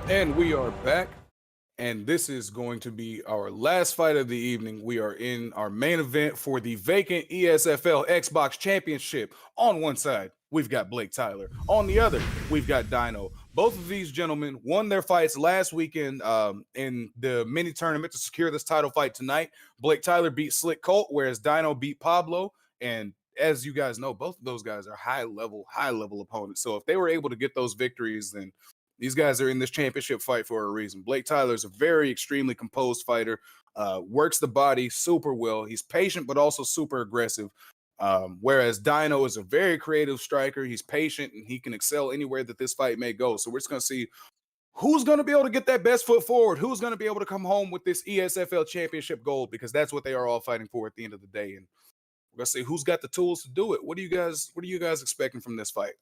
And we are back, and this is going to be our last fight of the evening. We are in our main event for the vacant ESFL Xbox Championship. On one side, we've got BlakeTylerr. On the other, we've got Dino. Both of these gentlemen won their fights last weekend in the mini tournament to secure this title fight tonight. BlakeTylerr beat Slick Colt, whereas Dino beat Pablo. And as you guys know, both of those guys are high level opponents. So if they were able to get those victories, then these guys are in this championship fight for a reason. BlakeTylerr is a very extremely composed fighter, works the body super well. He's patient, but also super aggressive. Whereas Dino is a very creative striker. He's patient and he can excel anywhere that this fight may go. So we're just going to see who's going to be able to get that best foot forward, who's going to be able to come home with this ESFL championship gold, because that's what they are all fighting for at the end of the day. And we're going to see who's got the tools to do it. What are you guys expecting from this fight?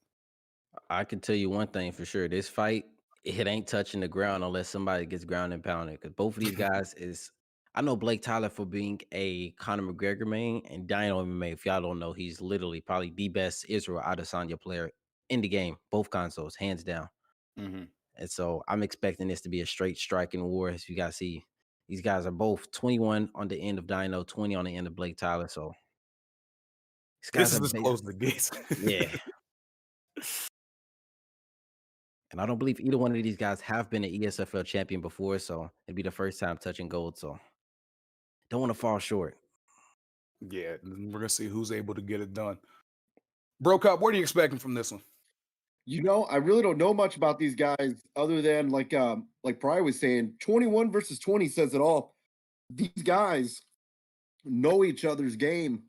I can tell you one thing for sure. This fight, it ain't touching the ground unless somebody gets ground and pounded. Because both of these guys is, I know BlakeTylerr for being a Conor McGregor main and DynoMMA. If y'all don't know, he's literally probably the best Israel Adesanya player in the game, both consoles, hands down. Mm-hmm. And so I'm expecting this to be a straight striking war. As you guys see, these guys are both 21 on the end of Dino, 20 on the end of BlakeTylerr. So these This guys is are as close as it gets. yeah. And I don't believe either one of these guys have been an ESFL champion before, so it'd be the first time touching gold. So don't want to fall short. Yeah, we're gonna see who's able to get it done. Bro Cop, what are you expecting from this one? You know, I really don't know much about these guys other than like Pry was saying, 21 versus 20 says it all. These guys know each other's game.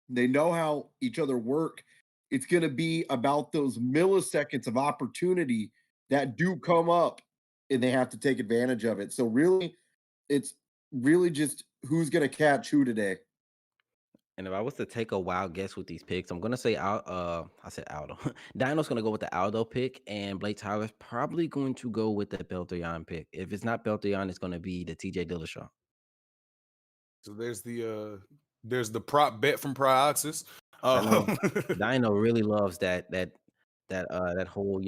They know how each other work. It's going to be about those milliseconds of opportunity that do come up and they have to take advantage of it. So really, it's really just who's going to catch who today. And if I was to take a wild guess with these picks, I'm gonna say I said Aldo. Dino's gonna go with the Aldo pick, and BlakeTylerr's probably going to go with the BlakeTylerr pick. If it's not BlakeTylerr, it's gonna be the TJ Dillashaw. So there's the prop bet from Prioxis. Dino really loves that whole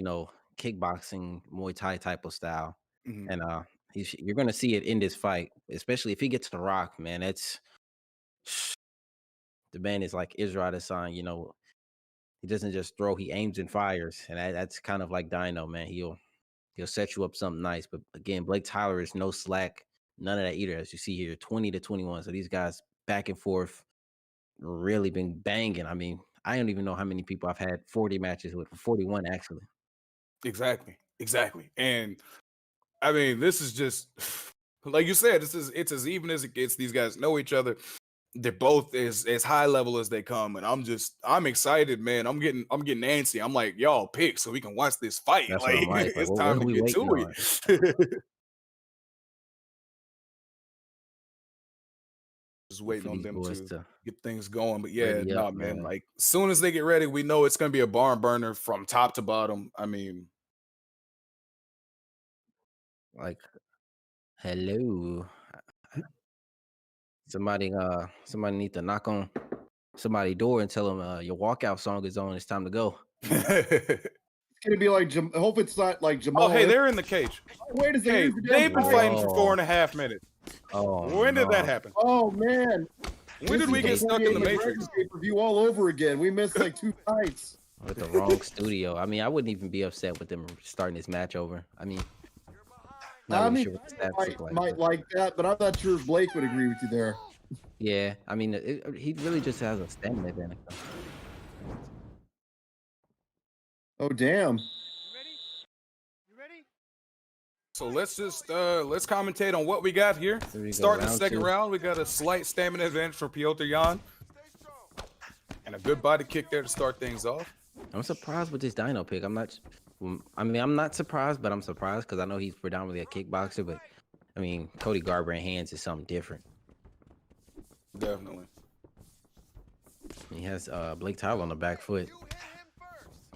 kickboxing Muay Thai type of style, Mhm. and you're gonna see it in this fight, especially if he gets to rock, man. That's the man is like Israel Adesanya. He doesn't just throw; he aims and fires, and that's kind of like Dino, man. He'll set you up something nice. But again, BlakeTylerr is no slack, none of that either. As you see here, 20-21. So these guys back and forth, really been banging. I mean, I don't even know how many people I've had 40 matches with, 41 actually. Exactly. And I mean, this is just like you said, it's as even as it gets. These guys know each other. They're both as high level as they come, and I'm excited, man. I'm getting antsy. I'm like, y'all pick so we can watch this fight. That's Like, what I'm like. it's What time are to we get waiting to on? it. Just waiting on these them boys to to get things going. But yeah, ready no, up, man. man. Like, as soon as they get ready, we know it's gonna be a barn burner from top to bottom. I mean, Like, hello. Somebody need to knock on somebody's door and tell them your walkout song is on. It's time to go. It's going to be like, I hope it's not like Jamal. oh, hey, they're in the cage. Wait a second. Hey, here's the they've been damn fighting fight. for 4.5 minutes. Oh, When did that no. happen? Oh, man. When did we get stuck in the Matrix? Pay-per-view all over again. We missed like 2 fights. With the wrong studio. I mean, I wouldn't even be upset with them starting this match over. I mean, not really sure what the stats look like. Might like that, but I'm not sure if Blake would agree with you there. Yeah, I mean, he really just has a stamina advantage. Oh, damn. So let's just let's commentate on what we got here. Starting the second round, we got a slight stamina advantage for Petr Yan. And a good body kick there to start things off. I'm surprised with this Dino pick. I'm not surprised, but I'm surprised because I know he's predominantly a kickboxer. But I mean, Cody Garbrandt hands is something different. Definitely. He has BlakeTylerr on the back foot.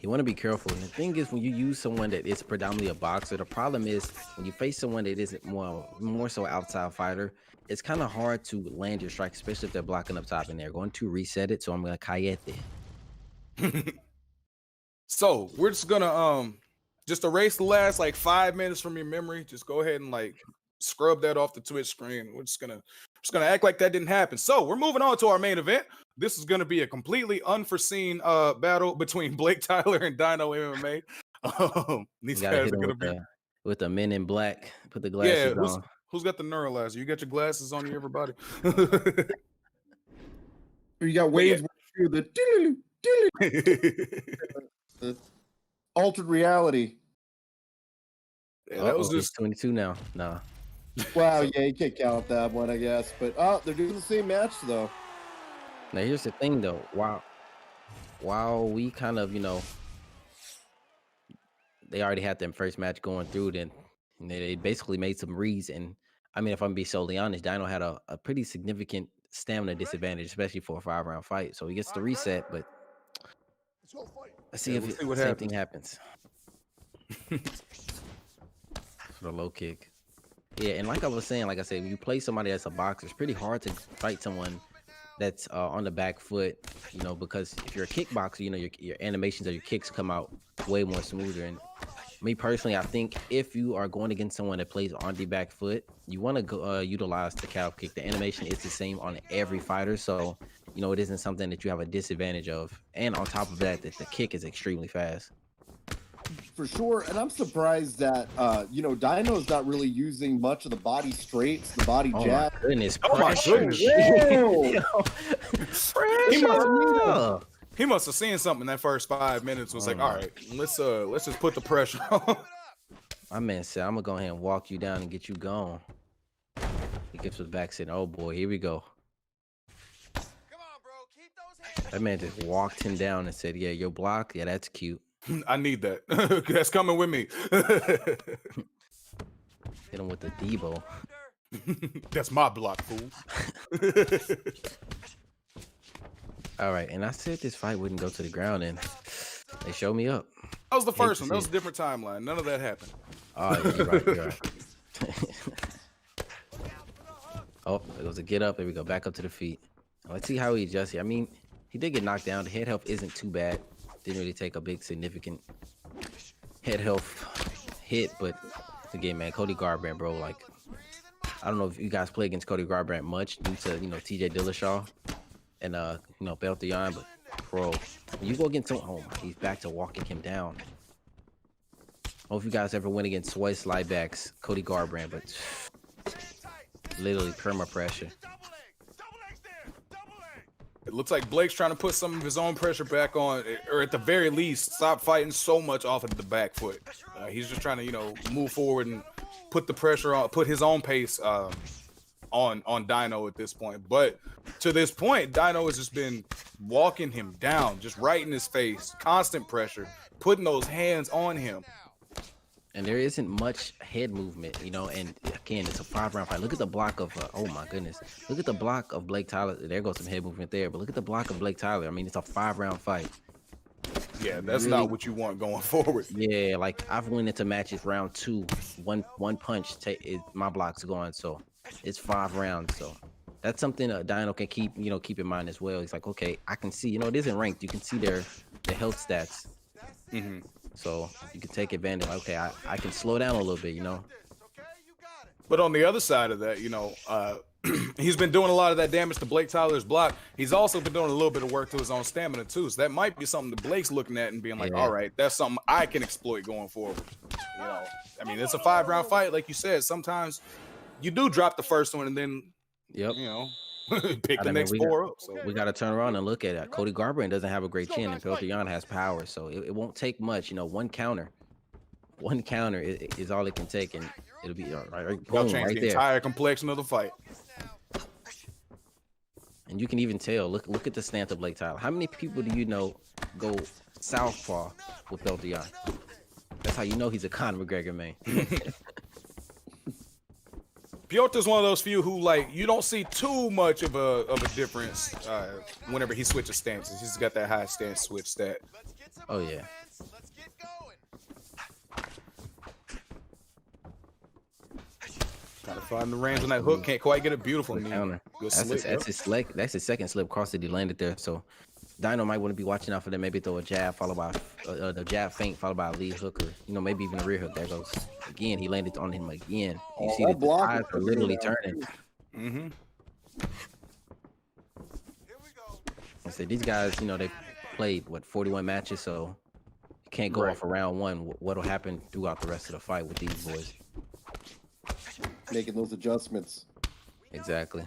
You want to be careful. And the thing is, when you use someone that is predominantly a boxer, the problem is when you face someone that isn't more so outside fighter, it's kind of hard to land your strike, especially if they're blocking up top and they're going to reset it. So I'm going to cayete. So we're just gonna just erase the last like 5 minutes from your memory. Just go ahead and like scrub that off the Twitch screen. We're just gonna act like that didn't happen. So we're moving on to our main event. This is gonna be a completely unforeseen battle between BlakeTylerr and DynoMMA. These guys are gonna be with the men in black. Put the glasses on. Who's got the neuralizer? You got your glasses on, you everybody. You got waves through the altered reality. Yeah, that was just 22 now. Nah. Wow, yeah, you can't count that one, I guess. But they're doing the same match though. Now here's the thing though. While we kind of, they already had their first match going through, then they basically made some reads. And I mean, if I'm being solely honest, Dino had a pretty significant stamina disadvantage, especially for a 5-round fight. So he gets the reset, but Let's see Yeah, if we'll see what same thing happens. For the low kick. Yeah, and like I was saying, like I said, when you play somebody that's a boxer, it's pretty hard to fight someone that's on the back foot, you know, because if you're a kickboxer, you know, your animations of your kicks come out way more smoother. And me personally, I think if you are going against someone that plays on the back foot, you want to go utilize the calf kick. The animation is the same on every fighter, so you know it isn't something that you have a disadvantage of. And on top of that, the kick is extremely fast. For sure, and I'm surprised that you know, Dino's not really using much of the body straights, the body jab. My goodness! Oh my goodness! He must have seen something in that first 5 minutes. Was like, all right, let's just put the pressure on. My man said, "I'm gonna go ahead and walk you down and get you gone." He gets us back saying, "Oh boy, here we go." Come on, bro. Keep those hands. That man just walked him down and said, "Yeah, your block. Yeah, that's cute." I need that. That's coming with me. Hit him with the Debo. That's my block, fool. All right, and I said this fight wouldn't go to the ground, and they showed me up. That was the first one. That was a different timeline. None of that happened. Oh, yeah, you're right. You're right. Oh, it was a get up. There we go. Back up to the feet. Let's see how he adjusts here. I mean, he did get knocked down. The head health isn't too bad. Didn't really take a big significant head health hit, but again, man, Cody Garbrandt, bro, like, I don't know if you guys play against Cody Garbrandt much due to, you know, TJ Dillashaw and, you know, BlakeTylerr, but, bro, when you go against someone, oh, he's back to walking him down. I don't know if you guys ever went against Sweat Slidebacks, Cody Garbrandt, but literally perma pressure. It looks like Blake's trying to put some of his own pressure back on, or at the very least, stop fighting so much off of the back foot. He's just trying to, you know, move forward and put the pressure on, put his own pace on Dino at this point. But to this point, Dino has just been walking him down, just right in his face, constant pressure, putting those hands on him. And there isn't much head movement, you know, and again, it's a 5-round fight. Look at the block of, oh my goodness. Look at the block of BlakeTylerr. There goes some head movement there, but look at the block of BlakeTylerr. I mean, it's a 5-round fight. Yeah, that's really not what you want going forward. Yeah, like I've went into matches round 2, one punch, my block's gone, so it's 5 rounds. So that's something Dino can keep in mind as well. He's like, okay, I can see, you know, it isn't ranked. You can see their health stats. Mm-hmm. So you can take advantage. Okay, I can slow down a little bit, you know. But on the other side of that, you know, he's been doing a lot of that damage to BlakeTylerr's block. He's also been doing a little bit of work to his own stamina too. So that might be something that Blake's looking at and being like, all right, that's something I can exploit going forward. You know, I mean, it's a 5-round fight, like you said. Sometimes you do drop the first one and then, you know, pick the next 4 up. So we got to turn around and look at it. Cody Garbrandt doesn't have a great chin, and BlakeTylerr has power, so it won't take much. You know, one counter is all it can take, and it'll be boom, change the entire complexion of the fight. And you can even tell. Look at the stance of BlakeTylerr. How many people do you know go southpaw with BlakeTylerr? That's how you know he's a Conor McGregor man. Piotr is one of those few who, like, you don't see too much of a difference whenever he switches stances. He's got that high stance switch stat. Oh yeah. Trying to find the range on that hook, can't quite get it. Beautiful counter. That's his second slip cross that he landed there. So Dino might want to be watching out for that. Maybe throw a jab followed by the jab feint followed by a lead hook, or you know, maybe even a rear hook. There goes again. He landed on him again. You see that the eyes are literally turning. Mm-hmm. I said these guys, you know, they played 41 matches, so you can't go off of round 1. What'll happen throughout the rest of the fight with these boys? Making those adjustments. Exactly.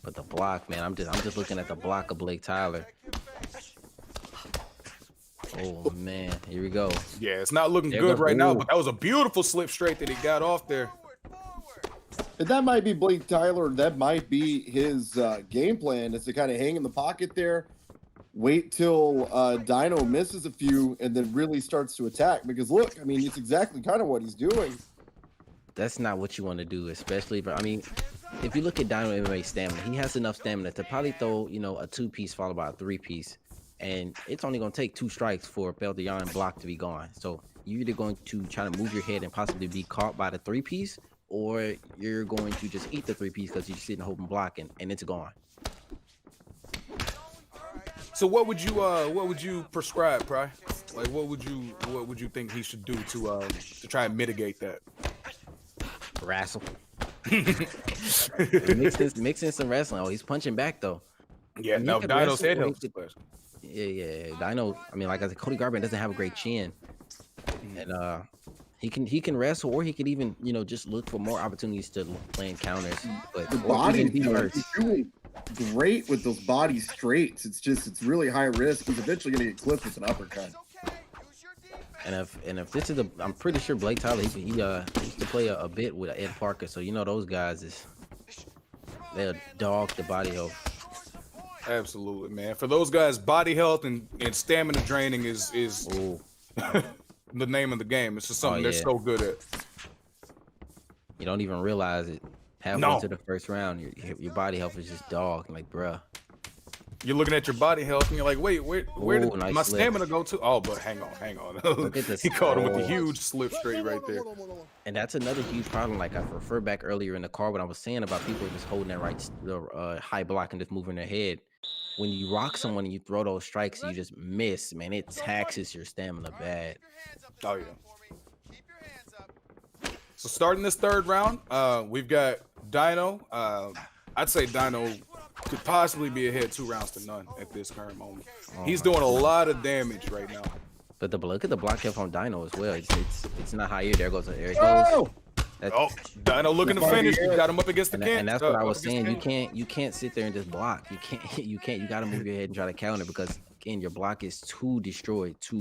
But the block, man, I'm just looking at the block of BlakeTylerr. Oh man, here we go. Yeah, it's not looking good right now, but that was a beautiful slip straight that he got off there. And that might be BlakeTylerr. That might be his game plan, is to kind of hang in the pocket there, wait till Dino misses a few, and then really starts to attack. Because look, I mean, it's exactly kind of what he's doing. That's not what you want to do, especially. But I mean, if you look at DynoMMA stamina, he has enough stamina to probably throw, you know, a 2-piece followed by a 3-piece and it's only going to take 2 strikes for Beltillon block to be gone. So you're either going to try to move your head and possibly be caught by the 3-piece, or you're going to just eat the 3-piece because you're sitting hoping blocking and it's gone. So what would you prescribe, Pry? Like what would you think he should do to try and mitigate that? Wrestle. mix in some wrestling. Oh, he's punching back though. Yeah, no, Dino's head helps. Yeah. Dino. I mean, like I said, Cody Garbrandt doesn't have a great chin, and he can wrestle, or he could even just look for more opportunities to play in counters. But the body is doing great with those body straights. It's really high risk. He's eventually gonna get clipped with an uppercut. And if this is I'm pretty sure BlakeTylerr he used to play a bit with Ed Parker, so those guys they'll dog the body health. Absolutely, man. For those guys, body health and stamina draining is the name of the game. It's just something they're so good at. You don't even realize it. Halfway to the first round, your body health is just dog. Like, bruh. You're looking at your body health and you're like, wait, where did nice my slip. stamina go to? Oh, but hang on. Look at this. He caught him with the huge slip straight right there. And that's another huge problem. Like I referred back earlier in the car when I was saying about people just holding that high block and just moving their head. When you rock someone and you throw those strikes and you just miss, man, it taxes your stamina bad. Oh yeah. So starting this third round, we've got Dino. I'd say Dino could possibly be ahead 2 rounds to none at this current moment. He's doing a lot of damage right now. But look at the block health on Dino as well. It's not high here. There goes. Dino looking to finish. You got him up against the can. And that's what I was saying. You can't sit there and just block. You can't. You got to move your head and try to counter because again, your block is too destroyed, to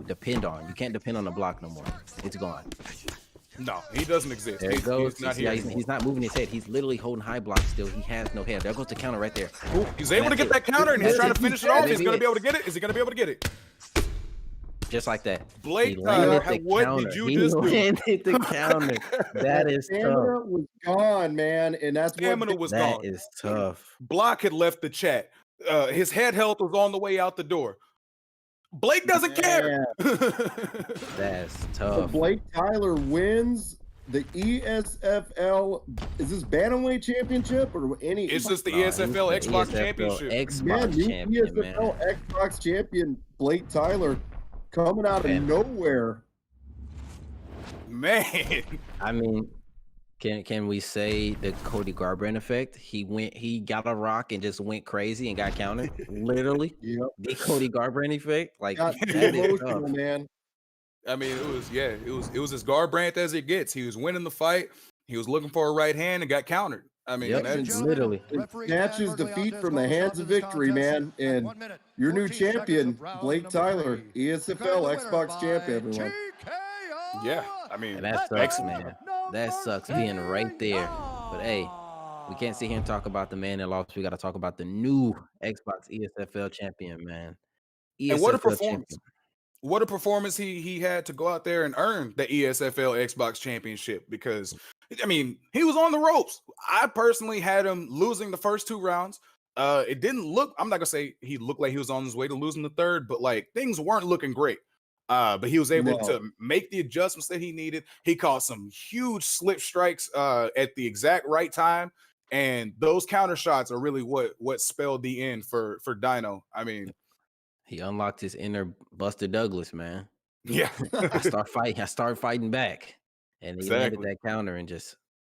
depend on. You can't depend on the block no more. It's gone. No, he doesn't exist. There it goes. He's not moving his head. He's literally holding high block still. He has no head. There goes the counter right there. Ooh, he's able to get that counter, and he's trying to finish it off. He's going to be able to get it. Is he going to be able to get it? Just like that. BlakeTylerr, what did you just do? He landed the counter. That is tough. Stamina was gone, man, and that's Stamina was gone. That is tough. Block had left the chat. His head health was on the way out the door. Blake doesn't care. That's tough. So BlakeTylerr wins the ESFL. Is this Bantamweight Championship or any? It's just the ESFL Xbox Championship. ESFL Xbox champion BlakeTylerr coming out of nowhere. Man, I mean, can we say the Cody Garbrandt effect? He got a rock and just went crazy and got countered. Literally, the Cody Garbrandt effect. Like that is tough, man. I mean, it was as Garbrandt as it gets. He was winning the fight. He was looking for a right hand and got countered. I mean, that's literally snatches defeat from the hands of victory, man. And your new champion, BlakeTylerr, ESFL Xbox champion, everyone. Yeah, I mean, and that sucks, man. That sucks being right there. But hey, we can't sit here and talk about the man that lost. We got to talk about the new Xbox ESFL champion, man. And what a performance! Champion. What a performance he had to go out there and earn the ESFL Xbox Championship, because I mean, he was on the ropes. I personally had him losing the first 2 rounds. It didn't look, I'm not gonna say he looked like he was on his way to losing the third, but like things weren't looking great. But he was able to make the adjustments that he needed. He caught some huge slip strikes at the exact right time. And those counter shots are really what spelled the end for Dino. I mean, he unlocked his inner Buster Douglas, man. Yeah. I started fighting back. And he landed that counter and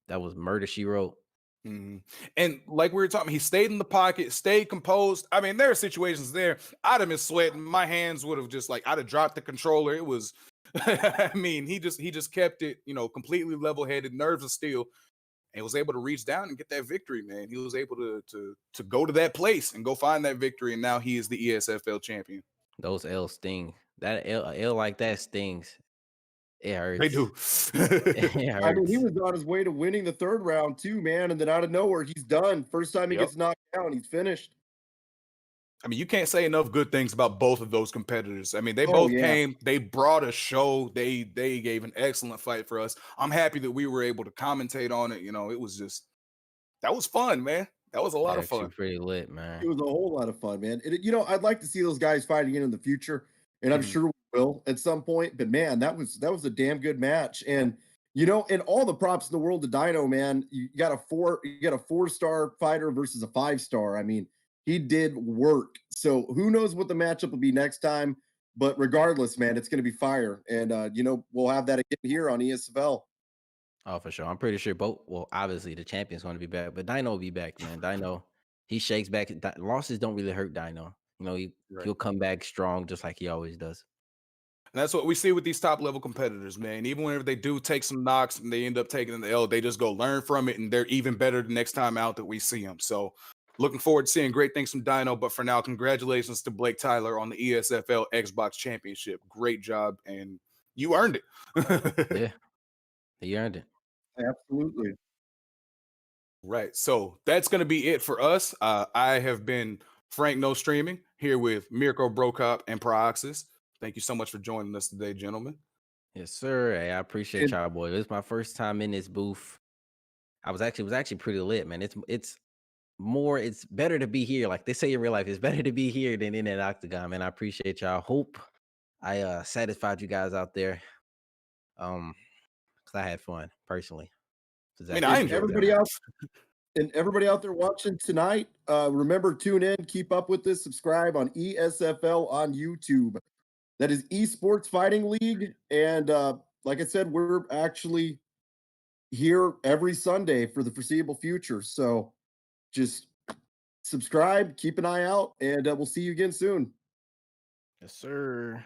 that was murder she wrote. Mm-hmm. And like we were talking, he stayed in the pocket, stayed composed. I mean, there are situations there. I'd have been sweating. My hands would have just I'd have dropped the controller. It was, I mean, he just kept it, completely level-headed, nerves of steel, and was able to reach down and get that victory, man. He was able to go to that place and go find that victory, and now he is the ESFL champion. Those L's sting. That L like that stings. It hurts. They do. I mean, he was on his way to winning the 3rd round too, man. And then out of nowhere, he's done. First time he gets knocked down, he's finished. I mean, you can't say enough good things about both of those competitors. I mean, they both came, they brought a show. They gave an excellent fight for us. I'm happy that we were able to commentate on it. It was that was fun, man. That was a lot of Actually fun. pretty lit, man. It was a whole lot of fun, man. I'd like to see those guys fight again in the future, and I'm Mhm. sure we will at some point. But man, that was a damn good match. And and all the props in the world to Dino, man. You got a 4-star fighter versus a 5-star. I mean, he did work. So who knows what the matchup will be next time? But regardless, man, it's going to be fire. And we'll have that again here on ESFL. Oh, for sure. I'm pretty sure both. Well, obviously the champion's going to be back, but Dino will be back, man. Dino, he shakes back. Losses don't really hurt Dino. He'll come back strong just like he always does. And that's what we see with these top level competitors, man. Even whenever they do take some knocks and they end up taking the L, they just go learn from it, and they're even better the next time out that we see them. So, looking forward to seeing great things from Dino. But for now, congratulations to BlakeTylerr on the ESFL Xbox Championship. Great job, and you earned it. Yeah, he earned it. Absolutely. Right. So that's going to be it for us. I have been Frank No Streaming here with Mirko Brokop and Proxys. Thank you so much for joining us today, gentlemen. Yes, sir. Hey, I appreciate And y'all, boy. It's my first time in this booth. It was actually pretty lit, man. It's better to be here. Like they say in real life, it's better to be here than in that octagon, man. I appreciate y'all. Hope I satisfied you guys out there. Because I had fun personally. I mean, I enjoyed that. everybody out there watching tonight, remember, tune in, keep up with this, subscribe on ESFL on YouTube. That is Esports Fighting League. And like I said, we're actually here every Sunday for the foreseeable future. So just subscribe, keep an eye out, and we'll see you again soon. Yes, sir.